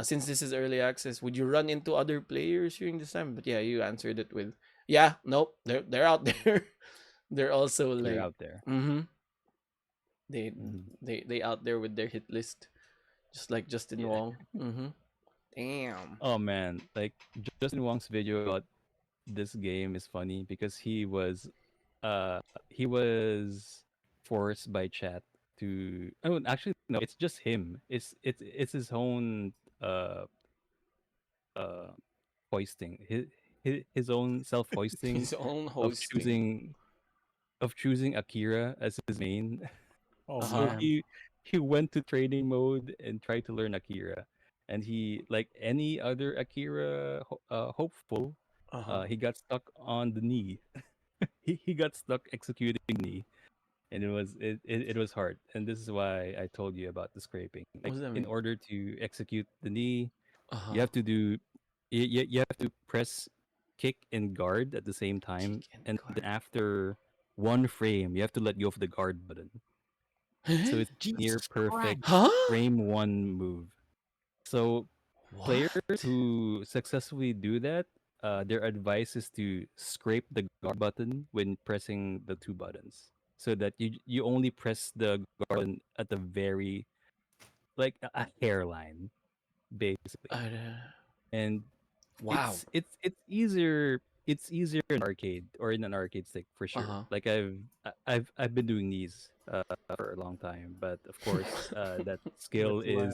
since this is early access, would you run into other players during this time? But yeah, you answered it with yeah, nope, they're out there. They're also They're like out there. mm-hmm. They Mhm. they out there with their hit list, just like Justin Yeah. Wong. Mm-hmm. Damn. Oh man, like Justin Wong's video about this game is funny because uh he was forced by chat to, oh actually no, it's just him. It's his own uh uh hoisting. His own self hoisting His own of hosting. choosing Akira as his main. Oh Uh So huh. man. he went to training mode and tried to learn Akira. And he, like any other Akira hopeful, Uh huh. he got stuck on the knee. He got stuck executing knee, and it was hard. And this is why I told you about the scraping. What Like does that in mean? order to execute the knee, Uh you huh. have to do you have to press kick and guard at the same time, Kick and and then guard. after one frame, you have to let go of the guard button. So it's near Jesus perfect Christ. Huh? frame one move. So players What? who successfully do that, their advice is to scrape the guard button when pressing the two buttons, so that you only press the guard button at the very, like a hairline basically. Uh, And wow. it's easier in arcade or in an arcade stick for Uh sure. huh. Like I've been doing these for a long time, but of course that skill With is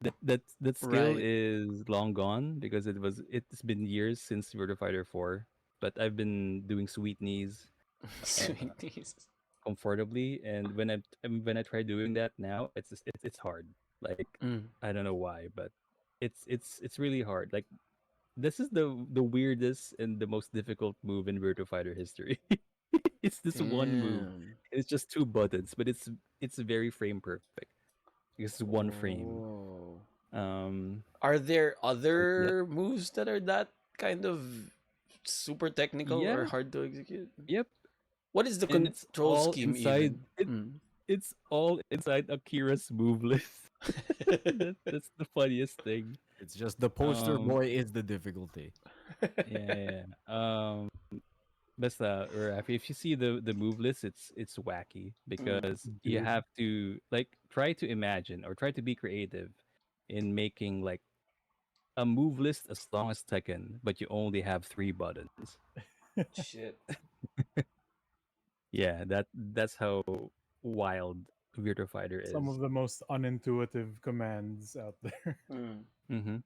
lag. that skill Right. is long gone because it's been years since Virtua Fighter 4. But I've been doing sweet knees uh, Sweeties. comfortably, and when I try doing that now, it's hard. Like Mm. I don't know why, but it's really hard. Like this is the weirdest and the most difficult move in Virtua Fighter history. It's this one move. Damn. It's just two buttons, but it's very frame perfect. It's one frame. Oh. Um, Are there so yeah, other moves that are that kind of super technical or yeah, hard to execute? yep. What is the And it's control all scheme inside. even? Mm. It's all inside Akira's move list. That's the funniest thing. It's just the poster Um, boy is the difficulty. yeah, yeah. Basta or if you see the move list, it's wacky Mm. because you Dude. have to like try to imagine or try to be creative in making like a move list as long as Tekken, but you only have three buttons. Shit. Yeah, that's how wild Virtua Fighter Some is. of the most unintuitive commands out there. Mm. Mm-hmm.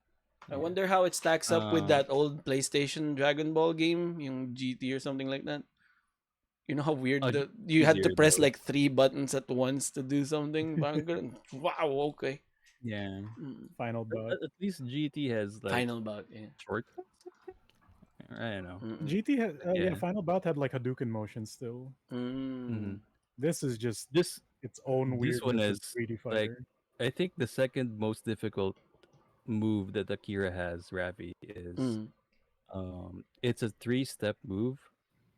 I Yeah. wonder how it stacks up with Um. that old PlayStation Dragon Ball game, yung GT or something like that. You know how weird G you had to easier press though. like three buttons at once to do something. Parang ganun. Wow, okay. Yeah. Mm. Final bout. At least GT has like Final bout, yeah. shortcuts. I don't know. Mm-mm. GT had yeah, Yeah. Final bout had like Hadouken motion still. Mm-hmm. Mm. This is just This its own this one weirdness of is 3D like, fighter. I think the second most difficult move that Akira has, Ravi, is Mm. it's a three-step move.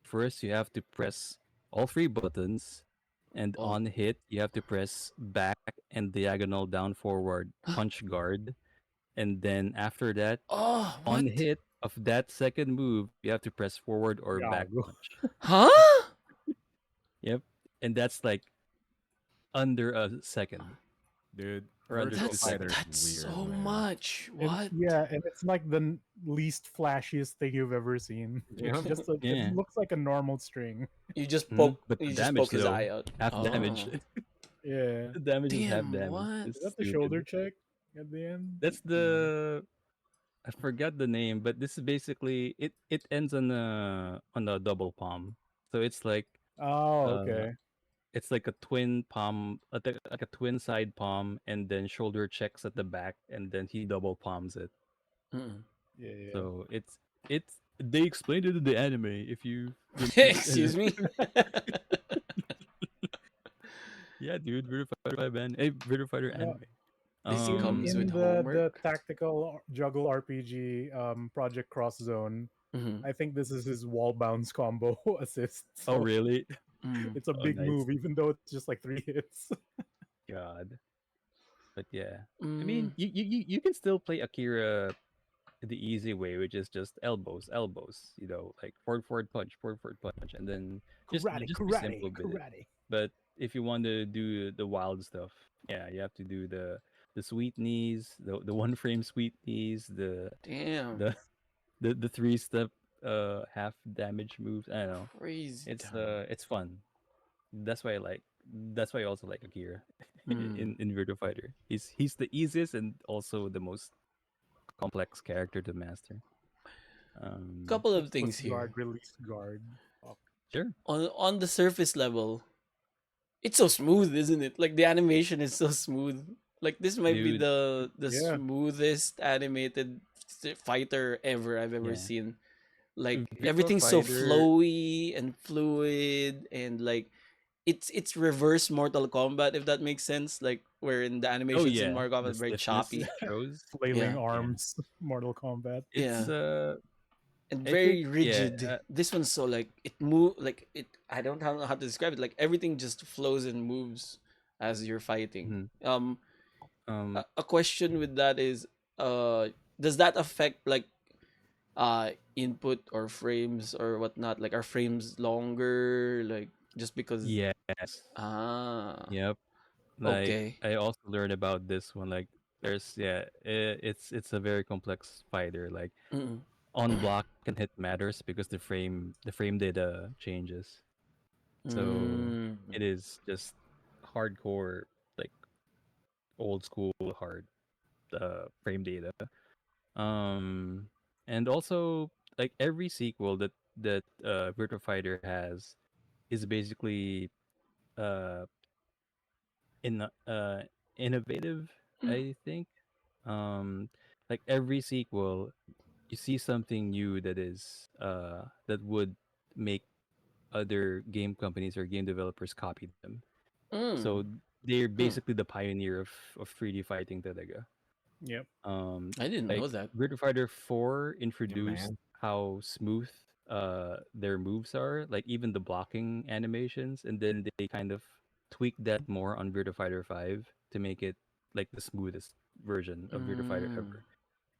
First, you have to press all three buttons, and Oh. on hit, you have to press back and diagonal down forward punch guard. And then after that, Oh, on what? hit of that second move, you have to press forward or back Gago. punch. Huh? Yep. And that's like under a second Dude, or under Virtual two That's Fighter seconds. is that's weird, so man. much. And What? yeah, and it's like the least flashiest thing you've ever seen. It's Yep. just it Yeah. looks like a normal string. You just Mhm. poke But the you just damage poke his though, eye out. half damage. Oh. Yeah. The damage is half Damn, damage. what? Is It's that the shoulder stupid. check at the end? That's No. the, I forgot the name, but this is basically it ends on a double palm. So Oh, uh okay. it's like a twin palm, like a twin side palm, and then shoulder checks at the back, and then he double palms it. Mm-mm. Yeah, yeah. So it's they explained it in the anime. If you Excuse me. yeah, dude, Virtua Fighter 5 Virtua Fighter Uh, anime. This in comes with in Um, the homework. tactical juggle RPG Project Cross Zone, Mm-hmm. I think this is his wall bounce combo assist. oh So really? Mm. it's a Oh big nice. move, even though it's just like three hits. God. But yeah. I Mm. mean, you can still play Akira the easy way, which is just elbows, elbows, like forward, forward punch, and then just Karate, be simple karate, with it. karate. But if you want to do the wild stuff, yeah, you have to do the sweet knees, the one frame sweet knees, Damn. the the three step half damage moves. I don't know. Crazy It's fun. That's why I like. That's why I also like Akira time. in Virtua Fighter. He's the easiest and also the most complex character to master. Couple of Hit things plus guard, here. release guard. Fuck. Sure, On the surface level, it's so smooth, isn't it? Like the animation is so smooth. Like this might be dude. the Yeah. smoothest animated fighter ever I've ever Yeah, seen. Like Virtua everything's so Fighter. flowy and fluid and like it's reverse Mortal Kombat if that makes sense. Like wherein the Oh animations in yeah, Mortal Kombat the are very stiffness choppy. shows. Flailing Yeah, Yeah, arms, Mortal Kombat. yeah. it's And I think very yeah. rigid. This one's so like it move like it. I don't know how to describe it. Like everything just flows and moves as you're fighting. Mhm. A, Um, a question with that is, does that affect like input or frames or whatnot? Like are frames longer? Like just because yes. ah Yep. Like okay. I also learned about this one. Like there's yeah, it's a very complex fighter. Like Mm-mm. on block and hit matters because the frame data changes. So Mm. it is just hardcore, like old school hard frame data. Um, and also like every sequel that Virtua Fighter has is basically uh in innovative, Mm. I think. Like every sequel, you see something new that would make other game companies or game developers copy them. Mm. So they're Hmm. basically the pioneer of 3D fighting talaga. Yep. I didn't Like know that. Virtua Fighter 4 Yeah, introduced man. how smooth their moves are, like even the blocking animations, and then they kind of tweaked that more on Virtua Fighter 5 to make it like the smoothest version of Virtua Fighter Mm. ever.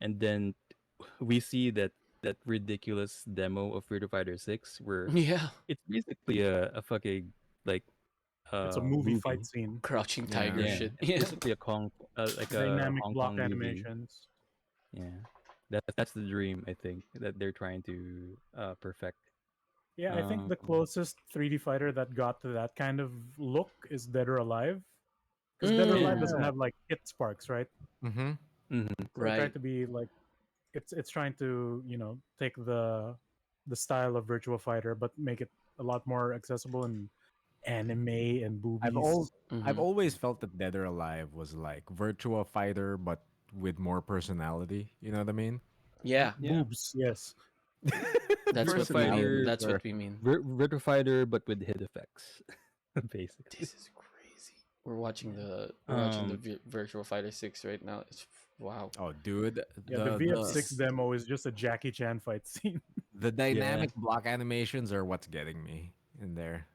And then we see that ridiculous demo of Virtua Fighter 6 where Yeah. it's basically a fucking like It's a movie fight movie. scene. Crouching Yeah. tiger Yeah, shit. it's Yeah. basically a like a Dynamic Hong block Kong movie. animations. Yeah, that's the dream I think that they're trying to perfect. Yeah, I think Um, the closest 3D fighter that got to that kind of look is Dead or Alive. Because Dead or Alive Mm. doesn't Yeah. have like hit sparks, right? Mm-hmm. mhm. So it tried Right. to be like it's trying to, take the style of Virtua Fighter but make it a lot more accessible and anime and I've all boobies. I've Mm-hmm. always felt that Dead or Alive was like Virtua Fighter, but with more personality. You know what I mean? Yeah. Yeah, Boobs, yes. That's Virtua what we mean. Personality Fighter, That's for what we mean. Virtua Fighter, but with hit effects, basically. This is crazy. We're watching the Um, Virtual Fighter 6 right now. It's wow. oh, dude, Yeah, the the VF6 This demo is just a Jackie Chan fight scene. the yeah, dynamic block animations are what's getting me in there.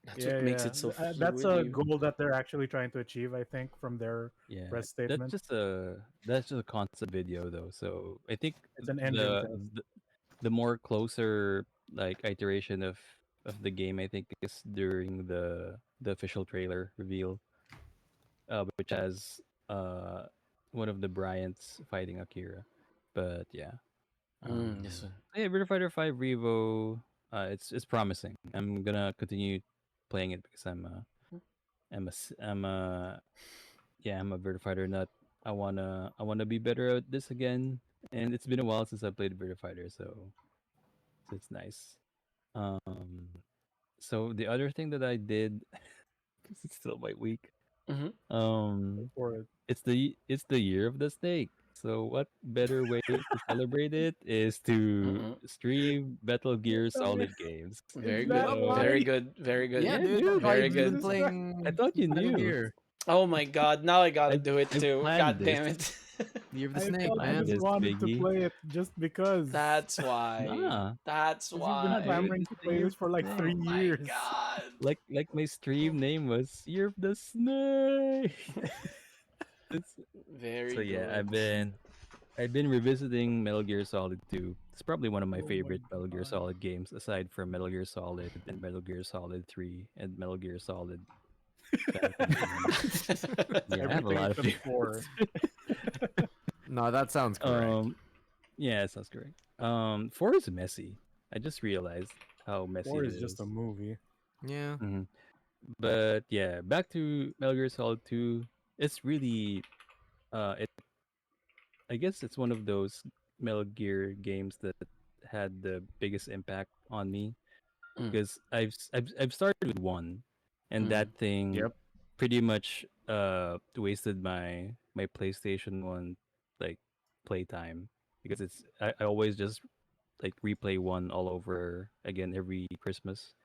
that's Yeah, what makes yeah. it so That's fluid. a goal that they're actually trying to achieve, I think, from their yeah. press statement. That's just a concept video though. So I think It's an engine the test. the, the more closer like iteration of the game I think is during the official trailer reveal, which has uh one of the Bryants fighting Akira. But yeah, This one. yeah, Virtua Fighter 5 Revo, it's promising. I'm gonna continue playing it because I'm a yeah, I'm a Virtua Fighter nut. I wanna be better at this again, and it's been a while since I played Virtua Fighter, so it's nice. Um, so the other thing that I did, because it's still my week, Mm-hmm. um, For it. it's the year of the snake. So what better way to celebrate it is to Mm-mm. stream Metal Gear Oh, yeah. Solid games. Very Is good. that Yup. why? Very good. Very good. Yeah, Yeah, dude, that's dude. why Very you've been good. Jesus Christ. I playing thought you Metal knew. Gear. Oh my god, now I gotta I do it I too. planned God this. damn it. Year of the I Snake, thought you Planned man. just this, wanted to Biggie. play it just because. That's why. Nah, That's Because you've been nah, dude. why. clamoring It's to the play year this of for the like Oh snake. 3 years. my god. Like my stream name was Year of the Snake. It's, Very so yeah, good. I've been revisiting Metal Gear Solid 2. It's probably one of my Oh my favorite Metal Gear god. Solid games, aside from Metal Gear Solid and Metal Gear Solid 3 and Metal Gear Solid Family games. Yeah, I have a Everything lot of except four. favorites. No, that sounds correct. um, yeah, sounds correct. Four is messy. I just realized how messy Four it is just a is. movie. Yeah. Mhm. But yeah, back to Metal Gear Solid 2. It's really it I guess it's one of those Metal Gear games that had the biggest impact on me Mm, because I've started with one, and mm, that thing Yep. pretty much wasted my PlayStation One like playtime because I always just like replay one all over again every Christmas.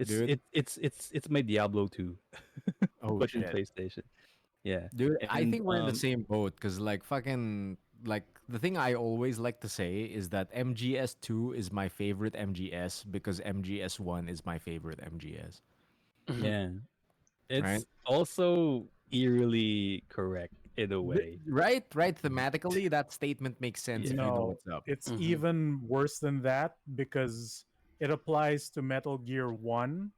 Dude. It's my Diablo 2, Oh but in shit. PlayStation. Yeah, Dude, I and think we're in the same boat because, like, fucking, like, the thing I always like to say is that MGS2 is my favorite MGS because MGS1 is my favorite MGS, mhm, yeah, right? it's also eerily correct in a way. Right? Right? Thematically, that statement makes sense if Yeah. you know No, what's up. it's mhm, even worse than that because it applies to Metal Gear 1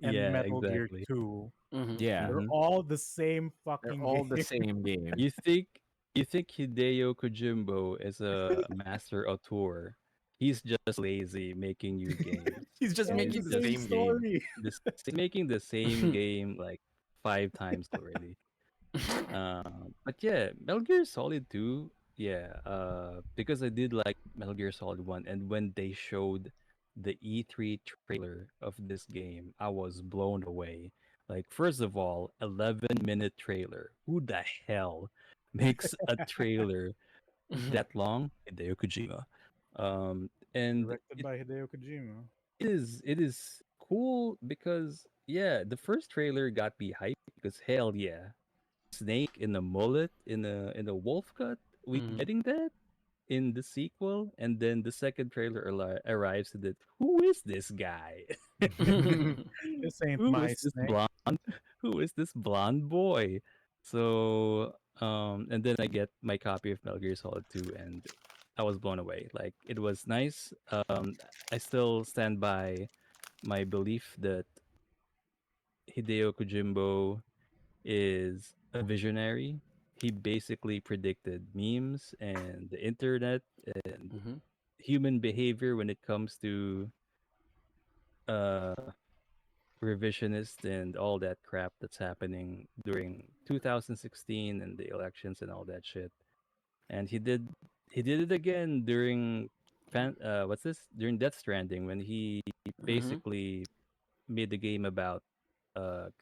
and Yeah, Metal Gear exactly. 2. mhm. Yeah. They're Hmm. all the same They're fucking all the game. same game. You think you think Hideo Kojimbo is a master auteur? He's just lazy making new games. He's just All He's the making the just same same game. story. making the same game like 5 times already. But yeah, Metal Gear Solid 2, yeah, because I did like Metal Gear Solid 1, and when they showed the E3 trailer of this game, I was blown away. Like, first of all, 11-minute trailer. Who the hell makes a trailer Mhm. that long? Hideo Kojima. And Directed by Hideo Kojima. it is cool because yeah, the first trailer got me hyped because hell yeah, Snake in a mullet in a wolf cut. We Mhm. getting that in the sequel, and then the second trailer arrives and that who is this guy? This ain't Who my is this snake. blonde? Who is this blonde boy? So and then I get my copy of Metal Gear Solid 2 and I was blown away. Like it was nice. I still stand by my belief that Hideo Kojimbo is a visionary. He basically predicted memes and the internet and Mhm. human behavior when it comes to uh revisionist and all that crap that's happening during 2016 and the elections and all that shit. And he did it again during what's this? During Death Stranding when he Mhm. basically made the game about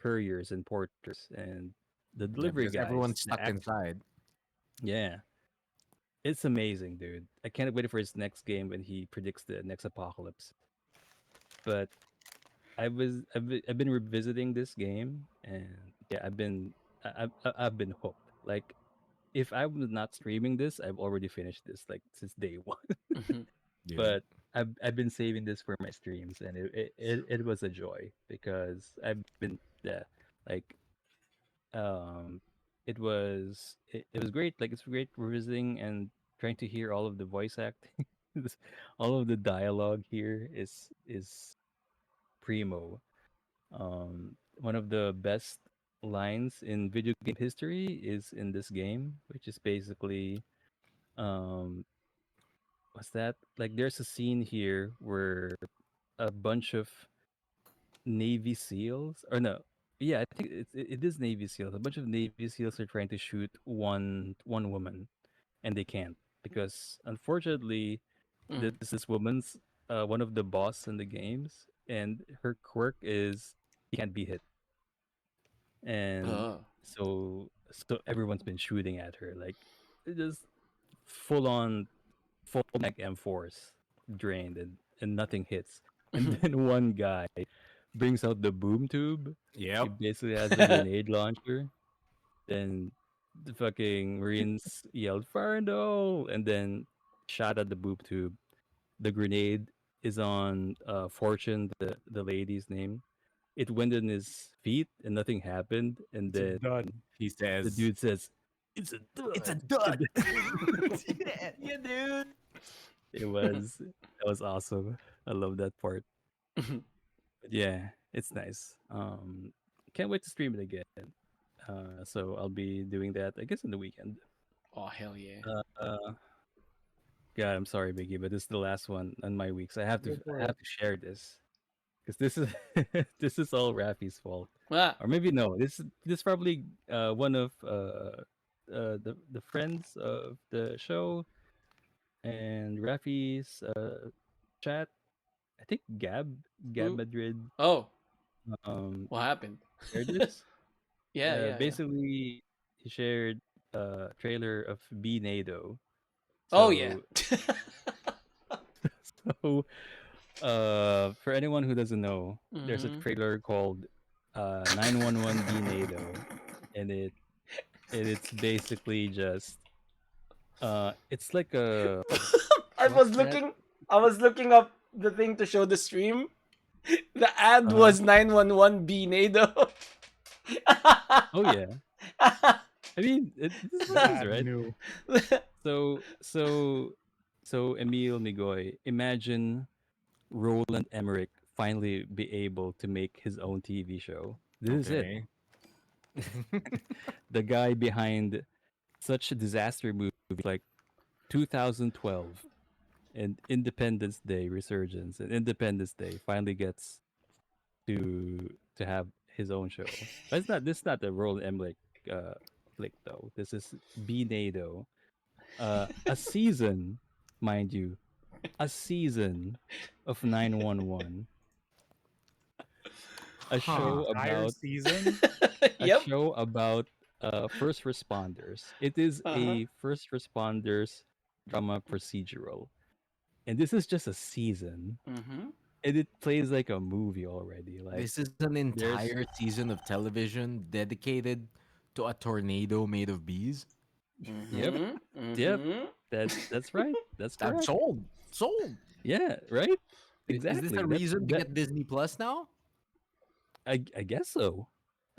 couriers and porters and the Yeah, delivery because guys, everyone's the stuck act. inside. Yeah, it's amazing, dude. I can't wait for his next game when he predicts the next apocalypse. But I've been revisiting this game, and yeah, I've been hooked. Like if I was not streaming this, I've already finished this like since day one. Mhm. Dude. But I've been saving this for my streams, and it was a joy because I've been yeah, like it was great. Like it's great revisiting and trying to hear all of the voice acting. All of the dialogue here is primo. One of the best lines in video game history is in this game, which is basically um what's that? Like there's a scene here where a bunch of Navy SEALs or no, yeah, I think it is Navy SEALs. A bunch of Navy SEALs are trying to shoot one woman and they can't because unfortunately Mhm. this woman's one of the boss in the games and her quirk is she can't be hit and Oh. so everyone's been shooting at her like it just full on full mech M4s drained and nothing hits and Mhm. then one guy brings out the boom tube. He Yep. basically has the grenade launcher. Then the fucking Marines yelled "Fire in the hole!" and then shot at the boom tube. The grenade is on Fortune, the lady's name. It went in his feet and nothing happened. And It's a then dud. He the says, dude says, "It's a "It's a dud." And dud." then Yeah, yeah, dude. it was awesome. I love that part. Mhm. But yeah, it's nice. can't wait to stream it again. So I'll be doing that, I guess, in the weekend. Oh hell yeah. Uh, God, I'm sorry, Biggie, but this is the last one on my weeks. Go I for it. have to share this because this is this is all Rafi's fault, Ah. or maybe no. This probably one of the friends of the show and Rafi's chat. I think Gab Who? Madrid Oh, um what happened? shared this. Yeah, yeah, yeah. Basically, he shared a trailer of B Nado. Oh yeah. So so for anyone who doesn't know, there's a Mm-hmm. trailer called 911 B NATO, and it's basically just it's like a I what's was that? looking. I was looking up the thing to show the stream. The ad Uh-huh. was 911 B NATO. Oh yeah. I mean, this is Bad right. new. So so so Emile Migoy, imagine Roland Emmerich finally be able to make his own TV show. This is it. Okay. The guy behind such disaster movies like 2012 and Independence Day Resurgence and Independence Day finally gets to have his own show. But it's not this is not the Roland Emmerich flick though. This is B NATO. A season, mind you, a season of 911. A Huh. show Entire about season. a Yep. show about first responders. It is Uh huh. a first responders drama procedural. And this is just a season. Mm-hmm. And it plays like a movie already. Like This is an there's entire season of television dedicated to a tornado made of bees. yep, Mm-hmm. yep. Mm-hmm. That's right. That's I'm correct. sold. Sold. Yeah, right? Is this a Exactly. reason to get Disney Plus now? I guess so.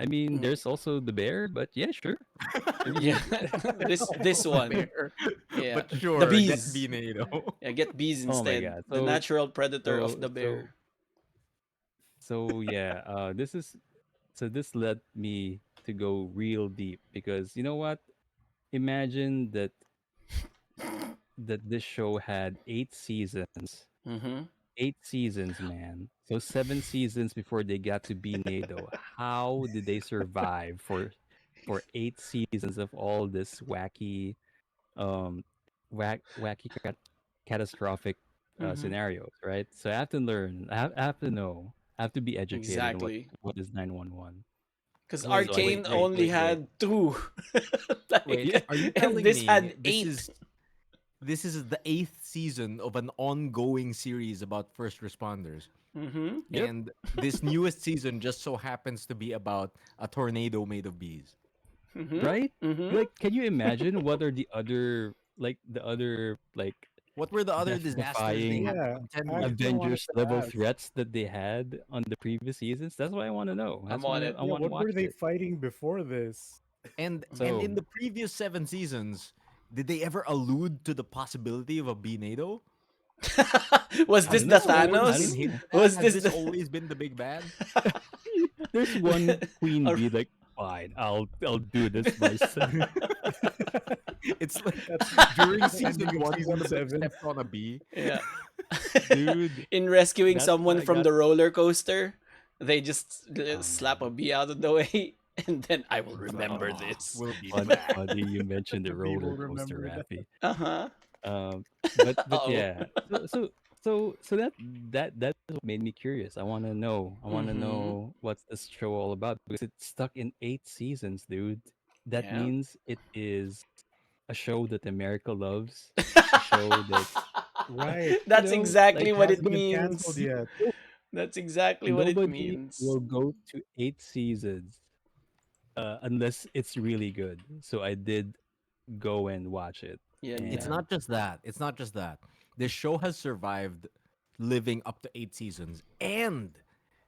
I mean, Mm. there's also the bear, but yeah, sure. I Yeah. mean, This one. Bear. Yeah. But The sure, get bees. Binado. Yeah, get bees oh my instead. god. The natural predator of So the so bear. so yeah, this is so this led me to go real deep because you know what? Imagine that this show had 8 seasons. Mm-hmm. 8 seasons, man. So 7 seasons before they got to be NATO. How did they survive for 8 seasons of all this um catastrophic Mm-hmm. scenarios, right? So I have to learn. I have to know. I have to be educated on Exactly. what is 911. Because Wait, So I wait, Arcane can wait, only wait, wait. had two. Wait, yeah. Like, are you and telling this me had this eight. is the eighth season of an ongoing series about first responders? Mm-hmm. Yep. And this newest season just so happens to be about a tornado made of bees. Mm-hmm. Right? Mm-hmm. Like, can you imagine what are the other What were the other disasters they death-defying had to Yeah, contend I with? actually wanted Avengers to level ask. threats that they had on the previous seasons? That's what I want to know. I'm on it. I Yeah, want to what watch were they it. fighting before this? And So in the previous 7 seasons, did they ever allude to the possibility of a Binado? Was I this Has don't the this know. always I been Thanos? don't hinted know. at? Was Has this this the? always been the big bad? There's one queen Or- bee like, fine, I'll do this myself. It's like That's during the season ending of one, one season of them 7. stepped on a bee. Yeah. Dude, In rescuing that's why someone I from got the roller coaster, they just oh slap a man. bee out of the way, and then I will It's like, remember oh, this. we'll be Funny, back. funny you mentioned the The bee roller will coaster, remember that. Raffy. Uh huh. Um, but Oh. yeah. So that made me curious. I want to know. I want to Mm-hmm. know what's this show all about because it's stuck in 8 seasons, dude. That Yeah. means it is a show that America loves. A show that Right. That's like exactly It what it hasn't been canceled means. yet. That's exactly what it nobody means. will go to 8 seasons unless it's really good. So I did go and watch it, Yeah. It's Yeah. and not just that. It's not just that. This show has survived living up to 8 seasons, and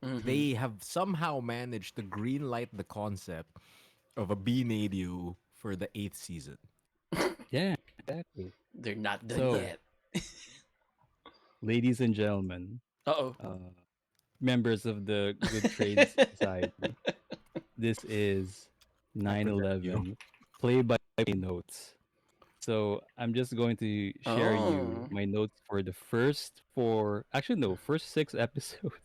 Mm-hmm. they have somehow managed to green light the concept of a B Nadio for the eighth season. yeah, exactly. They're not done So, yet. ladies and gentlemen, Uh oh. members of the Good Trades Society, this is I present you. 9/11 play by play notes. So I'm just going to share you Oh. my notes for the first four, actually no, first six episodes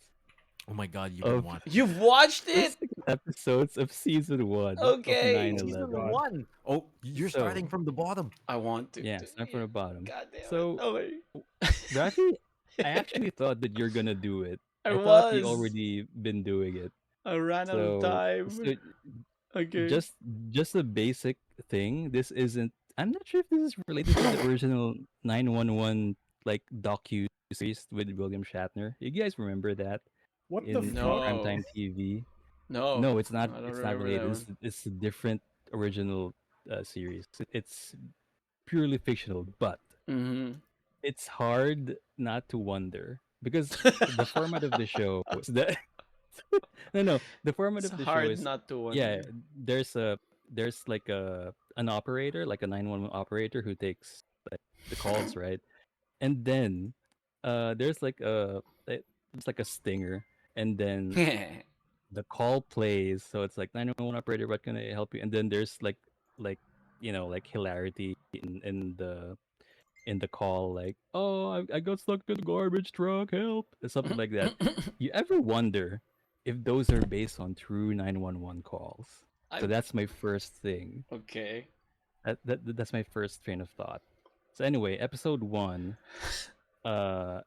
Oh my god, you've been of watching it. You've watched it? first six episodes of season one of Okay. Oh my 9/11. Season god. one. Oh, you're starting So from the bottom. I want to. yeah, start from the bottom. God damn it. So Oh my. Rafi, I actually thought that you're gonna do it. I I thought you was. already been doing it. I ran out of So time. so Okay. just just a basic thing. This isn't. I'm not sure if this is related to the original 911 like docu series with William Shatner. You guys remember that What the in fuck? No. primetime TV? No. No, it's not. I don't It's not remember that related. one. It's a different original series. It's purely fictional, but Mm-hmm. it's hard not to wonder because the format of the show is that no, the format It's of the show hard is, not to yeah, wonder. there's like a an operator, like a 911 operator who takes like the calls, right? And then there's like it's like a stinger, and then the call plays, so it's like 911 operator, what can I help you? And then there's like like hilarity in the call, like, oh, I got stuck in the garbage truck, help, something like that. You ever wonder if those are based on true 911 calls? I So that's my first thing. okay. That's my first train of thought. So anyway, episode one, uh,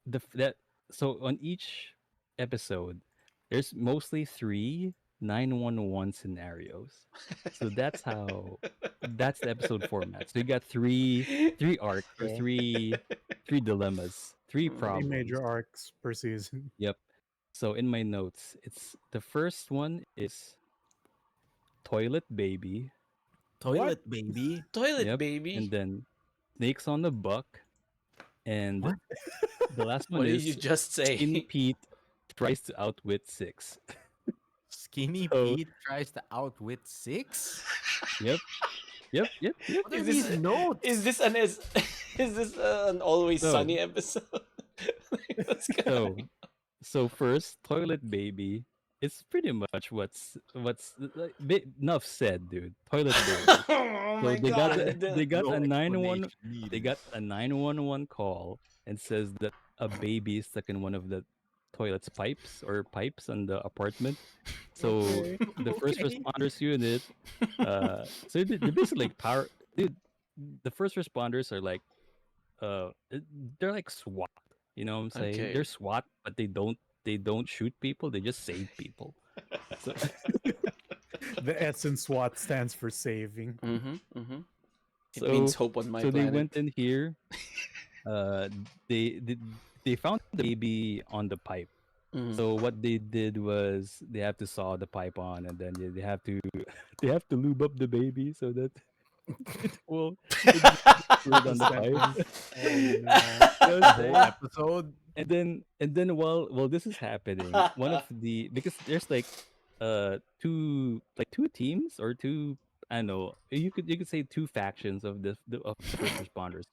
the f- that so on each episode, there's mostly three 911 scenarios. So that's the episode format. So you got three arcs or Okay. three dilemmas, three Mm. Three problems. major arcs per season. Yep. So in my notes, it's the first one is toilet baby. What? Toilet baby. Toilet Yep. And baby. then snakes on the buck. And What? the last What one did you is just Skinny say? Pete tries to outwit six. Skinny So Pete tries to outwit six. yep, yep. What are Is these this is notes? this an is this an always So sunny episode? Like, what's going on? so so first, toilet baby. It's pretty much what's like, enough said, dude. Toilet baby. Oh So my god. they got No a explanation they needed. got a 911 call and says that a baby is stuck in one of the toilet's pipes in the apartment. So Okay. the first Okay. responders unit, so they're basically like power, dude. The first responders are like, they're like SWAT. You know what I'm saying? They're Okay. SWAT, but they don't shoot people. They just save people. So The S in SWAT stands for saving. Mm-hmm. Mm-hmm. It means so hope on my so they planet. went in here. Uh, they they they found the baby on the pipe. Mm. So what they did was they have to saw the pipe on, and then they have to they have to lube up the baby so that it will it will get fluid The on the pipe. sentence. Oh no. You know what The I'm whole saying? episode. And then while this is happening, one of the because there's like two teams or two, I don't know, you could say two factions of the first responders.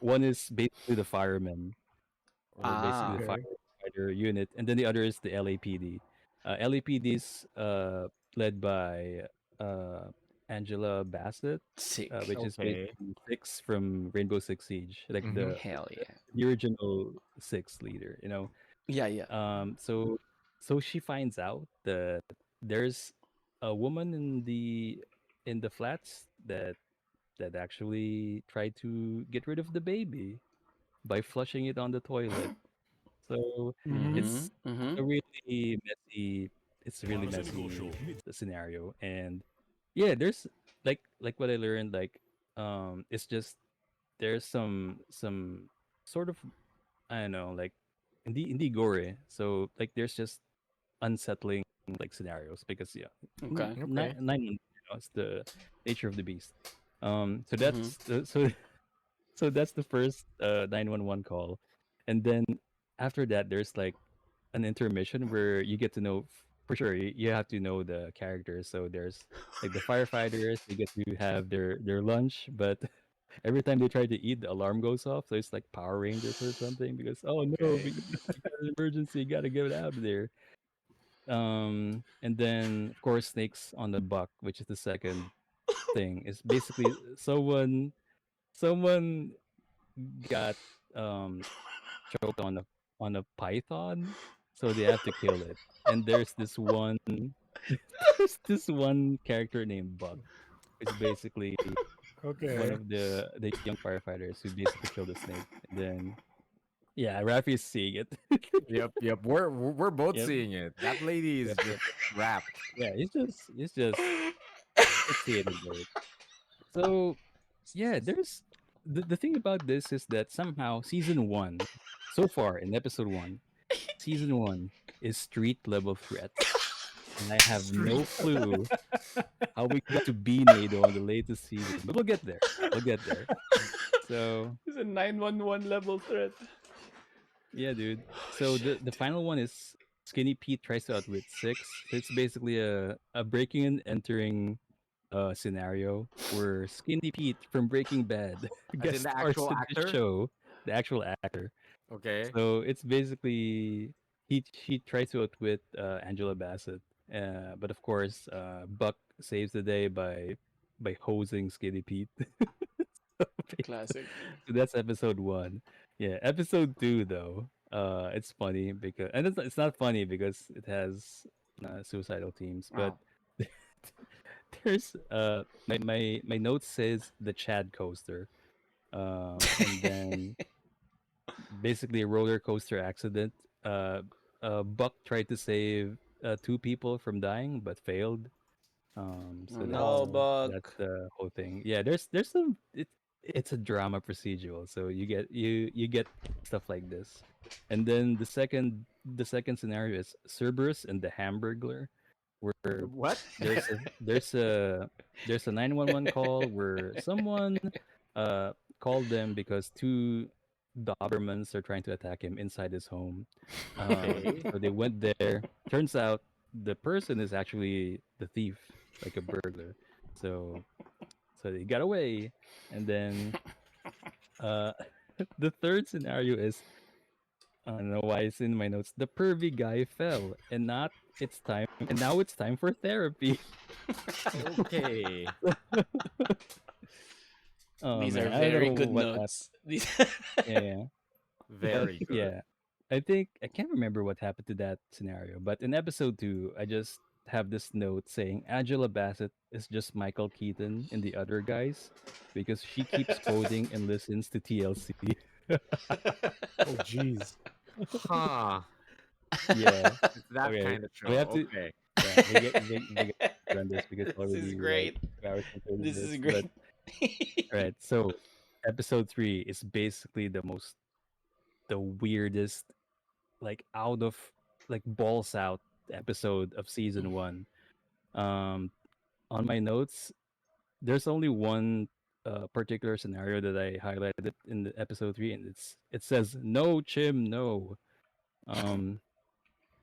One is basically the firemen, or basically the Ah, Okay. firefighter unit, and then the other is the LAPD. LAPD is led by uh, Angela Bassett, sick. which is Okay. basically Six from Rainbow Six Siege, like Mm-hmm. Hell yeah. the original Six leader. Yeah, yeah. So she finds out that there's a woman in the flats that actually tried to get rid of the baby by flushing it on the toilet. So Mm-hmm. Mm-hmm. it's Mm-hmm. a really messy it's a really messy scenario. And yeah, there's like what I learned, like it's just there's some sort of, I don't know, like in the gore. So like there's just unsettling like scenarios because yeah, Okay. Okay. it's the nature of the beast. So Mm-hmm. so that's the first 911 call, and then after that there's like an intermission where you get to know, for sure you have to know the characters. So there's like the firefighters, they get to have their lunch, but every time they try to eat, the alarm goes off. So it's like Power Rangers or something because, oh no, Okay. we got an emergency, gotta get out of there. And then of course snakes on the buck, which is the second thing. Is basically someone got um choked on a python, so they have to kill it. And there's this one there's this one character named Buck, who's basically one Okay. of the young firefighters who basically killed the snake. And then yeah, Raffy's seeing it. Yep, yep. We're both Yep, seeing it. That lady is yep, just yep. wrapped. Yeah, he's just fixated by it. So yeah, there's the thing about this is that somehow season one, so far in episode one, season one is street level threats. And I have no clue how we got to B NATO on the latest season, but we'll get there. We'll get there. So It's a 911 level threat. yeah, dude. Oh So the shit. final one is Skinny Pete tries to outwit six. So it's basically a breaking and entering scenario where Skinny Pete from Breaking Bad As in guest the stars actual in the actor. show, the actual actor. Okay. So it's basically he tries to outwit Angela Bassett, but of course Buck saves the day by hosing Skinny Pete. So Classic. so that's episode one. Yeah, episode two though. It's funny because and it's not funny because it has suicidal themes, but Oh. there's my note says the Chad coaster. And then basically a roller coaster accident. Uh, Buck tried to save two people from dying but failed. Oh So no, that's Buck. the whole thing. Yeah, there's some it's a drama procedural, so you get stuff like this. And then the second scenario is Cerberus and the Hamburglar, where What? there's a there's a there's a 911 call where someone uh called them because two Dobermans are trying to attack him inside his home. Okay. So they went there. Turns out the person is actually the thief, like a burglar. So so they got away, and then uh, the third scenario is I don't know why it's in my notes. The pervy guy fell, and not it's time, and now it's time for therapy. Okay. Oh These are man, I don't very know good what happened. notes. These Yeah, yeah. But Very good. yeah, I think I can't remember what happened to that scenario. But in episode two, I just have this note saying Angela Bassett is just Michael Keaton in the other guys because she keeps quoting and listens to TLC. Oh, geez. Huh. Yeah. It's that Okay. kind of So we have show. to. Okay. Yeah, we get to run this because it's This is already like great. 2 hours and 30 This is minutes. But great. all right, so episode three is basically the weirdest, like out of like balls out episode of season one. Um, on my notes, there's only one particular scenario that I highlighted in the episode three, and it says no Chim no. Um,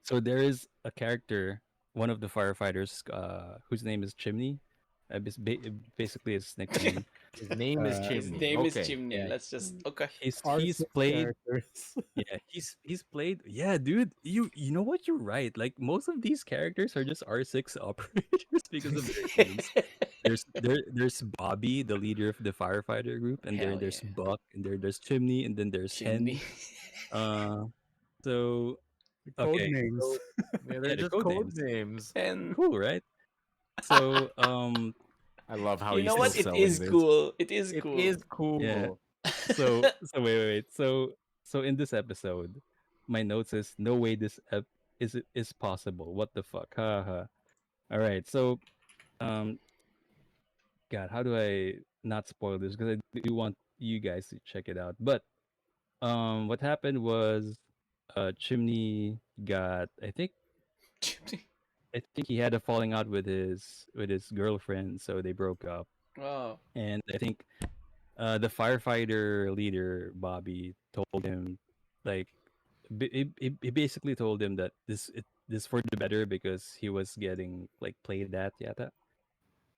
so there is a character, one of the firefighters, whose name is Chimney. Basically his nickname. His name is Uh, His Chimney. name is Okay. Chimney. yeah, Let's just okay. he's R6 played. characters. Yeah, he's played. Yeah, dude, you know what? You're right. Like most of these characters are just R6 operators because of their names. There's Bobby, the leader of the firefighter group, and Hell there's yeah. Buck, and there's Chimney, and then there's Hen. Chimney. Uh, so Code okay, names. so Yeah, they're yeah, the just code code names, names. And cool, right? So I love how you he's know still what? It selling is this. cool. It is It cool. is yeah, cool. so wait. So in this episode, my note says no way this is possible. What the fuck? Ha ha. All right, so um, God, how do I not spoil this? Because I do want you guys to check it out. But what happened was, Chimney got Chimney. I think he had a falling out with his girlfriend, so they broke up. Oh. And I think the firefighter leader Bobby told him, like, he basically told him that this for the better because he was getting like played at yata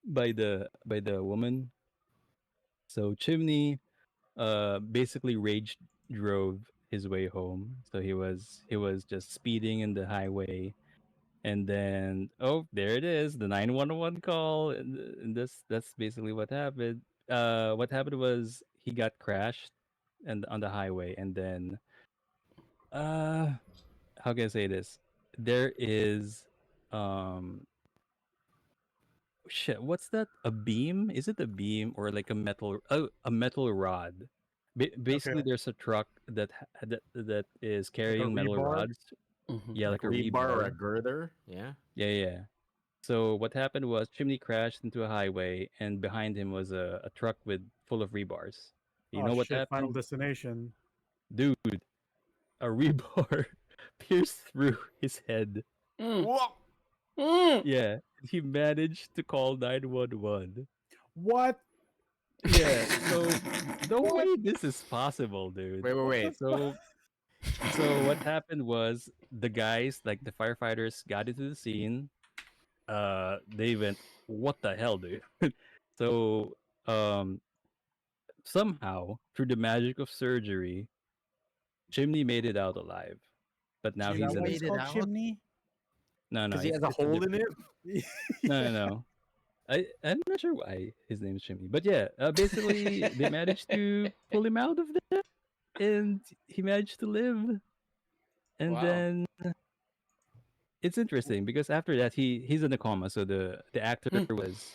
by the woman. So Chimney basically rage drove his way home. So he was just speeding in the highway, And then, oh, there it is, the 911 call, and that's basically what happened. What happened was he got crashed and on the highway, and then uh, how can I say this? There is um shit. What's that? A beam? Is it a beam or like a metal? Oh, a metal rod. Basically, Okay. there's a truck that is Like a carrying metal rebar. rods. Mm-hmm. Yeah, Like like a a rebar or a rebar. girder. Yeah. Yeah, yeah. So what happened was Chimney crashed into a highway, and behind him was a truck with full of rebars. You Oh know what shit! Final happened, Destination. dude? A rebar pierced through his head. Mm. Whoa! Mm. Yeah, he managed to call 911. What? Yeah, so no What? way this is possible, dude. Wait, wait, What the wait. fuck? So so what happened was the guys, like the firefighters, got into the scene. They went, "What the hell, dude?" So um somehow, through the magic of surgery, Chimney made it out alive. But now Is he's that Jimmy why in he's made it called out Chimney? no, because he has a it's a hole in different it. no, Yeah. no, no. I'm not sure why his name is Chimney, but yeah, basically they managed to pull him out of there, and he managed to live. And Wow. then it's interesting because after that he's in a coma, so the actor was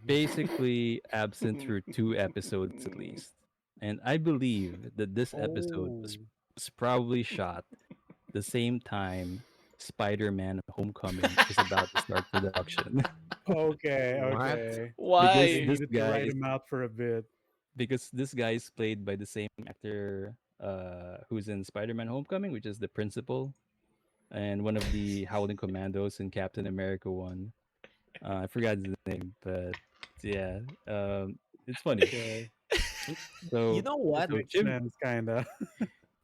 basically absent through 2 episodes at least. And I believe that this episode Oh. was probably shot the same time Spider-Man Homecoming is about to start production. Okay. What? Okay. because They Why? this needed to guy write is him out for a bit. because this guy is played by the same actor who's in Spider-Man Homecoming, which is the principal and one of the Howling Commandos in Captain America 1. I forgot his name, but yeah, it's funny. Okay. You So know what? so Makes Chim sense, kinda.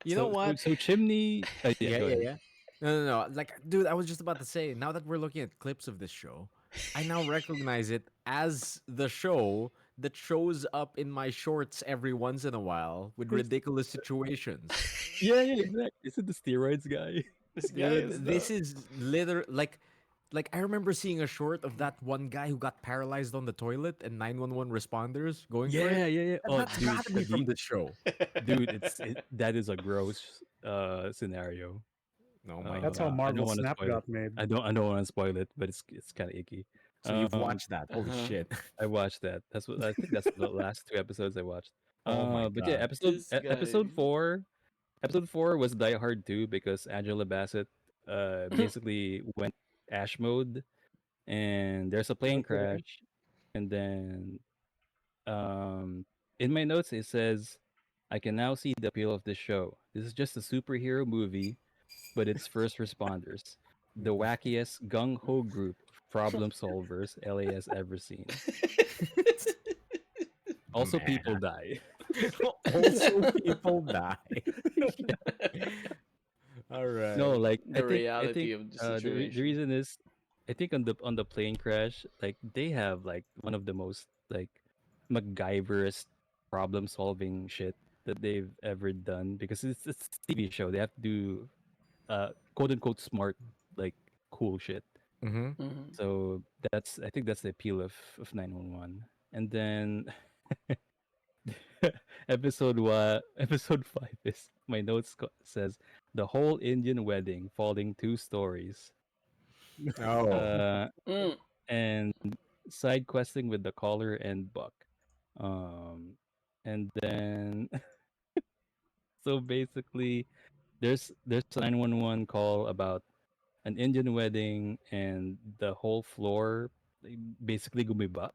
You know what? so Chimney. Yeah, Yeah, go yeah, ahead. yeah. No, no, no. Like, dude, I was just about to say, now that we're looking at clips of this show, I now recognize it as the show that shows up in my shorts every once in a while with It's, ridiculous situations. yeah, yeah, exactly. Is it the steroids guy? This guy is Dude, the. this is literally like I remember seeing a short of that one guy who got paralyzed on the toilet and 911 responders going for it. Yeah, yeah, yeah. And Oh, that's dude, got to be from the show. that is a gross scenario. Oh my That's how god. I Marvel don't want to Snap spoil it. got made. I don't want to spoil it, but it's kind of icky. So you've Um, watched that. Holy Uh-huh. shit. I watched that. That's what I think. That's the last 2 episodes I watched. Oh my But yeah, god. This guy. episode four was Die Hard 2 because Angela Bassett basically went Ash mode, and there's a plane Okay. crash, and then um in my notes it says, I can now see the appeal of this show. This is just a superhero movie, but it's first responders, the wackiest gung ho group of problem solvers LA has ever seen. Also, people Man. die. Also, people die. All No, right. like The I reality think of the the situation. reason is I think on the plane crash, like they have like one of the most like MacGyverest problem solving shit that they've ever done because it's a TV show. They have to do quote unquote smart like cool shit. Mm-hmm. Mhm. So that's I think that's the appeal of 911. And then episode 5 is my notes says the whole Indian wedding falling 2 stories. Oh. Uh Mm. and side questing with the caller and Buck. Um and then so basically there's a 911 call about an Indian wedding and the whole floor like, basically gumiba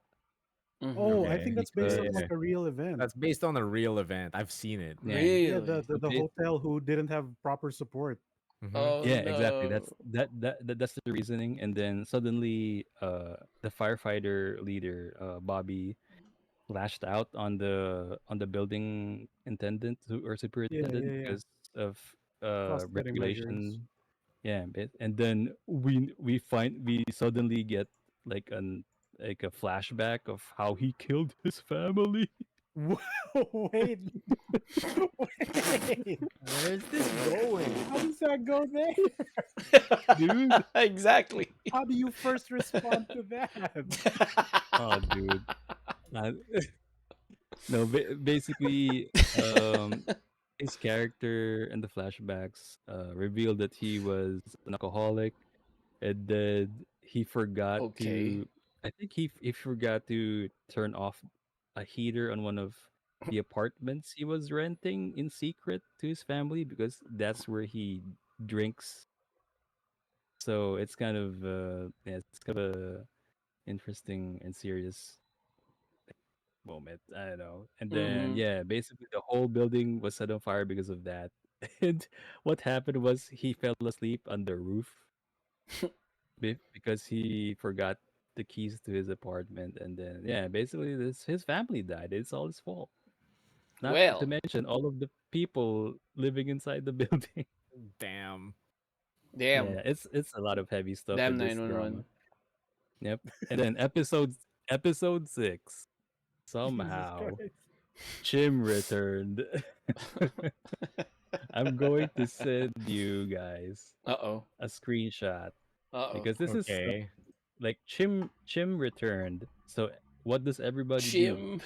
Mhm. Oh, I think Okay. that's based because on like Yeah. a real event. That's based on a real event. I've seen it. yeah. Yeah, the Really? the, So the hotel who didn't have proper support. Mm-hmm. Oh yeah, exactly. no. That's the reasoning. And then suddenly, the firefighter leader, Bobby, lashed out on the building intendant or Yeah, superintendent yeah, yeah. because of Cost-cutting measures. regulation. Yeah, and then we suddenly get like a flashback of how he killed his family. Wait, wait. Where's this going? How does that go there? Dude. Exactly. How do you first respond to that? Oh, dude. Uh, no, basically, his character and the flashbacks revealed that he was an alcoholic, and then he forgot Okay. to. I think he forgot to turn off a heater on one of the apartments he was renting in secret to his family because that's where he drinks. So it's kind of yeah, it's kind of a interesting and serious moment. I don't know. And then Mm-hmm. yeah, basically the whole building was set on fire because of that. And what happened was he fell asleep on the roof because he forgot the keys to his apartment, and then yeah, basically this his family died. It's all his fault. Not to Well, mention all of the people living inside the building. Damn. damn. Yeah, it's a lot of heavy stuff Damn in this drama. 911. Yep. And then episode 6 Jesus somehow Christ. Chim returned. I'm going to send you guys Uh-oh. a screenshot Uh-oh. because this is Okay. like Chim returned. So what does everybody do? Chim.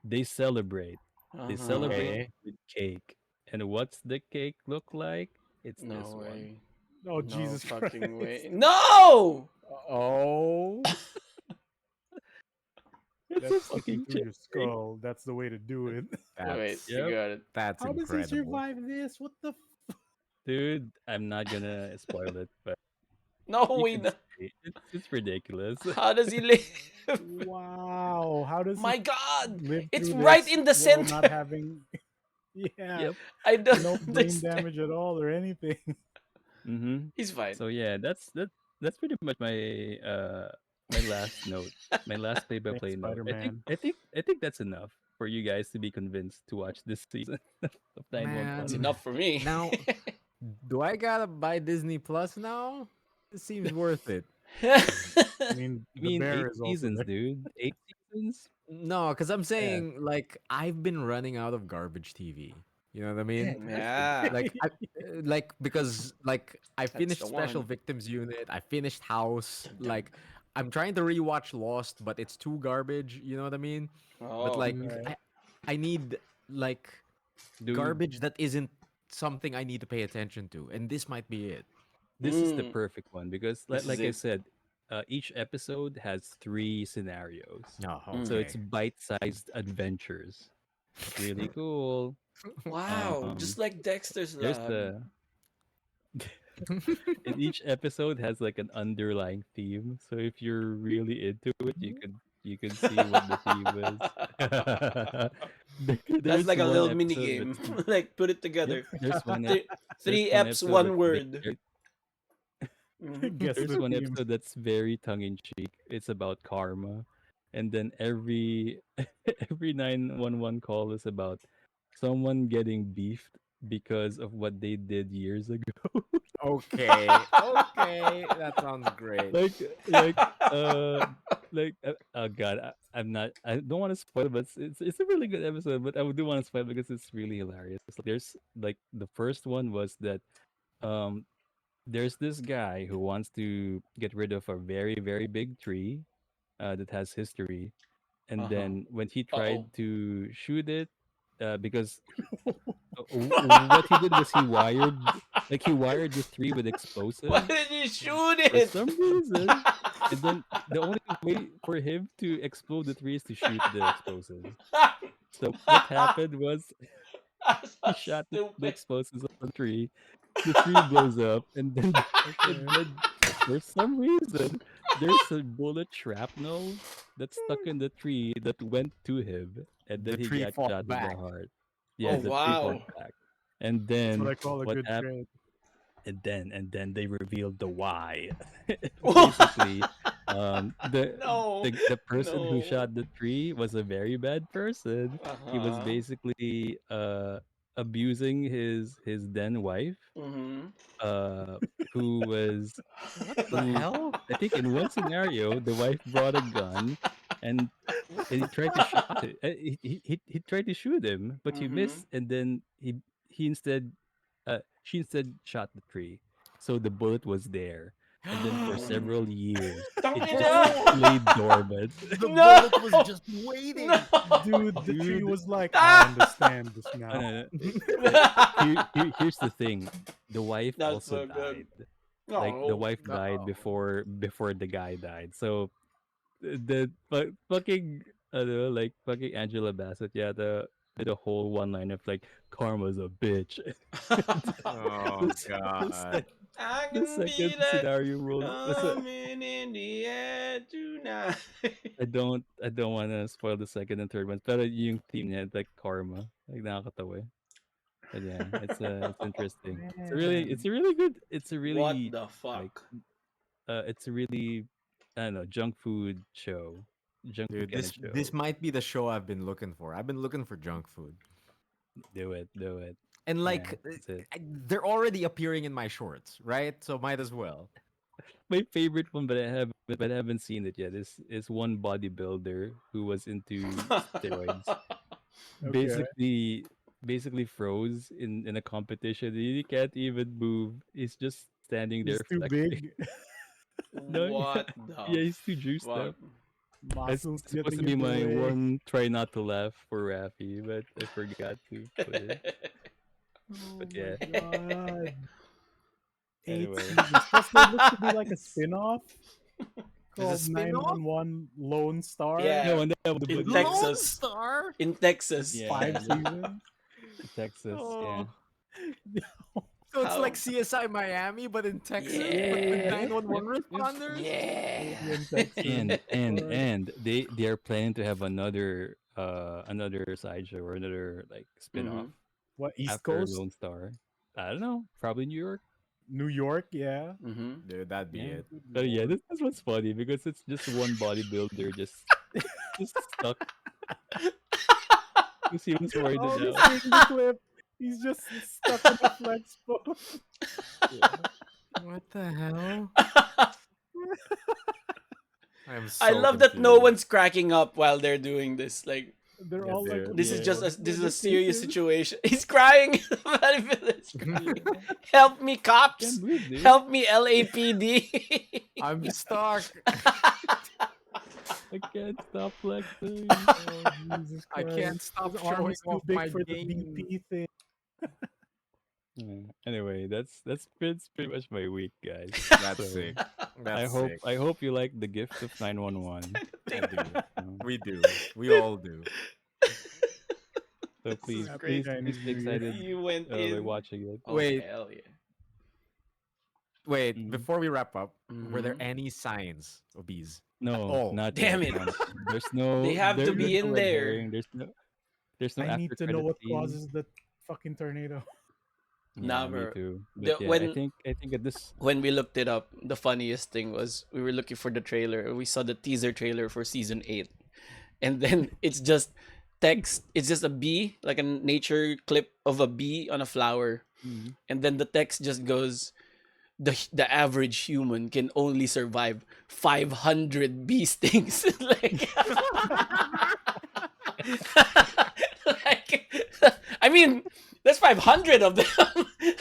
They celebrate. They Uh-huh. celebrate Okay. with cake. And what's the cake look like? It's this No one. way. Oh, No Jesus fucking Christ. way. No! Oh. It's a That's sticking fucking through chip your cake. skull. That's the way to do it. Wait, That's I Yep. got it. that's How does he incredible. survive this? What the? Dude, I'm not gonna spoil it, but No you way. can No. see it's ridiculous. How does he live? Wow. How does he My God! live It's through right this in the while not center. having, yeah, Yep. I don't no brain understand. damage at all or anything? Mm-hmm. He's fine. So yeah, that's pretty much my last note, my last play-by-play Thanks, note. Spider Man. I think that's enough for you guys to be convinced to watch this season of It's 911. Man. enough for me. Now, do I gotta buy Disney Plus now? It seems worth it. I mean, I the mean, bear 8 is also seasons, there. dude. 8 seasons? No, because I'm Yeah. saying like I've been running out of garbage TV. You know what I Yeah, mean? exactly. Yeah, Like because like I that's finished the Special one. Victims Unit, I finished House. Dun, dun. Like I'm trying to rewatch Lost, but it's too garbage. You know what I mean? But Oh, like Right. I need like Dude, garbage that isn't something I need to pay attention to, and this might be it. this is the mm, perfect one because this is like I it. said, each episode has 3 scenarios. Oh, Mm. So it's okay. bite-sized adventures. It's really cool. Wow, Um, just like Dexter's there's Lab. the and each episode has like an underlying theme. So if you're really into it, you could see what the theme is. That's There's like a one little mini episode game. that's like put it yep. together. Three, There's three one F's, episode one that's word. very, Mhm. Guess there's the one theme. episode that's very tongue in cheek. It's about karma, and then every every 911 call is about someone getting beefed because of what they did years ago. Okay. Okay. That sounds great. like like uh oh god, I don't want to spoil, but it's a really good episode, but I do want to spoil because it's really hilarious. There's like the first one was that um there's this guy who wants to get rid of a very big tree that has history, and Uh-huh. then when he Uh-oh. tried to shoot it because what he did was he wired the tree with Why explosives did you shoot for it? some reason, and then the only way for him to explode the tree is to shoot the explosives. So what happened was That's he so shot the stupid. explosives on the tree blows up, and then and Okay. then for some reason there's a bullet shrapnel that's stuck in the tree that went to him, and The then he tree got fought shot in the back. heart. Oh Yeah, the tree fought wow. back, and That's what then I call a what good happened? trade. And then they revealed the why. Basically, the person who No. shot the tree was a very bad person. He was Uh-huh. basically abusing his then wife, Mm-hmm. uh who was What the who hell? I think in one scenario the wife brought a gun, and and he tried to shoot it. He tried to shoot him, but he Mm-hmm. missed, and then he instead she instead shot the tree, so the bullet was there, and then for several years it just Tangina! No! laid dormant. The No! bullet was just No! waiting. Dude, the tree Dude, was like, I Ah! understand this now. here's the thing: the wife That's also so good. died. Like the No. wife died Uh-oh. before the guy died. So fucking like fucking Angela Bassett, yeah, the did a whole one line of like karma's a bitch. Oh the, s- the, god. sec- I the can second be that scenario roll. coming in the air tonight. I don't want to spoil the second and third ones, pero yung theme niya like karma, like nakakatawa. But yeah, it's interesting. It's Man. a really good. It's a What really the like fuck? it's a really I don't know junk food show, junk food Dude, kind of this show. might be the show I've been looking for. I've been looking for junk food. Do it. And Yeah, like that's it. they're already appearing in my shorts, right? So might as well. My favorite one, but I haven't seen it yet. Is one bodybuilder who was into steroids. Okay. Basically froze in a competition. He can't even move. He's just standing He's there too flexing. big. No, yeah, What the yeah, he's too juiced fuck? up. That's Muscles supposed to getting be in the my way. one try not to laugh for Raffy, but I forgot to put it. Oh But my yeah, god. 8 anyway. seasons. Plus, there looks to be like a spin off There's a called spin-off? 911 Lone Star. Yeah, No, no, in but Lone Texas. Star? In Texas. yeah, 5 seasons. Texas, yeah. Oh. So it's How? like CSI Miami, but in Texas, but with Yeah. Yep, yep, 911 yep. responders? Yeah. In Texas. Lord. And they are planning to have another sideshow or another like spin-off Mm-hmm. What, East after Coast? Lone Star. I don't know, probably New York. New York? Yeah. Mm-hmm. Dude, that'd be Yeah. it. Good But yeah, lord. this what's funny because it's just one bodybuilder just stuck because he was worried Oh, out. he's seeing the clip. He's just stuck in a flex pose. Yeah. What the hell? I am I so love that no confused. one's cracking up while they're doing this. Like They're Yeah, all like, dude. this is just Yeah. this is a they're serious kissing. situation. He's crying. Bodybuilder's crying. Yeah. Help me, cops! Can't move, dude. Help me, LAPD! I'm stuck. I can't stop flexing. Oh, Jesus I Christ. can't stop His arm showing is too off big my for the game. BP thing. Yeah. Anyway, that's pretty much my week, guys. That's So, sick. I That's hope sick. I hope you like the gift of 911. I do. Um, We do. We all do. So This please, is Happy great. Chinese please be New Year. excited You went by in. watching it. Oh Wait. hell yeah! Wait, Mhm. before we wrap up, were there Mhm. any signs of bees? No, Oh, not Damn yet. it! No, no. They have to There's be no in red there. herring. There's no I after need to know credit what scene. causes the fucking tornado. Yeah, Nah, me bro. too. The, But yeah, when I think at this when we looked it up, the funniest thing was we were looking for the trailer. We saw the teaser trailer for season 8. And then it's just text. It's just a bee, like a nature clip of a bee on a flower. Mhm. And then the text just goes, the average human can only survive 500 bee stings. Like, like, I mean, that's 500 of them.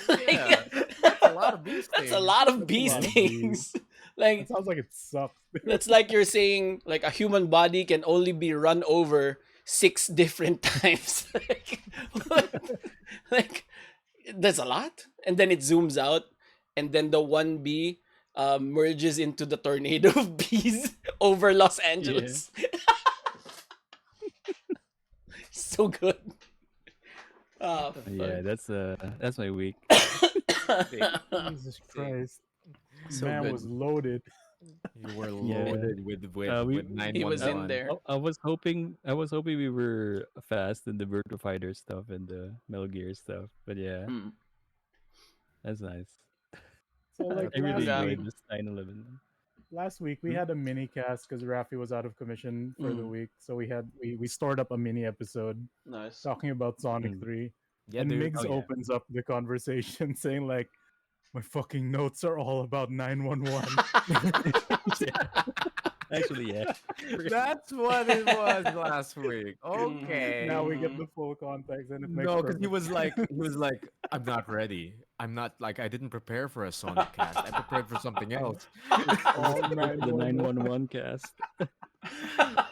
Like, yeah. That's a lot of bee that's a stings. lot of That's a bee lot of stings. That Like, sounds like it sucks. that's like you're saying like a human body can only be run over 6 different times. Like that's a lot. And then it zooms out, and then the one bee merges into the tornado of bees over Los Angeles. So good. Oh, yeah, that's my week. Jesus Christ. So Man good. was loaded. You were Yeah. loaded with We- with He was in 911. there. I was hoping we were fast in the Virtua Fighter stuff and the Metal Gear stuff. But yeah, Mm. that's nice. So like I really Yeah. enjoyed this 9/11. last week we Hmm? had a mini cast because Raffy was out of commission for the Mm. week. So we stored up a mini episode Nice. talking about Sonic Mm. 3. Yeah, And dude. Migs Oh, yeah. opens up the conversation saying like, my fucking notes are all about 911. Yeah. Actually, yeah. That's what it was last week. Now Okay. we get the full context, and it makes No, because perfect he was like, I'm not ready. I'm not like I didn't prepare for a Sonic cast. I prepared for something else. It's I was all prepared for the 911. 911 cast.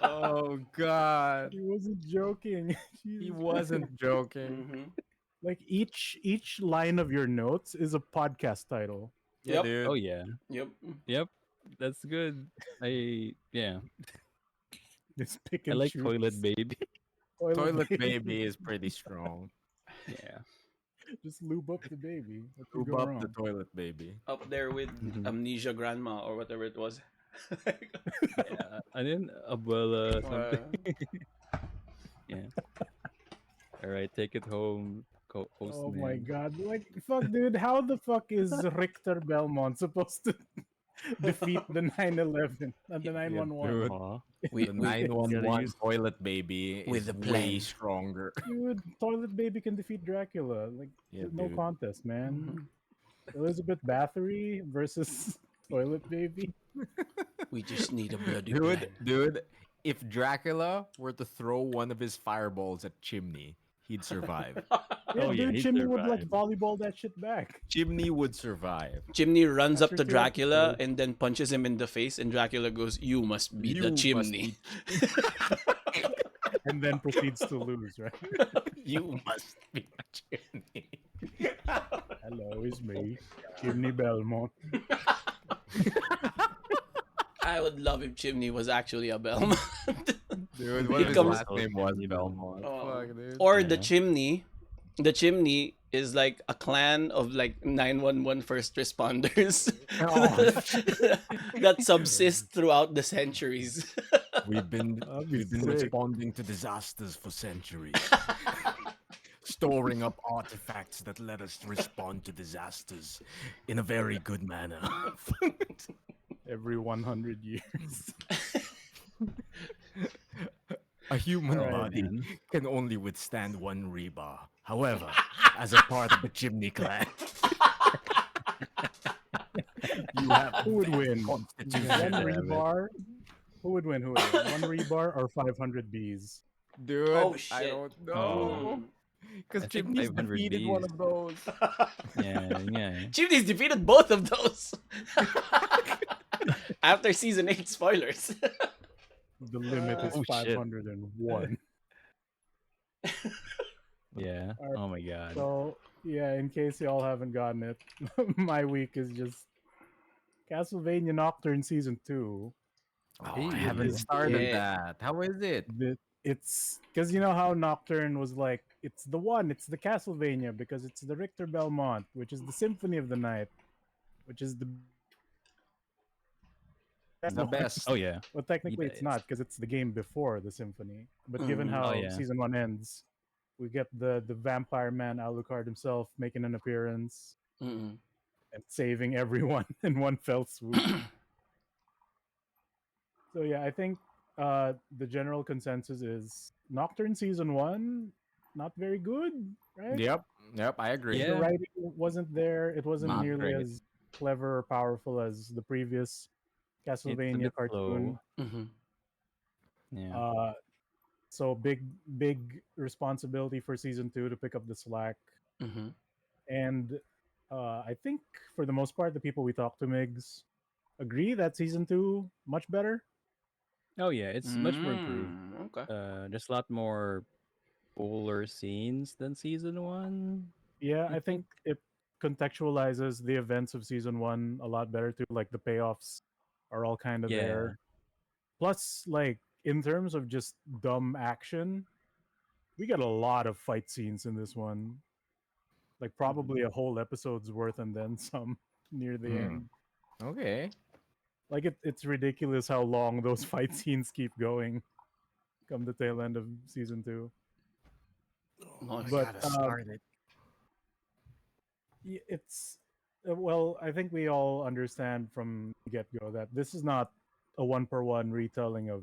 Oh God. He wasn't joking. He Jesus Christ. wasn't joking. Mhm. Like each line of your notes is a podcast title. Yeah, Yep. Oh dude. yeah. Yep. Yep. That's good. Yeah. Just pick I and like Toilet choose. Baby. Toilet Baby. Baby is pretty strong. Yeah. Just lube up the baby. What could Lube go up the wrong? Toilet Baby. Up there with Hmm. Amnesia Grandma or whatever it was. Yeah. And then Abuela something. Uh, Yeah. All right. Take it home, Oh my postman. god. Like fuck dude, how the fuck is Richter Belmont supposed to defeat the 911 and the Yeah. 911? Dude, Aw. we the we Gotta 911 use. Toilet Baby with is the way plane. stronger. Dude, Toilet Baby can defeat Dracula. Like Yeah, no dude. contest, man. Mhm. Elizabeth Bathory versus Toilet Baby. We just need a bloody Dude, plane. dude, if Dracula were to throw one of his fireballs at Chimney, he'd survive. Yeah, Oh yeah, dude, he Chimney would like survived. volleyball that shit back. Chimney would survive. Chimney runs up After to 2 Dracula episodes. and then punches him in the face, and Dracula goes, "You must be the You must chimney." And then proceeds to lose, right? You must be Chimney. Hello, it's me, Chimney Belmont. I would love if Chimney was actually a Belmont. Dude, what if He his comes- last name was Chimney Belmont? Oh. Fuck, dude. Or the Yeah. chimney. The chimney is like a clan of like 911 first responders that subsist throughout the centuries. We've been That'd be we've been sick. responding to disasters for centuries. Storing up artifacts that let us respond to disasters in a very good manner. Every 100 years. A human Alright, body man. can only withstand one rebar. However, as a part of the Chimney clan, you have Who would win? constitution. One Damn it. rebar? Who would win? Who would win? One rebar or 500 bees? Dude, Oh, I shit. don't Oh. know. Because I think Chimney's 500 defeated one bees. of those. Yeah, yeah. Chimney's defeated both of those. After season 8 spoilers. The limit is Oh, shit. 501. Yeah. Alright, Oh my god. So, yeah, in case y'all haven't gotten it, my week is just Castlevania Nocturne Season 2. Oh, Hey, I haven't is started Yeah. that. How is it? It's because you know how Nocturne was like, it's the one, it's the Castlevania, because it's the Richter Belmont, which is the Symphony of the Night, which is the best The one. best. Oh yeah. Well, technically, it's best. not because it's the game before the Symphony. But given Mm. how Oh, yeah. Season 1 ends, we get the vampire man Alucard himself making an appearance Mm-mm. and saving everyone in one fell swoop. So yeah, I think the general consensus is Nocturne Season 1 not very good, right? Yep, I agree. Yeah. The writing wasn't there. It wasn't Not nearly great. as clever or powerful as the previous It's a Castlevania bit cartoon. slow. Mhm. Yeah. So big responsibility for season 2 to pick up the slack. Mhm. And I think for the most part, the people we talk to, Migs, agree that season 2 much better. Oh yeah, it's much more improved. Okay. There's a lot more fuller scenes than season 1. Yeah, I I think it contextualizes the events of season 1 a lot better too. Like the payoffs are all kind of Yeah. there. Plus, like in terms of just dumb action, we get a lot of fight scenes in this one. Like probably a whole episode's worth and then some near the Hmm. end. Okay. Like it's ridiculous how long those fight scenes keep going come the tail end of season 2. Nice. But it's well, I think we all understand from the get-go that this is not a one-for-one retelling of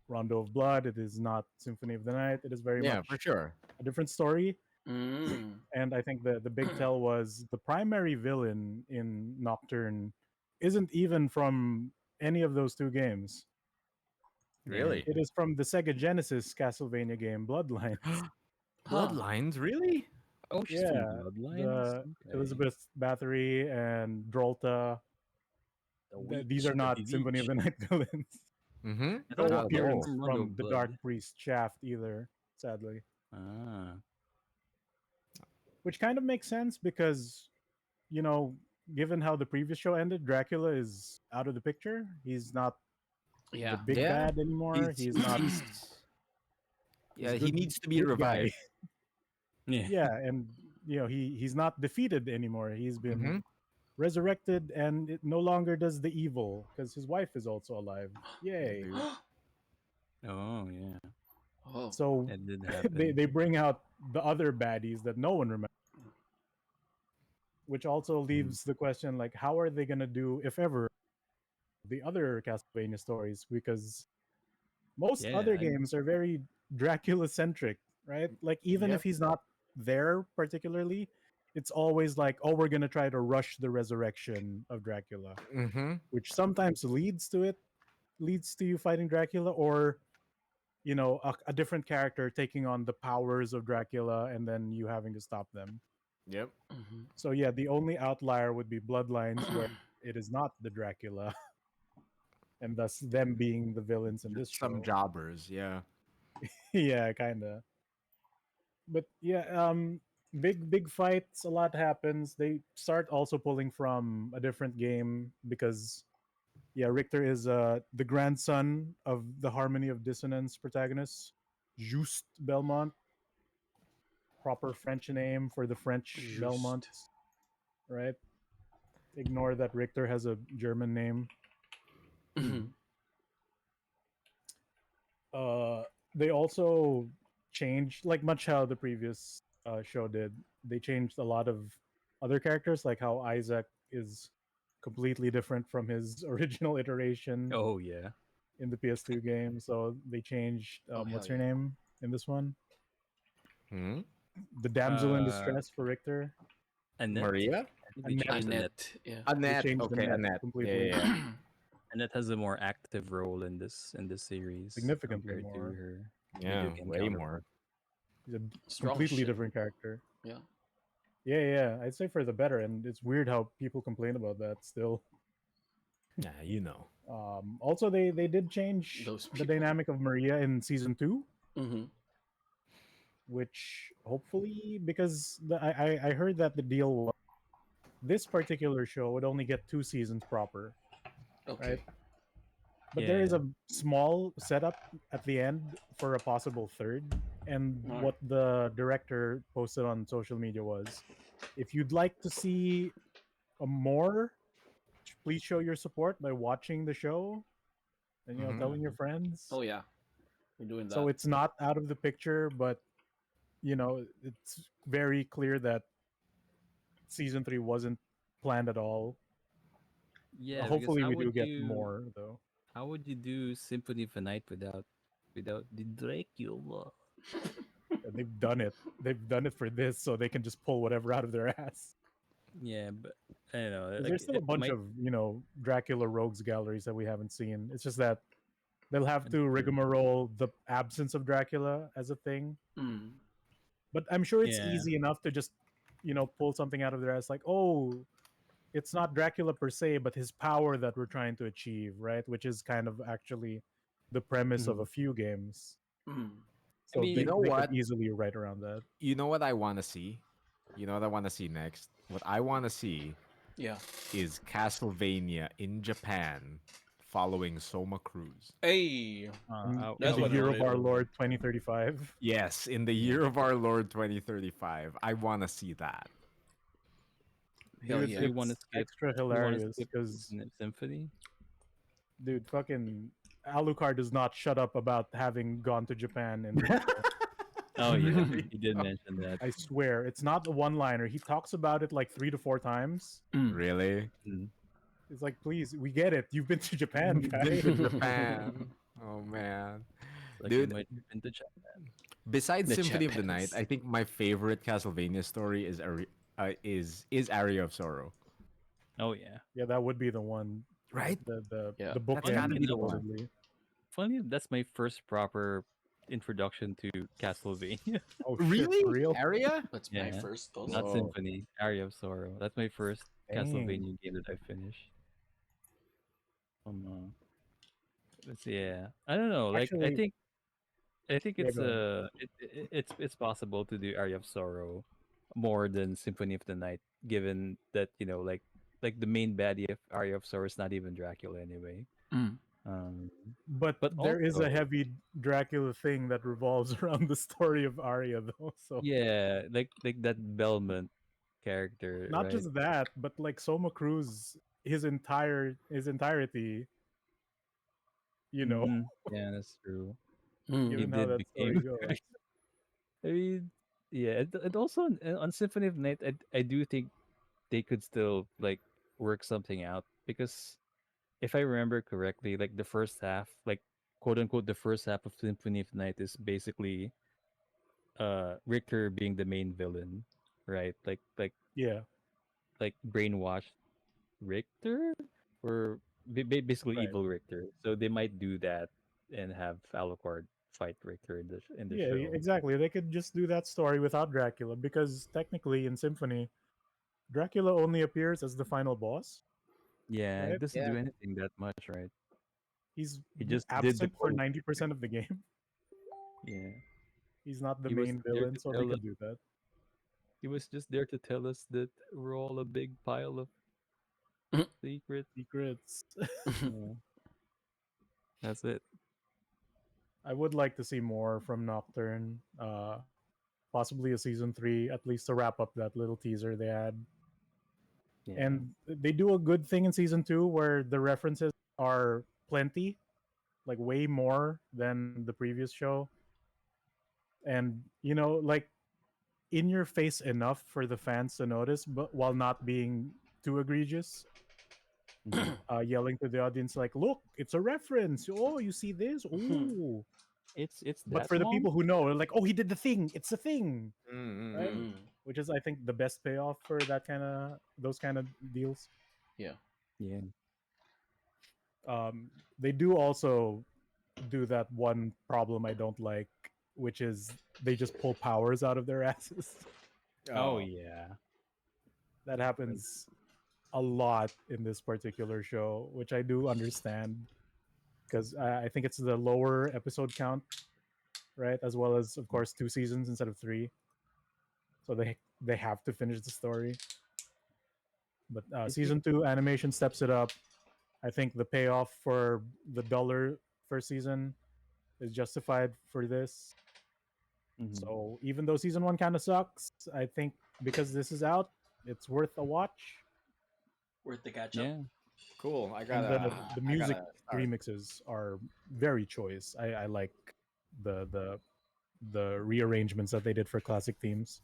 Rondo of Blood. It is not Symphony of the Night. It is very Yeah, much for sure. a different story. Mm. And I think the big tell was the primary villain in Nocturne isn't even from any of those two games. Yeah. Really? It is from the Sega Genesis Castlevania game Bloodlines. Huh. Bloodlines? Really? Oh, she's from Yeah, Bloodlines. the Okay. Elizabeth Bathory and Drolta. The These Witch, are the not Symphony of Bewitch. the Night villains. Mm-hmm. I thought No it Not at was all. appearance from Royal from the Dark Blood. Priest Shaft either, sadly. Ah. Which kind of makes sense because, you know, given how the previous show ended, Dracula is out of the picture. He's not the Yeah. big Yeah. bad anymore. He's He's not. he's He's yeah, a he good needs to be good guy. revived. Yeah. Yeah, and he's not defeated anymore. He's been Mm-hmm. resurrected, and it no longer does the evil because his wife is also alive. Yeah, Yay! dude. Oh, yeah. Oh. So That did they happen. they bring out the other baddies that no one remembers, which also leaves the question like, how are they gonna do, if ever, the other Castlevania stories? Because most other Yeah. games are very Dracula centric, right? Like even if Yep. he's not there particularly, it's always like, oh, we're gonna try to rush the resurrection of Dracula, Mm-hmm. which sometimes leads to you fighting Dracula, or a different character taking on the powers of Dracula and then you having to stop them. Yep. Mhm. So yeah, the only outlier would be Bloodlines, where it is not the Dracula, and thus them being the villains in this Just some show. jobbers. Yeah. Yeah, kind of. But yeah, big fights. A lot happens. They start also pulling from a different game because yeah, Richter is the grandson of the Harmony of Dissonance protagonist, Juste Belmont, proper French name for the French Belmont, Just. right? Ignore that Richter has a German name. Mhm. Uh, they also changed, like much how the previous show did. They changed a lot of other characters, like how Isaac is completely different from his original iteration Oh, yeah. in the PS2 game. So they changed. Oh hell What's her yeah. name in this one? Hmm. The damsel in Uh, distress for Richter. Annette. Maria. I think they Annette. changed Annette. Annette. Yeah. They Annette. changed Okay, Annette Annette. Yeah, completely, yeah, yeah. Annette has a more active role in this series significantly compared to more. her video Yeah, game way more. counterpart. He's a Strong completely shit. different character. Yeah. Yeah, yeah, I'd say for the better. And it's weird how people complain about that still. Yeah, you know. Also, they did change Those the people. dynamic of Maria in season two, Mm-hmm. which hopefully, because I heard that the deal was this particular show would only get 2 seasons proper, right? Okay. But there is Yeah. a small setup at the end for a possible third. And Alright. what the director posted on social media was, if you'd like to see a more, please show your support by watching the show and Mhm. telling your friends. Oh yeah. We're doing that. So it's not out of the picture, but it's very clear that season 3 wasn't planned at all. Yeah, because Hopefully we do get more though. how would you do Symphony of the Night without the Dracula? And they've done it. They've done it for this, so they can just pull whatever out of their ass. Yeah, but I don't know. 'Cause Like there's still a it bunch might of Dracula rogues galleries that we haven't seen. It's just that they'll have to True. rigmarole the absence of Dracula as a thing. Mm. But I'm sure it's Yeah. easy enough to just pull something out of their ass, like, oh, it's not Dracula per se, but his power that we're trying to achieve, right? Which is kind of actually the premise of a few games. Mm. So mean, they, You know they what? could easily write around that. You know what I want to see? You know what I want to see next? What I want to see Yeah. is Castlevania in Japan following Soma Cruz. Hey. In That's the what I year of wanted. our Lord 2035. Yes, in the year of our Lord 2035. I want to see that. Hell Dude, yeah. you want to it's skip? extra You want to hilarious skip because, Symphony? dude, fucking Alucard does not shut up about having gone to Japan in this show. Oh yeah, he did mention that. I swear, it's not a one-liner. He talks about it like 3 to 4 times. Mm. Really? Mm. It's like, please, we get it. You've been to Japan, You've guy. been to Japan. Oh man. Like you Dude, might have been to Japan. besides The Symphony of the Night, Japans. I think my favorite Castlevania story is is Aria of Sorrow. Oh yeah. Yeah, that would be the one. Right? The Yeah. the That's gotta bookend be the one. supposedly. funny, that's my first proper introduction to Castlevania. Oh shit, for Really? real? Area? That's my Yeah, first not also. Whoa. Symphony, Aria of Sorrow. That's my first Dang. Castlevania game that I finished. Um, yeah, I don't know. Like, Actually, I think yeah, it's go ahead. it's possible to do Aria of Sorrow more than Symphony of the Night, given that like the main baddie of Aria of Sorrow is not even Dracula anyway. Mm. Um, But but there is a also, heavy Dracula thing that revolves around the story of Arya, though. So yeah, like that Belmont character, not right? just that, but like Soma Cruz, his entirety, you know, Yeah, that's true. He Mm. given how did that became. story goes. I mean, yeah, and also on Symphony of Night, I do think they could still like work something out because if I remember correctly, like the first half, like quote unquote, the first half of Symphony of Night is basically Richter being the main villain, right? Yeah, Like brainwashed Richter or basically right. evil Richter. So they might do that and have Alucard fight Richter in the Yeah, show. exactly. They could just do that story without Dracula because technically in Symphony, Dracula only appears as the final boss, Yeah, it right? doesn't Yeah. do anything that much, right? He's He just did the absent for quote. 90% of the game. Yeah. He's not the He was main there villain, to so they tell us could do that. he was just there to tell us that we're all a big pile of secrets. Secrets. Yeah, that's it. I would like to see more from Nocturne. Possibly a season three, at least to wrap up that little teaser they had. Yeah. And they do a good thing in season two where the references are plenty, like way more than the previous show. And like in your face enough for the fans to notice, but while not being too egregious. Mhm. Yelling to the audience like, "Look, it's a reference. Oh, you see this? Ooh!" It's But that for the long? people who know, they're like, "Oh, he did the thing. It's a thing." Right? Mm-mm. Mm. Which is, I think, the best payoff for those kind of deals. Yeah. Yeah. They do also do that one problem I don't like, which is they just pull powers out of their asses. Oh Oh. yeah. That Like, happens a lot in this particular show, which I do understand because I think it's the lower episode count, right? As well as, of course, 2 seasons instead of three, so they have to finish the story. But is it? season two animation steps it up. I think the payoff for the dollar first season is justified for this. Mhm. So even though season one kind of sucks, I think because this is out, it's worth a watch. Worth the catch up. Yeah. Cool. I And gotta. the I music gotta start. remixes are very choice. I like the the the rearrangements that they did for classic themes.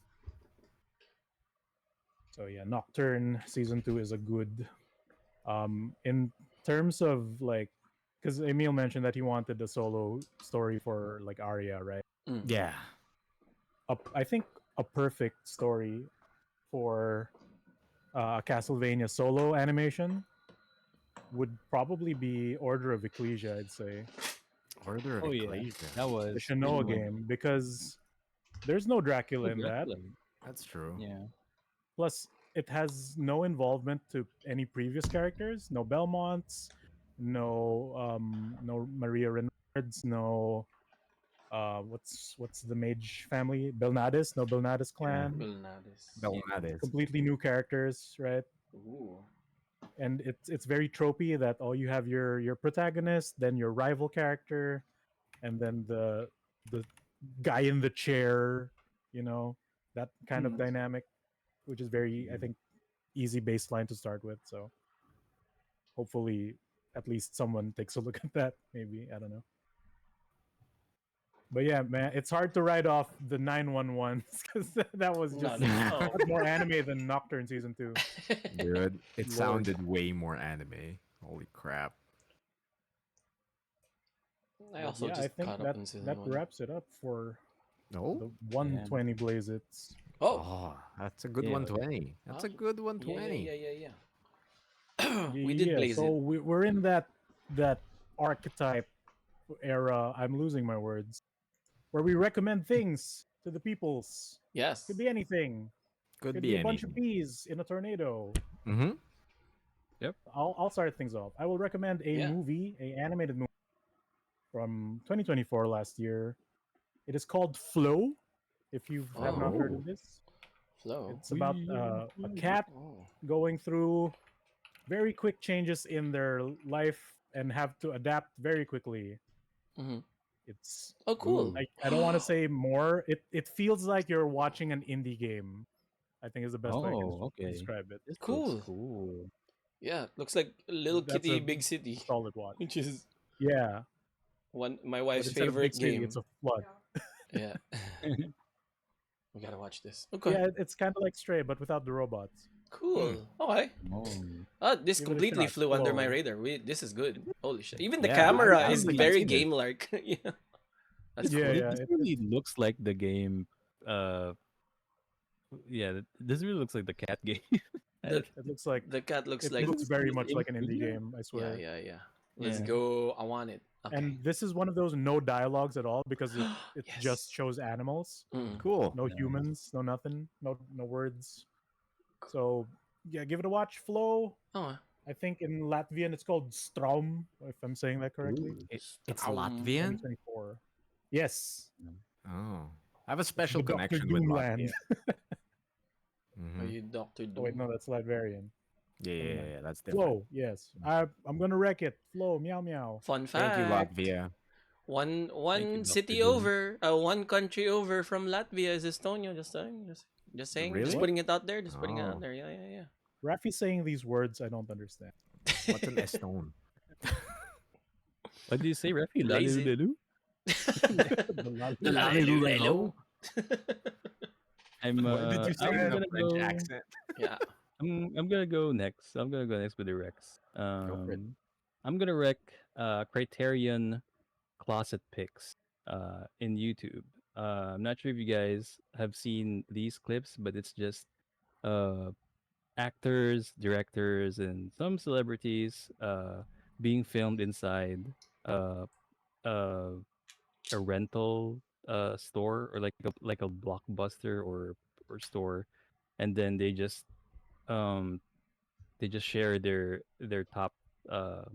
So yeah, Nocturne season two is a good. In terms of like, because Emile mentioned that he wanted a solo story for like Arya, right? Mm. Yeah. I think a perfect story for a Castlevania solo animation would probably be Order of Ecclesia. I'd say Order of Oh yeah. Ecclesia. That the was really Shinoa one. game because there's no Dracula Oh, in that. Dracula. That's true. Yeah. Plus, it has no involvement to any previous characters. No Belmonts, no Maria Renards, no what's the mage family? Belnades, no Belnades Yeah. clan. Belnades. Yeah. Belnades. Completely new characters, right? Ooh. And it's very tropey that you have your protagonist, then your rival character, and then the guy in the chair, you know, that kind of Mm. dynamic, which is very, I think, easy baseline to start with. So hopefully at least someone takes a look at that. Maybe, I don't know. But yeah, man, it's hard to write off the 911s because that was No, just no. much more anime than Nocturne season two. Dude, it Lord. sounded way more anime. Holy crap. I But also yeah, I just think caught up in season that one. wraps it up for No? the Yeah. 120 Blazits. Oh. Oh, that's a good Yeah. 120. That's a good Yeah, 120. We did Yeah, blaze so it. we're in that archetype era. I'm losing my words. Where we recommend things to the peoples. Could Yes. be anything. Could Could be be a bunch of anything. peas in a tornado. Mm-hmm. Yep. I'll start things off. I will recommend a Yeah. movie, a animated movie from 2024 last year. It is called Flow. If you have not heard Oh, of this, flow. it's about a cat Oh. going through very quick changes in their life and have to adapt very quickly. Mm-hmm. It's Oh, cool. Ooh. I don't want to say more. It feels like you're watching an indie game. I think is the best way I can Oh, okay. describe it. This looks Cool. cool. Yeah, looks like Little That's Kitty a Big City, solid watch. which is Yeah, one my but wife's instead of big favorite city, it's game. a flood. Yeah. We gotta watch this. Okay. Yeah, it's kind of like Stray, but without the robots. Cool. Okay. Oh. This Give it a completely shot. flew under my Flow. radar. This is good. Holy shit. Even the Yeah, camera I is haven't even very seen this. game-like. Yeah. That's This, Yeah, cool. this yeah. this really looks like the game. Uh, yeah, this really looks like the cat game. The It looks like the cat looks it like looks Isn't very this the much same like an indie studio? game. I yeah, swear. yeah, yeah. Let's Yeah. go. I want it. Okay. And this is one of those no dialogues at all because it just Yes. shows animals, Mm. Cool. no Nice. humans, no nothing, no words. So yeah, give it a watch. Flow. Oh, I think in Latvian it's called Straum, if I'm saying that correctly. Ooh. It's Straum. Latvian. 2024. Yes, Oh, I have a it's special the Doctor connection with Doom land. Latvia. Are Mm-hmm. you Doctor Oh wait, Doom? no, that's Latvian. Yeah, yeah, Never yeah, mind. yeah, that's different. Flow. Yes, I'm gonna wreck it. Flow. Meow meow. Fun Thank you, fact. Latvia. One Thank you, one Doctor city Doom. over, one country over from Latvia is Estonia. Just saying, just saying, just Really? What? putting it out there, just putting it out Oh, there. Yeah, yeah, Raffy saying these words I don't understand. what's an yeah. Estone? What do you say, Rafi? Lazy. Lalulelu? The La la lolly. lu hello. Why did you say it I'm in a gonna French go. accent? Yeah. I'm gonna go next. I'm gonna go next with the Rex. Go for it. I'm gonna rec Criterion Closet Picks in YouTube. I'm not sure if you guys have seen these clips, but it's just uh actors, directors, and some celebrities being filmed inside uh uh a rental store, or like a blockbuster or store, and then um they just share their top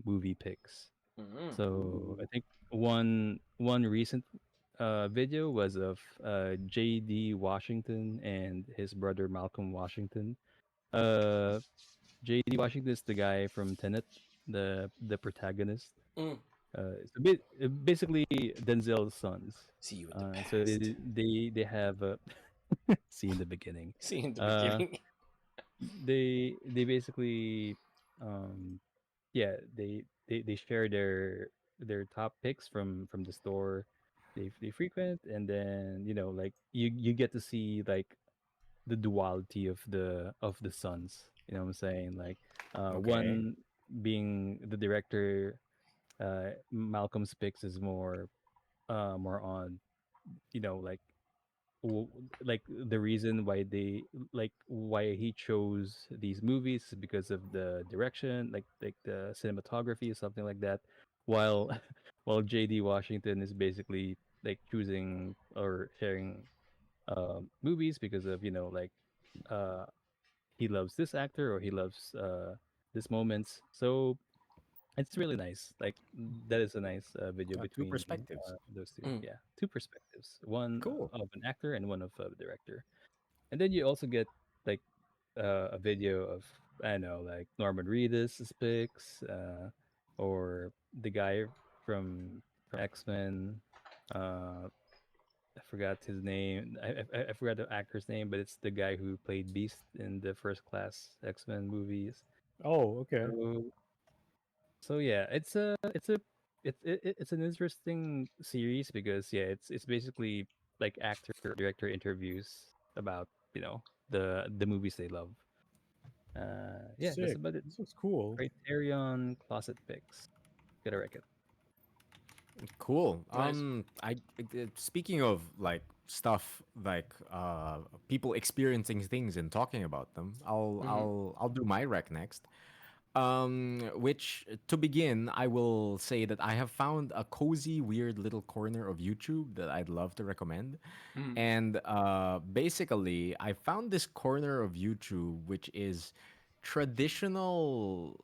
movie picks. Mm. So I think one recent video was of JD Washington and his brother Malcolm Washington. uh JD Washington is the guy from Tenet, the protagonist. Mm. It's a bit basically Denzel's sons. See you in the So past. they have see in the beginning. See you in the Uh, beginning. they basically um yeah, they share their top picks from the store they frequent, and then like you get to see like the duality of the sons. You know what I'm saying? Like Okay. one being the director, Malcolm's picks is more on like w- like the reason why why he chose these movies is because of the direction, like the cinematography or something like that, while while JD Washington is basically like choosing or sharing movies because of uh he loves this actor or he loves this moments. So it's really nice. Like that is a nice video Two between perspectives. those two. Mm. Yeah, two perspectives, one Cool. of an actor and one of a director. And then you also get like a video of, I don't know, like Norman Reedus' picks, or the guy from X Men. I forgot his name. I forgot the actor's name, but it's the guy who played Beast in the first class X Men movies. Oh, okay. So yeah, it's an interesting series because yeah, it's basically like actor or director interviews about the movies they love. Yeah, that's Sick. about it. This looks cool. Criterion Closet Picks. Gotta wreck it. Cool. Nice. Speaking of like stuff like people experiencing things and talking about them, Mm-hmm. I'll do my rec next. Which to begin, I will say that I have found a cozy, weird little corner of YouTube that I'd love to recommend. Mm. And basically, I found this corner of YouTube which is traditional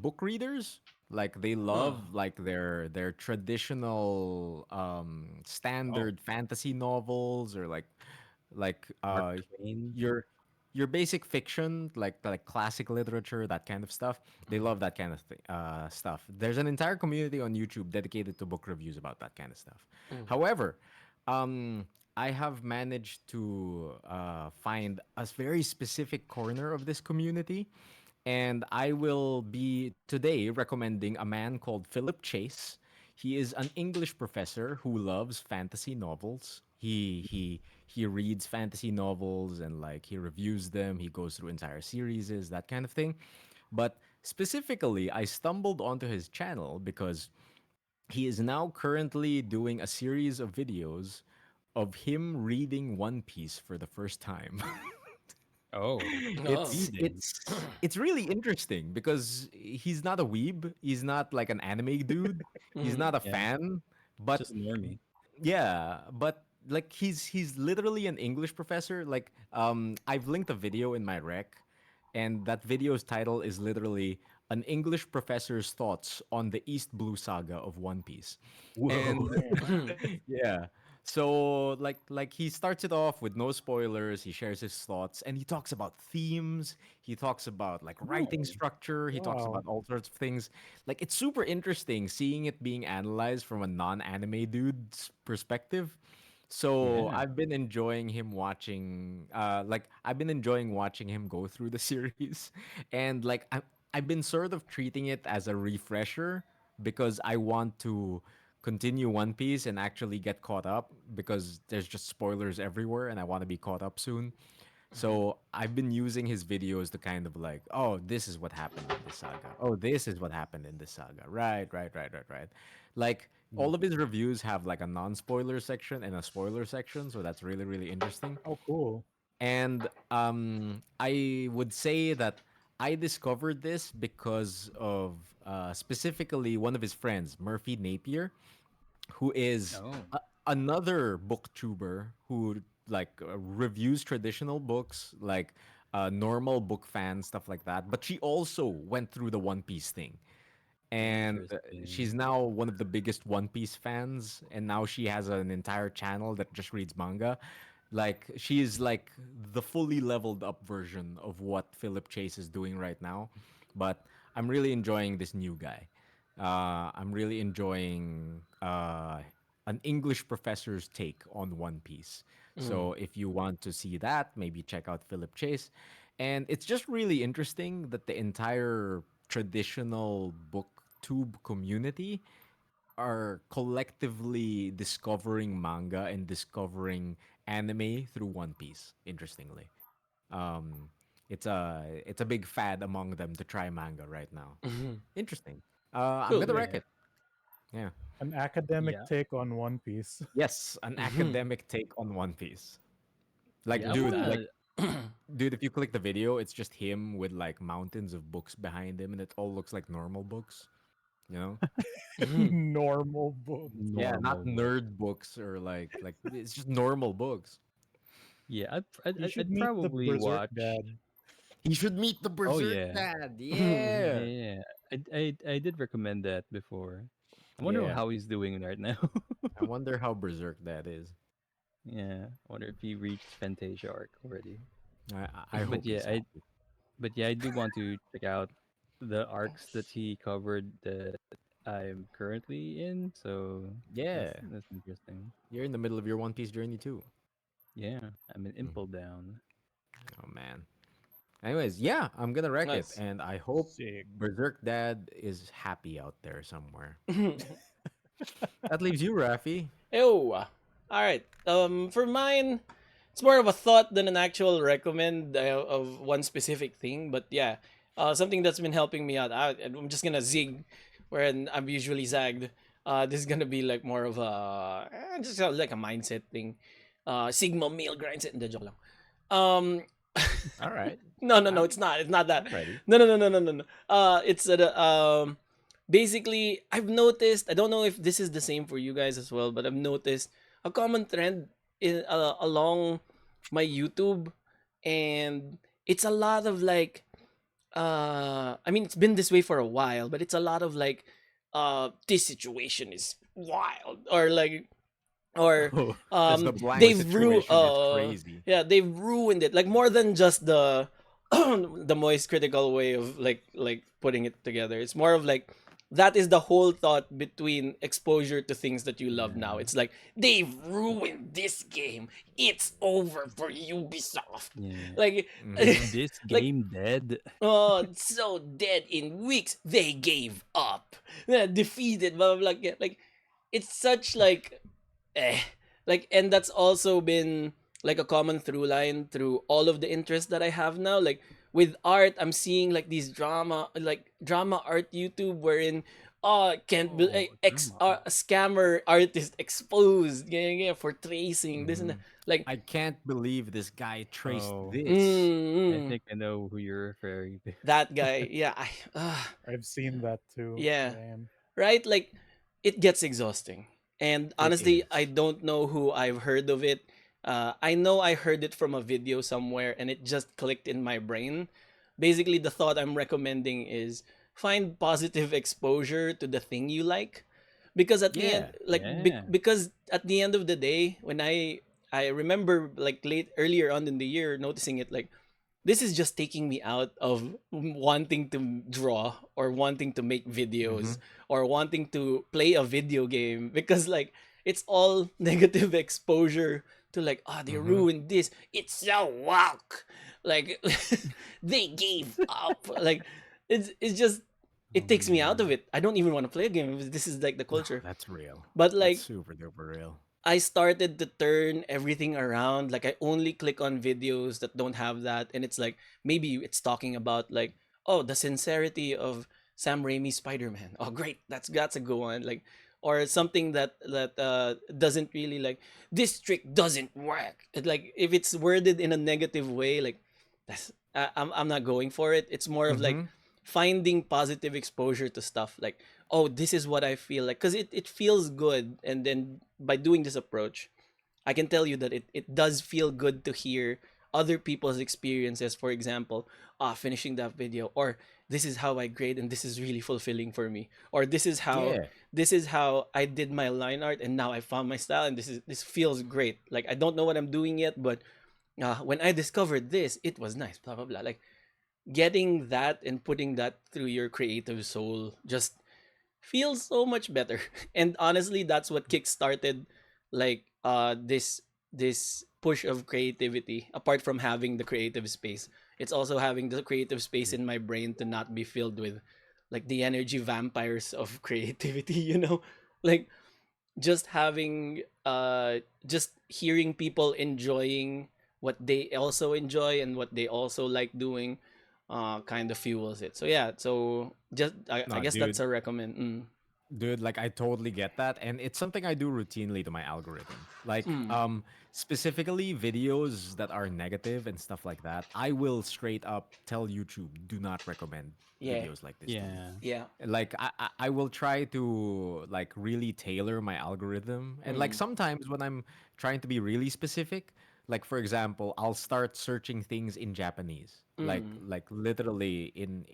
book readers. Like they Huh. love like their traditional Oh, standard fantasy novels or like Mark Twain. your your basic fiction, like classic literature, that kind of stuff. They love that kind of stuff. There's an entire community on YouTube dedicated to book reviews about that kind of stuff. Mm. However, I have managed to find a very specific corner of this community, and I will be today recommending a man called Philip Chase. He is an English professor who loves fantasy novels. He reads fantasy novels and like he reviews them. He goes through entire series, that kind of thing. But specifically, I stumbled onto his channel because he is now currently doing a series of videos of him reading One Piece for the first time. Oh, Oh. reading. It's really interesting because he's not a weeb. He's not like an anime dude. He's Mhm. not a Yeah, fan. But just normie. yeah, but like he's literally an English professor. Like I've linked a video in my rec, and that video's title is literally an English professor's thoughts on the East Blue Saga of One Piece. Whoa. And Damn. yeah. So like he starts it off with no spoilers. He shares his thoughts and he talks about themes. He talks about like writing Oh, structure. He talks Wow. about all sorts of things. Like it's super interesting seeing it being analyzed from a non-anime dude's perspective. So yeah. I've been enjoying him watching like I've been enjoying watching him go through the series. And like I've been sort of treating it as a refresher because I want to continue One Piece and actually get caught up because there's just spoilers everywhere and I want to be caught up soon. So I've been using his videos to kind of like, oh, this is what happened in this saga. Oh, this is what happened in this saga. Right. Like Mm. all of his reviews have like a non-spoiler section and a spoiler section, so that's really really interesting. Oh, cool. And I would say that I discovered this because of specifically one of his friends, Murphy Napier, who is Oh, another booktuber who like reviews traditional books, like normal book fans, stuff like that. But she also went through the One Piece thing, and she's interesting. now one of the biggest One Piece fans, and now she has an entire channel that just reads manga. Like she is like the fully leveled up version of what Philip Chase is doing right now. But I'm really enjoying this new guy. I'm really enjoying an English professor's take on One Piece. Mm. So if you want to see that, maybe check out Philip Chase. And it's just really interesting that the entire traditional booktube community are collectively discovering manga and discovering anime through One Piece. Interestingly, um, it's a big fad among them to try manga right now. Mhm. Interesting. I'm Cool. gonna Yeah. wreck it. Yeah. An academic Yeah. take on One Piece. Yes, an Mhm. academic take on One Piece. Like, Yeah, I Love dude, that. like, dude, if you click the video, it's just him with like mountains of books behind him, and it all looks like normal books. You know? Mhm. Normal book. Yeah, not normal book. nerd books or like it's just normal books. Yeah, You should I'd meet the probably Berserk watch. Dad. He should meet the Oh Berserk yeah, Dad. yeah, Yeah. yeah. I did recommend that before. I wonder Yeah. how he's doing right now. I wonder how Berserk Dad is. Yeah, I wonder if he reached Fantasia arc already. I But hope yeah, he's happy. I do want to check out the arcs that he covered that I'm currently in. So Yeah. that's interesting. You're in the middle of your One Piece journey too. Yeah, I'm an Mm. Impel down. Oh man. Anyways, yeah, I'm gonna wreck it, Nice. and I hope Sick. Berserk Dad is happy out there somewhere. That leaves you, Rafi. Ew. All right. For mine, it's more of a thought than an actual recommend of one specific thing. But yeah, something that's been helping me out. I'm just gonna zig, wherein I'm usually zagged. This is gonna be like more of a just like a mindset thing. Sigma male grind set. Hindi, joke lang. Um, All right. No, no, no. I'm It's not. It's not that. I'm ready. No, no, no, no, no, no, no. It's basically I've noticed. I don't know if this is the same for you guys as well, but I've noticed a common trend in along my YouTube, and it's a lot of like I mean, it's been this way for a while, but it's a lot of like this situation is wild, or like, or Oh, just the um blank they've situation is crazy. yeah, they've ruined it, like more than just the the moist critical way of like putting it together. It's more of like that is the whole thought between exposure to things that you love now. Yeah. It's like they've ruined this game, it's over for Ubisoft. Yeah. Like Is Hmm. this like, game dead? oh, it's so dead in weeks. They gave up. Defeated. Blah blah blah. Yeah, like, it's such like, eh. Like, and that's also been like a common through line through all of the interests that I have now. Like with art, I'm seeing like these drama art YouTube wherein can't be Oh, ex drama. scammer artist exposed, yeah, yeah, for tracing this and that. Hmm. Like, I can't believe this guy traced Oh, this. I mm, think I know who you're referring to. that guy, yeah, I've seen that too. yeah, Damn. right? Like, it gets exhausting. And It honestly, I is. don't know who I've heard of it. I know I heard it from a video somewhere and it just clicked in my brain. Basically, the thought I'm recommending is find positive exposure to the thing you like. Because at the end, Yeah. like, Yeah. because at the end of the day, when I remember like late earlier on in the year noticing it, like, this is just taking me out of wanting to draw or wanting to make Hmm. videos or wanting to play a video game, because like it's all negative exposure to like, oh, they Hmm. ruined this, it's so woke, like they gave up, like it's just, it Oh takes me out of man. it. I don't even want to play a game if this is like the No, culture. that's real. But That's like, super duper real. I started to turn everything around. Like, I only click on videos that don't have that, and it's like maybe it's talking about like, oh, the sincerity of Sam Raimi's Spider-Man. Oh, great, that's a good one. Like, or something that doesn't really like, this trick doesn't work. Like, if it's worded in a negative way, like I'm not going for it. It's more of like Hmm. finding positive exposure to stuff like, oh, this is what I feel like, because it feels good. And then by doing this approach, I can tell you that it does feel good to hear other people's experiences. For example, finishing that video, or this is how I grade and this is really fulfilling for me, or Yeah. this is how I did my line art and now I found my style and this feels great. Like, I don't know what I'm doing yet, but when I discovered this, it was nice, blah blah blah. Like, getting that and putting that through your creative soul just feels so much better. And honestly, that's what kickstarted like this push of creativity. Apart from having the creative space, it's also having the creative space in my brain to not be filled with like the energy vampires of creativity, like just having just hearing people enjoying what they also enjoy and what they also like doing kind of fuels it. So yeah, so just I No, guess that's dude. a recommend. Dude, like I totally get that, and it's something I do routinely to my algorithm. Like, Mm. specifically videos that are negative and stuff like that. I will straight up tell YouTube, do not recommend Yeah. videos like this to me. Yeah. Yeah. Like, I will try to like really tailor my algorithm, and like Mm. sometimes when I'm trying to be really specific, like for example, I'll start searching things in Japanese, Mm. like literally in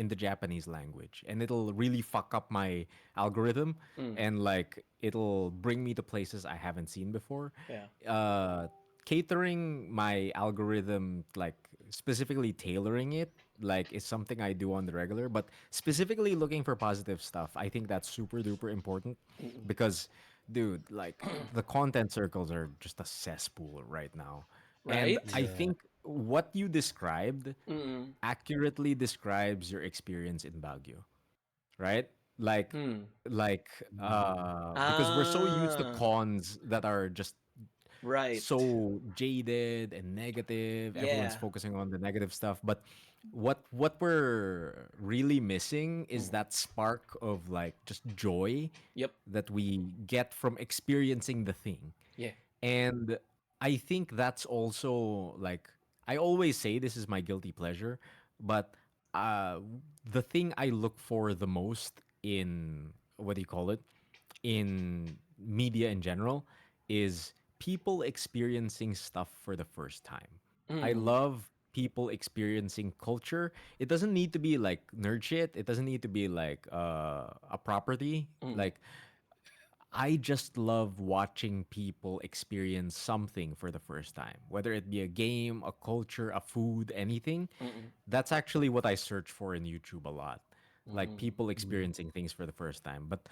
the Japanese language, and it'll really fuck up my algorithm, Mm. and like it'll bring me to places I haven't seen before. Yeah. uh Catering my algorithm, like specifically tailoring it, like is something I do on the regular, but specifically looking for positive stuff, I think that's super duper important. Mm. Because dude, like the content circles are just a cesspool right now. And Right? I Yeah. think what you described Mm. accurately describes your experience in Baguio, right? Like Mm. like Mm. because we're so used to Ah, cons that are just right. so jaded and negative. Everyone's Yeah. focusing on the negative stuff, but what we're really missing is Mm. that spark of like just joy Yep. that we get from experiencing the thing. Yeah. And I think that's also like I always say this is my guilty pleasure, but uh, the thing I look for the most in what do you call it? In media in general is people experiencing stuff for the first time. I Mm, love people experiencing culture. It doesn't need to be like nerd shit. It doesn't need to be like a property. mm, Like I just love watching people experience something for the first time, whether it be a game, a culture, a food, anything. mm, That's actually what I search for in YouTube a lot. Like mm. people Mm. experiencing things for the first time. But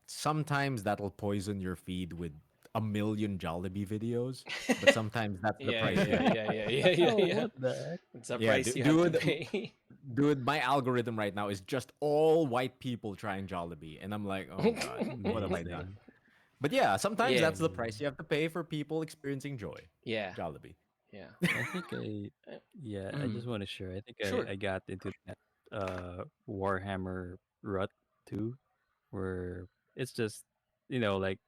sometimes that'll poison your feed with a million Jollibee videos. But sometimes that's the Yeah, price you yeah, have to yeah, pay. yeah, yeah, yeah, Oh, yeah. what the heck? It's a Yeah, price you have to dude, pay. dude, my algorithm right now is just all white people trying Jollibee. And I'm like, oh God, what have I done? Amazing. But yeah, sometimes Yeah, that's the price you have to pay for people experiencing joy. yeah, Jollibee. yeah. I think Uh, yeah, I Mm, just want to share. I think sure. I got into that Warhammer rut too, where it's just, like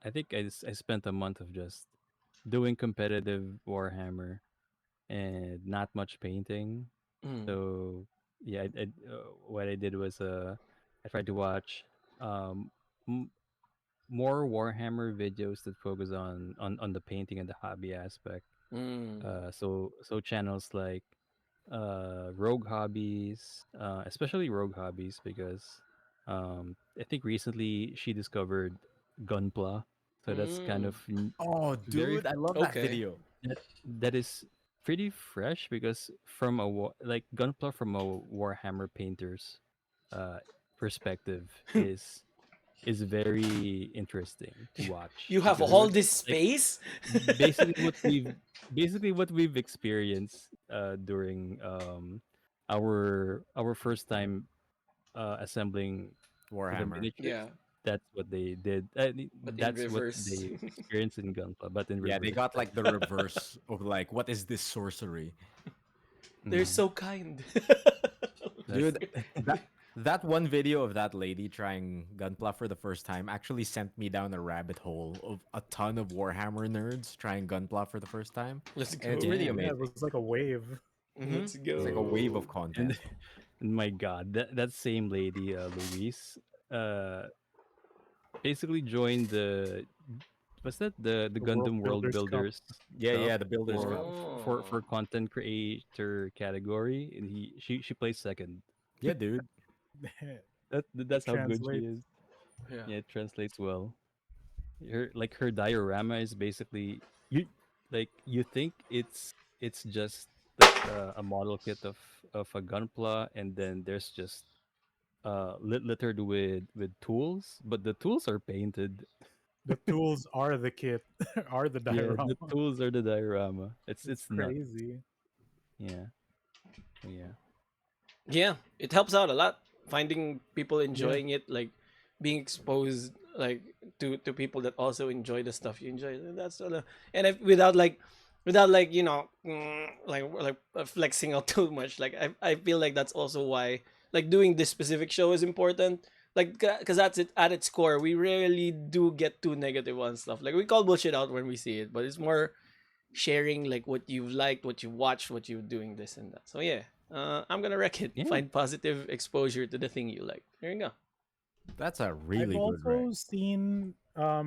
I think I spent a month of just doing competitive Warhammer and not much painting. Mm, So yeah, what I did was I tried to watch um m- more Warhammer videos that focus on the painting and the hobby aspect. mm, So channels like Rogue Hobbies, especially Rogue Hobbies, because I think recently she discovered Gunpla, so that's kind mm. of Oh, very dude, I love that Okay. video. that is pretty fresh because from like Gunpla from a Warhammer painter's uh perspective is very interesting to watch You have because all Dude. this like space? basically what we've experienced during our first time assembling for the Warhammer. miniatures. Yeah, That's what they did. but in That's what reverse. they experienced in Gunpla, but in Yeah, they reverse. got like the reverse of like, what is this sorcery? They're Mhm. so kind. That's Dude, that that one video of that lady trying Gunpla for the first time actually sent me down a rabbit hole of a ton of Warhammer nerds trying Gunpla for the first time. Let's And it's really yeah. Yeah, it amazing. was like a wave. Mm-hmm. Let's It's like a wave of go. content. And my God, that same lady, Louise, uh, basically joined the what's that the The World Gundam World Builders Cup. Builders Yeah, Cup yeah, the Builders for Cup. Oh. content creator category, and she plays second. Yeah, dude. That's how good she Translate. is. Yeah. Yeah, it translates well. Her diorama is basically you think it's just like a model kit of a gunpla, and then there's just littered with tools, but the tools are painted. The tools are the kit, are the Yeah, diorama. the tools are the diorama. It's It's nuts. crazy. Yeah. Yeah. Yeah, it helps out a lot finding people Yeah. enjoying it, like being exposed like to people that also enjoy the stuff you enjoy. That's sort of, and if, without like flexing out too much. Like I feel like that's also why like doing this specific show is important. Like because that's it at its core. We rarely do get too negative on stuff. Like we call bullshit out when we see it, but it's more sharing like what you've liked, what you watched, what you're doing, this and that. So yeah, I'm gonna wreck it. Yeah. Find positive exposure to the thing you like. There you go. That's a I've really good rec. also seen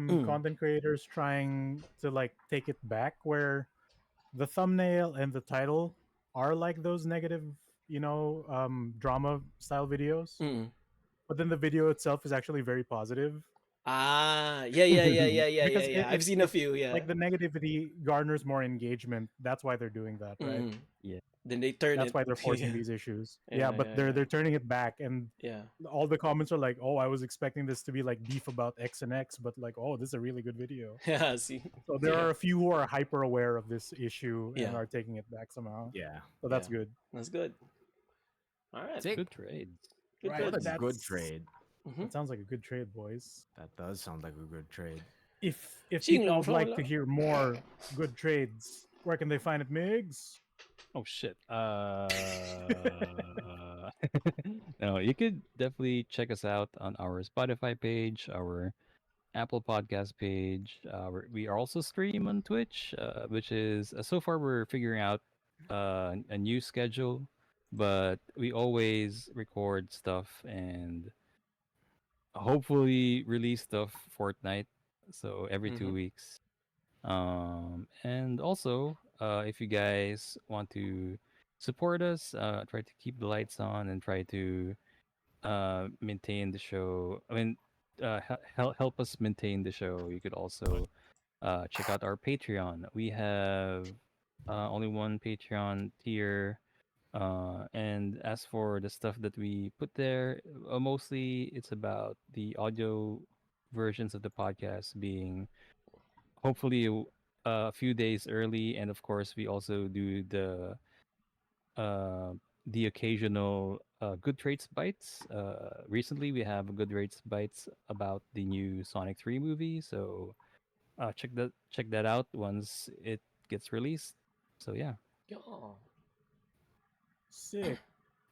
Mm. content creators trying to like take it back where the thumbnail and the title are like those negative, drama style videos, Mm. but then the video itself is actually very positive Ah, yeah, yeah, yeah, yeah, yeah, yeah, because yeah. I've seen a it's few. Yeah. like the negativity garners more engagement. That's why they're doing that, right? Mm. Yeah. Then they turn That's it. why they're forcing Yeah, these issues. Yeah, yeah, but yeah, they're turning it back, and yeah, all the comments are like, "Oh, I was expecting this to be like beef about X and X, but like, oh, this is a really good video." yeah. Yeah. See, So there yeah, are a few who are hyper aware of this issue and yeah, are taking it back somehow. Yeah. So that's yeah. good. That's good. All right, Sick. Good trades. good Right. What a trades. good That's trade. Mm-hmm. that sounds like a good trade, boys. That does sound like a good trade. If Sing people long, would long, like to long. hear more good trades, where can they find it, Migs? Oh shit. No, you could definitely check us out on our Spotify page, our Apple Podcast page. We are also stream on Twitch, which is so far we're figuring out a new schedule, but we always record stuff and hopefully release stuff fortnight, so every Mm-hmm. 2 weeks. And also, if you guys want to support us, try to keep the lights on and try to maintain the show. I mean, help us maintain the show. You could also check out our Patreon. We have only one Patreon tier. And as for the stuff that we put there, mostly it's about the audio versions of the podcast being hopefully a few days early. And of course, we also do uh, the occasional good rates bites. Recently, we have good rates bites about the new Sonic 3 movie. So check that out once it gets released. So yeah. Yeah. Sick.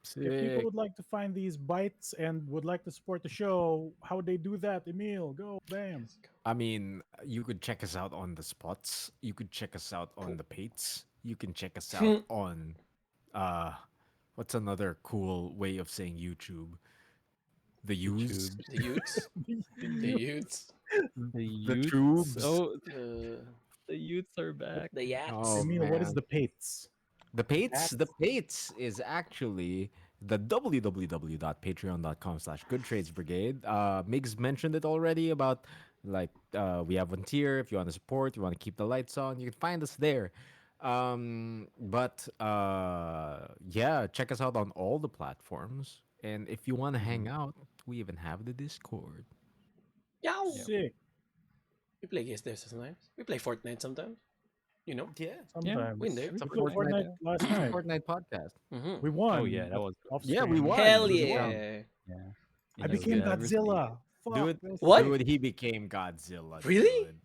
If people Sick. would like to find these bites and would like to support the show, how would they do that? Emile, go, bam. I mean, you could check us out on the spots. You could check us out on the Pates. You can check us out on uh what's another cool way of saying YouTube? The use, YouTube. The Utes. The Utes. The the Utes. tubes. Oh, The the Utes are back. the Oh Yats. Emile, what is man. the Pates? The Pates is actually the www.patreon.com/goodtradesbrigade. Migs mentioned it already about like we have one tier. If you want to support, you want to keep the lights on, you can find us there. But yeah, check us out on all the platforms. And if you want to hang Mhm. out, we even have the Discord. Yow. Yep. Sick. We play Guess This sometimes. We play Fortnite sometimes. You know? Yeah, Yeah. We in Sometimes. there. it's a We played Fortnite, Fortnite last night. Fortnite podcast. Mm-hmm. We Oh won. yeah, that But was off Yeah, we stream. won. Hell We won. yeah. yeah. I You know, became get everything. Godzilla. Fuck Dude, this. What? dude, he became Godzilla, Really? dude.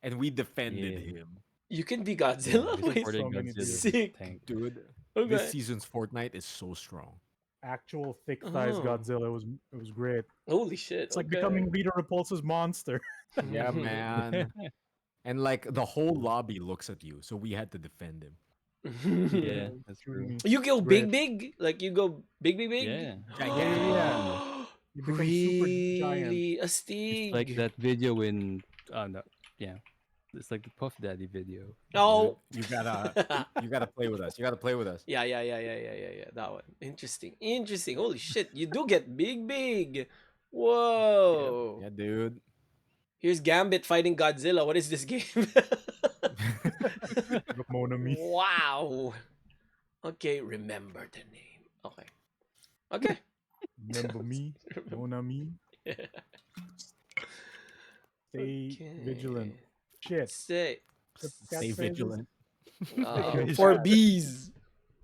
And we defended Yeah. him. You can be Yeah, Godzilla? we Wait. supported So many Godzilla. dudes. Sick. Tank. Dude, this Okay. season's Fortnite is so strong. Actual thick thighs Oh. Godzilla. It was great. Holy shit. It's like Okay. becoming Rita Repulsa's monster. Yeah, man. And like the whole lobby looks at you, so we had to defend him. Yeah, that's Shooting true. me. You go Great. big? Like you go big, big, big? Yeah. Gigantic. Yeah. You become super giant. Really? A It's like Stig. that video in no, yeah. It's like the Puff Daddy video. Dude, Oh. you gotta play with us. You gotta play with us. Yeah. That one. Interesting. Interesting. Holy shit. You do get big, big. Whoa. Yeah, dude. Here's Gambit fighting Godzilla. What is this game? Monami. Wow. Okay, remember the name. Okay. Okay. Remember me? Monami. Stay vigilant. Shit. Say. Stay Catchphrases? vigilant. For bees.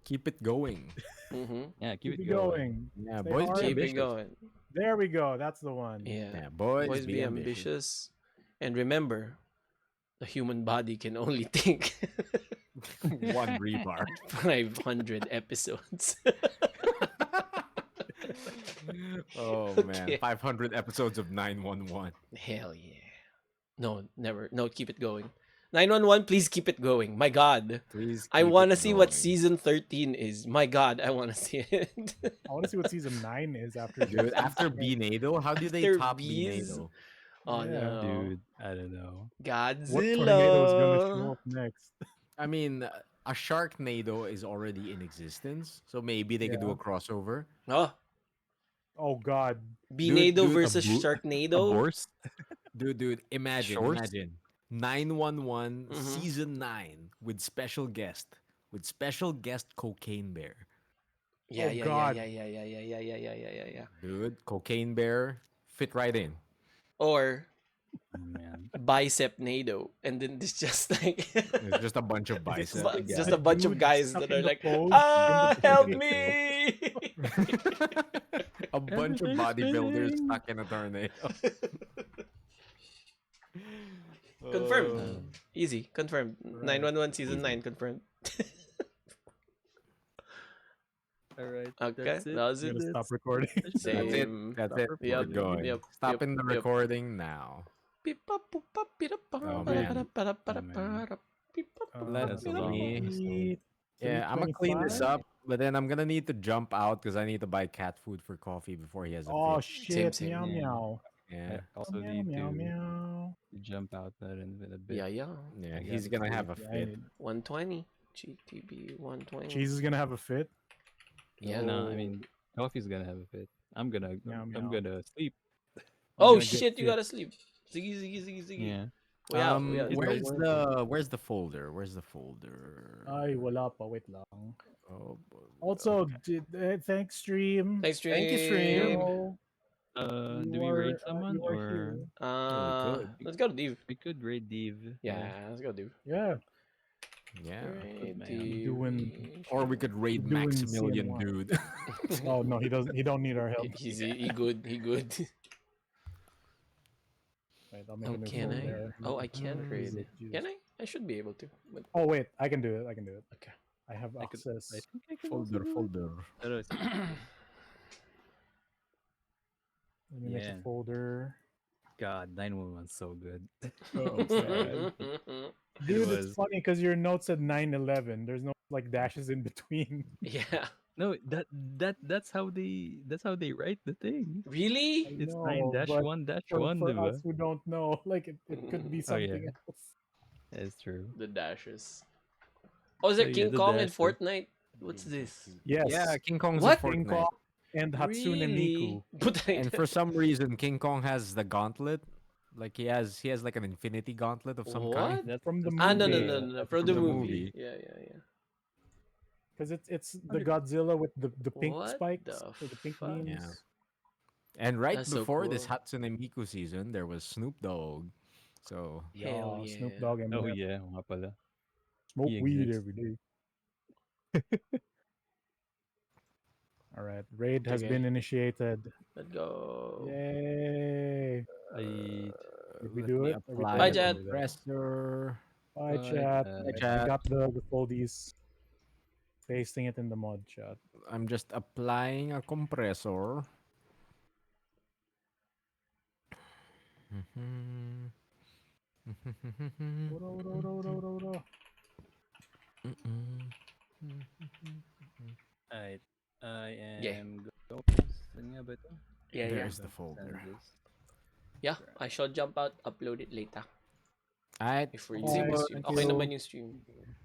Keep it going. Mm-hmm. Yeah, keep Keep it it going. going. Yeah, Stay boys hard. be Keep it ambitious. going. There we go. That's the one. Yeah. Yeah, boys, Boys be ambitious. And remember, the human body can only think One rebar. 500 episodes. Oh Okay. man, 500 episodes of 911. Hell yeah. No, never. No, keep it going. 911, please keep it going. My God. Please. I keep want to it see what going. season 13 is. My God, I want to see it. I want to see what season 9 is after Dude, this. after Beanado, how do they After top Bees? Beanado? Oh Yeah. no. Dude, I don't know. What tornado is going to show Godzilla. up next? I mean, a Sharknado is already in existence, so maybe they could do Yeah. a crossover. Oh, Oh God. Binado dude, a versus A Sharknado. horse? Dude, imagine, Shorts? imagine 911 Mhm. season 9 with special guest Cocaine Bear. Yeah, Oh, yeah, God. yeah. Dude, Cocaine Bear fit right in. Or Oh, man. Bicep Nado, and then it's just like It's just a bunch of It's biceps. But it's just the a bunch of dude guys stuck that in are the like, pose in ah, the help tornado. me. A bunch of Everything's bodybuilders spinning. stuck in a tornado. Confirmed. Oh. Easy. Confirmed. Right. 911 season Easy. 9 confirmed. All right. Okay, That's it. that was I'm it. gonna stop recording. That's it. Same. That's Stop it. We're Yep, going. yep, Stopping yep, the yep. recording now. Oh, man. That's a long Uh, episode. beep. Yeah, I'm gonna clean this 325? up, but then I'm gonna need to jump out because I need to buy cat food for coffee before he has a Oh fit. Same, shit! same. Meow Yeah. meow. I Yeah, also Meow need meow meow. to jump out that in a bit. Yeah, yeah. yeah, I he's gotta gonna sleep. have a Yeah, I fit. need. 120. GTB 120. Cheese is gonna have a fit. Yeah. Nah, I No. mean, coffee's gonna have a fit. Meow I'm meow. gonna sleep. He's Oh gonna get shit, you fit. gotta sleep. Ziggy, ziggy, ziggy, ziggy. Yeah. We out, we out. It's Let's my go. Where's the folder? Where's the folder? Ay, wala pa. Wait lang. Oh, Also, thanks stream. Thanks, thank you, You stream. stream. know, Do we raid someone you are or here. Oh, we could. Let's go to Div. we could raid Div? Yeah, let's go Div. Yeah, Yeah. Great man. we Div. doing Or we could we raid doing Maximilian, CNY. dude. Oh no, he doesn't. He don't need our help. He good. He good. Wait, I'll make Oh, a new can I? folder. Oh, I can't raid. Jesus, Jesus. Can I? I should be able to. But Oh wait, I can do it. I can do it. okay. I have I could. access. I think I can also folder, do it. folder. No, no, it's- Let me make Yeah. a folder. God, 911's so good. Oh, man. Dude, it's was- funny because your note said 911. There's no like dashes in between. Yeah. No, that's how they write the thing. Really? I It's know, 9 dash but 1 dash for 1, us who don't know, like it could be Oh, yeah. something else. It's true. The dashes. Oh, is So, it yeah, King the Kong and dashes. Fortnite? What's this? Yes. Yeah, King Kong's What? a King Fortnite. Kong and Hatsune Really? Miku. But And for some reason, King Kong has the gauntlet. Like he has like an infinity gauntlet of some kind. What? That's From the Ah, no, no, movie. no, no, that's from the the movie. movie. Yeah, yeah, yeah. Because it's the Godzilla with the pink What spikes the or the pink fuck? beams. Yeah. And right That's so before this cool. Hatsune Miku season, there was Snoop Dogg. So Hell Yeah, Snoop yeah. Dogg and Oh Meth. yeah, nga pala. Smoke he weed exists. every day. All right, raid has Okay. been initiated. Let's go. Yay! I Did we let do me it? Are we apply Bye, a done? Chad. compressor. Bye, Bye, chat. chat. I Chat. got the foldies. Pasting it in the mod chat. I'm just applying a compressor. I Yeah. am going. Saan nga ba ito? Yeah, yeah. There's the folder. Send this. Yeah, I shall jump out, upload it later. Alright. If we're Alright, using the stream. thank Okay you. naman yung stream.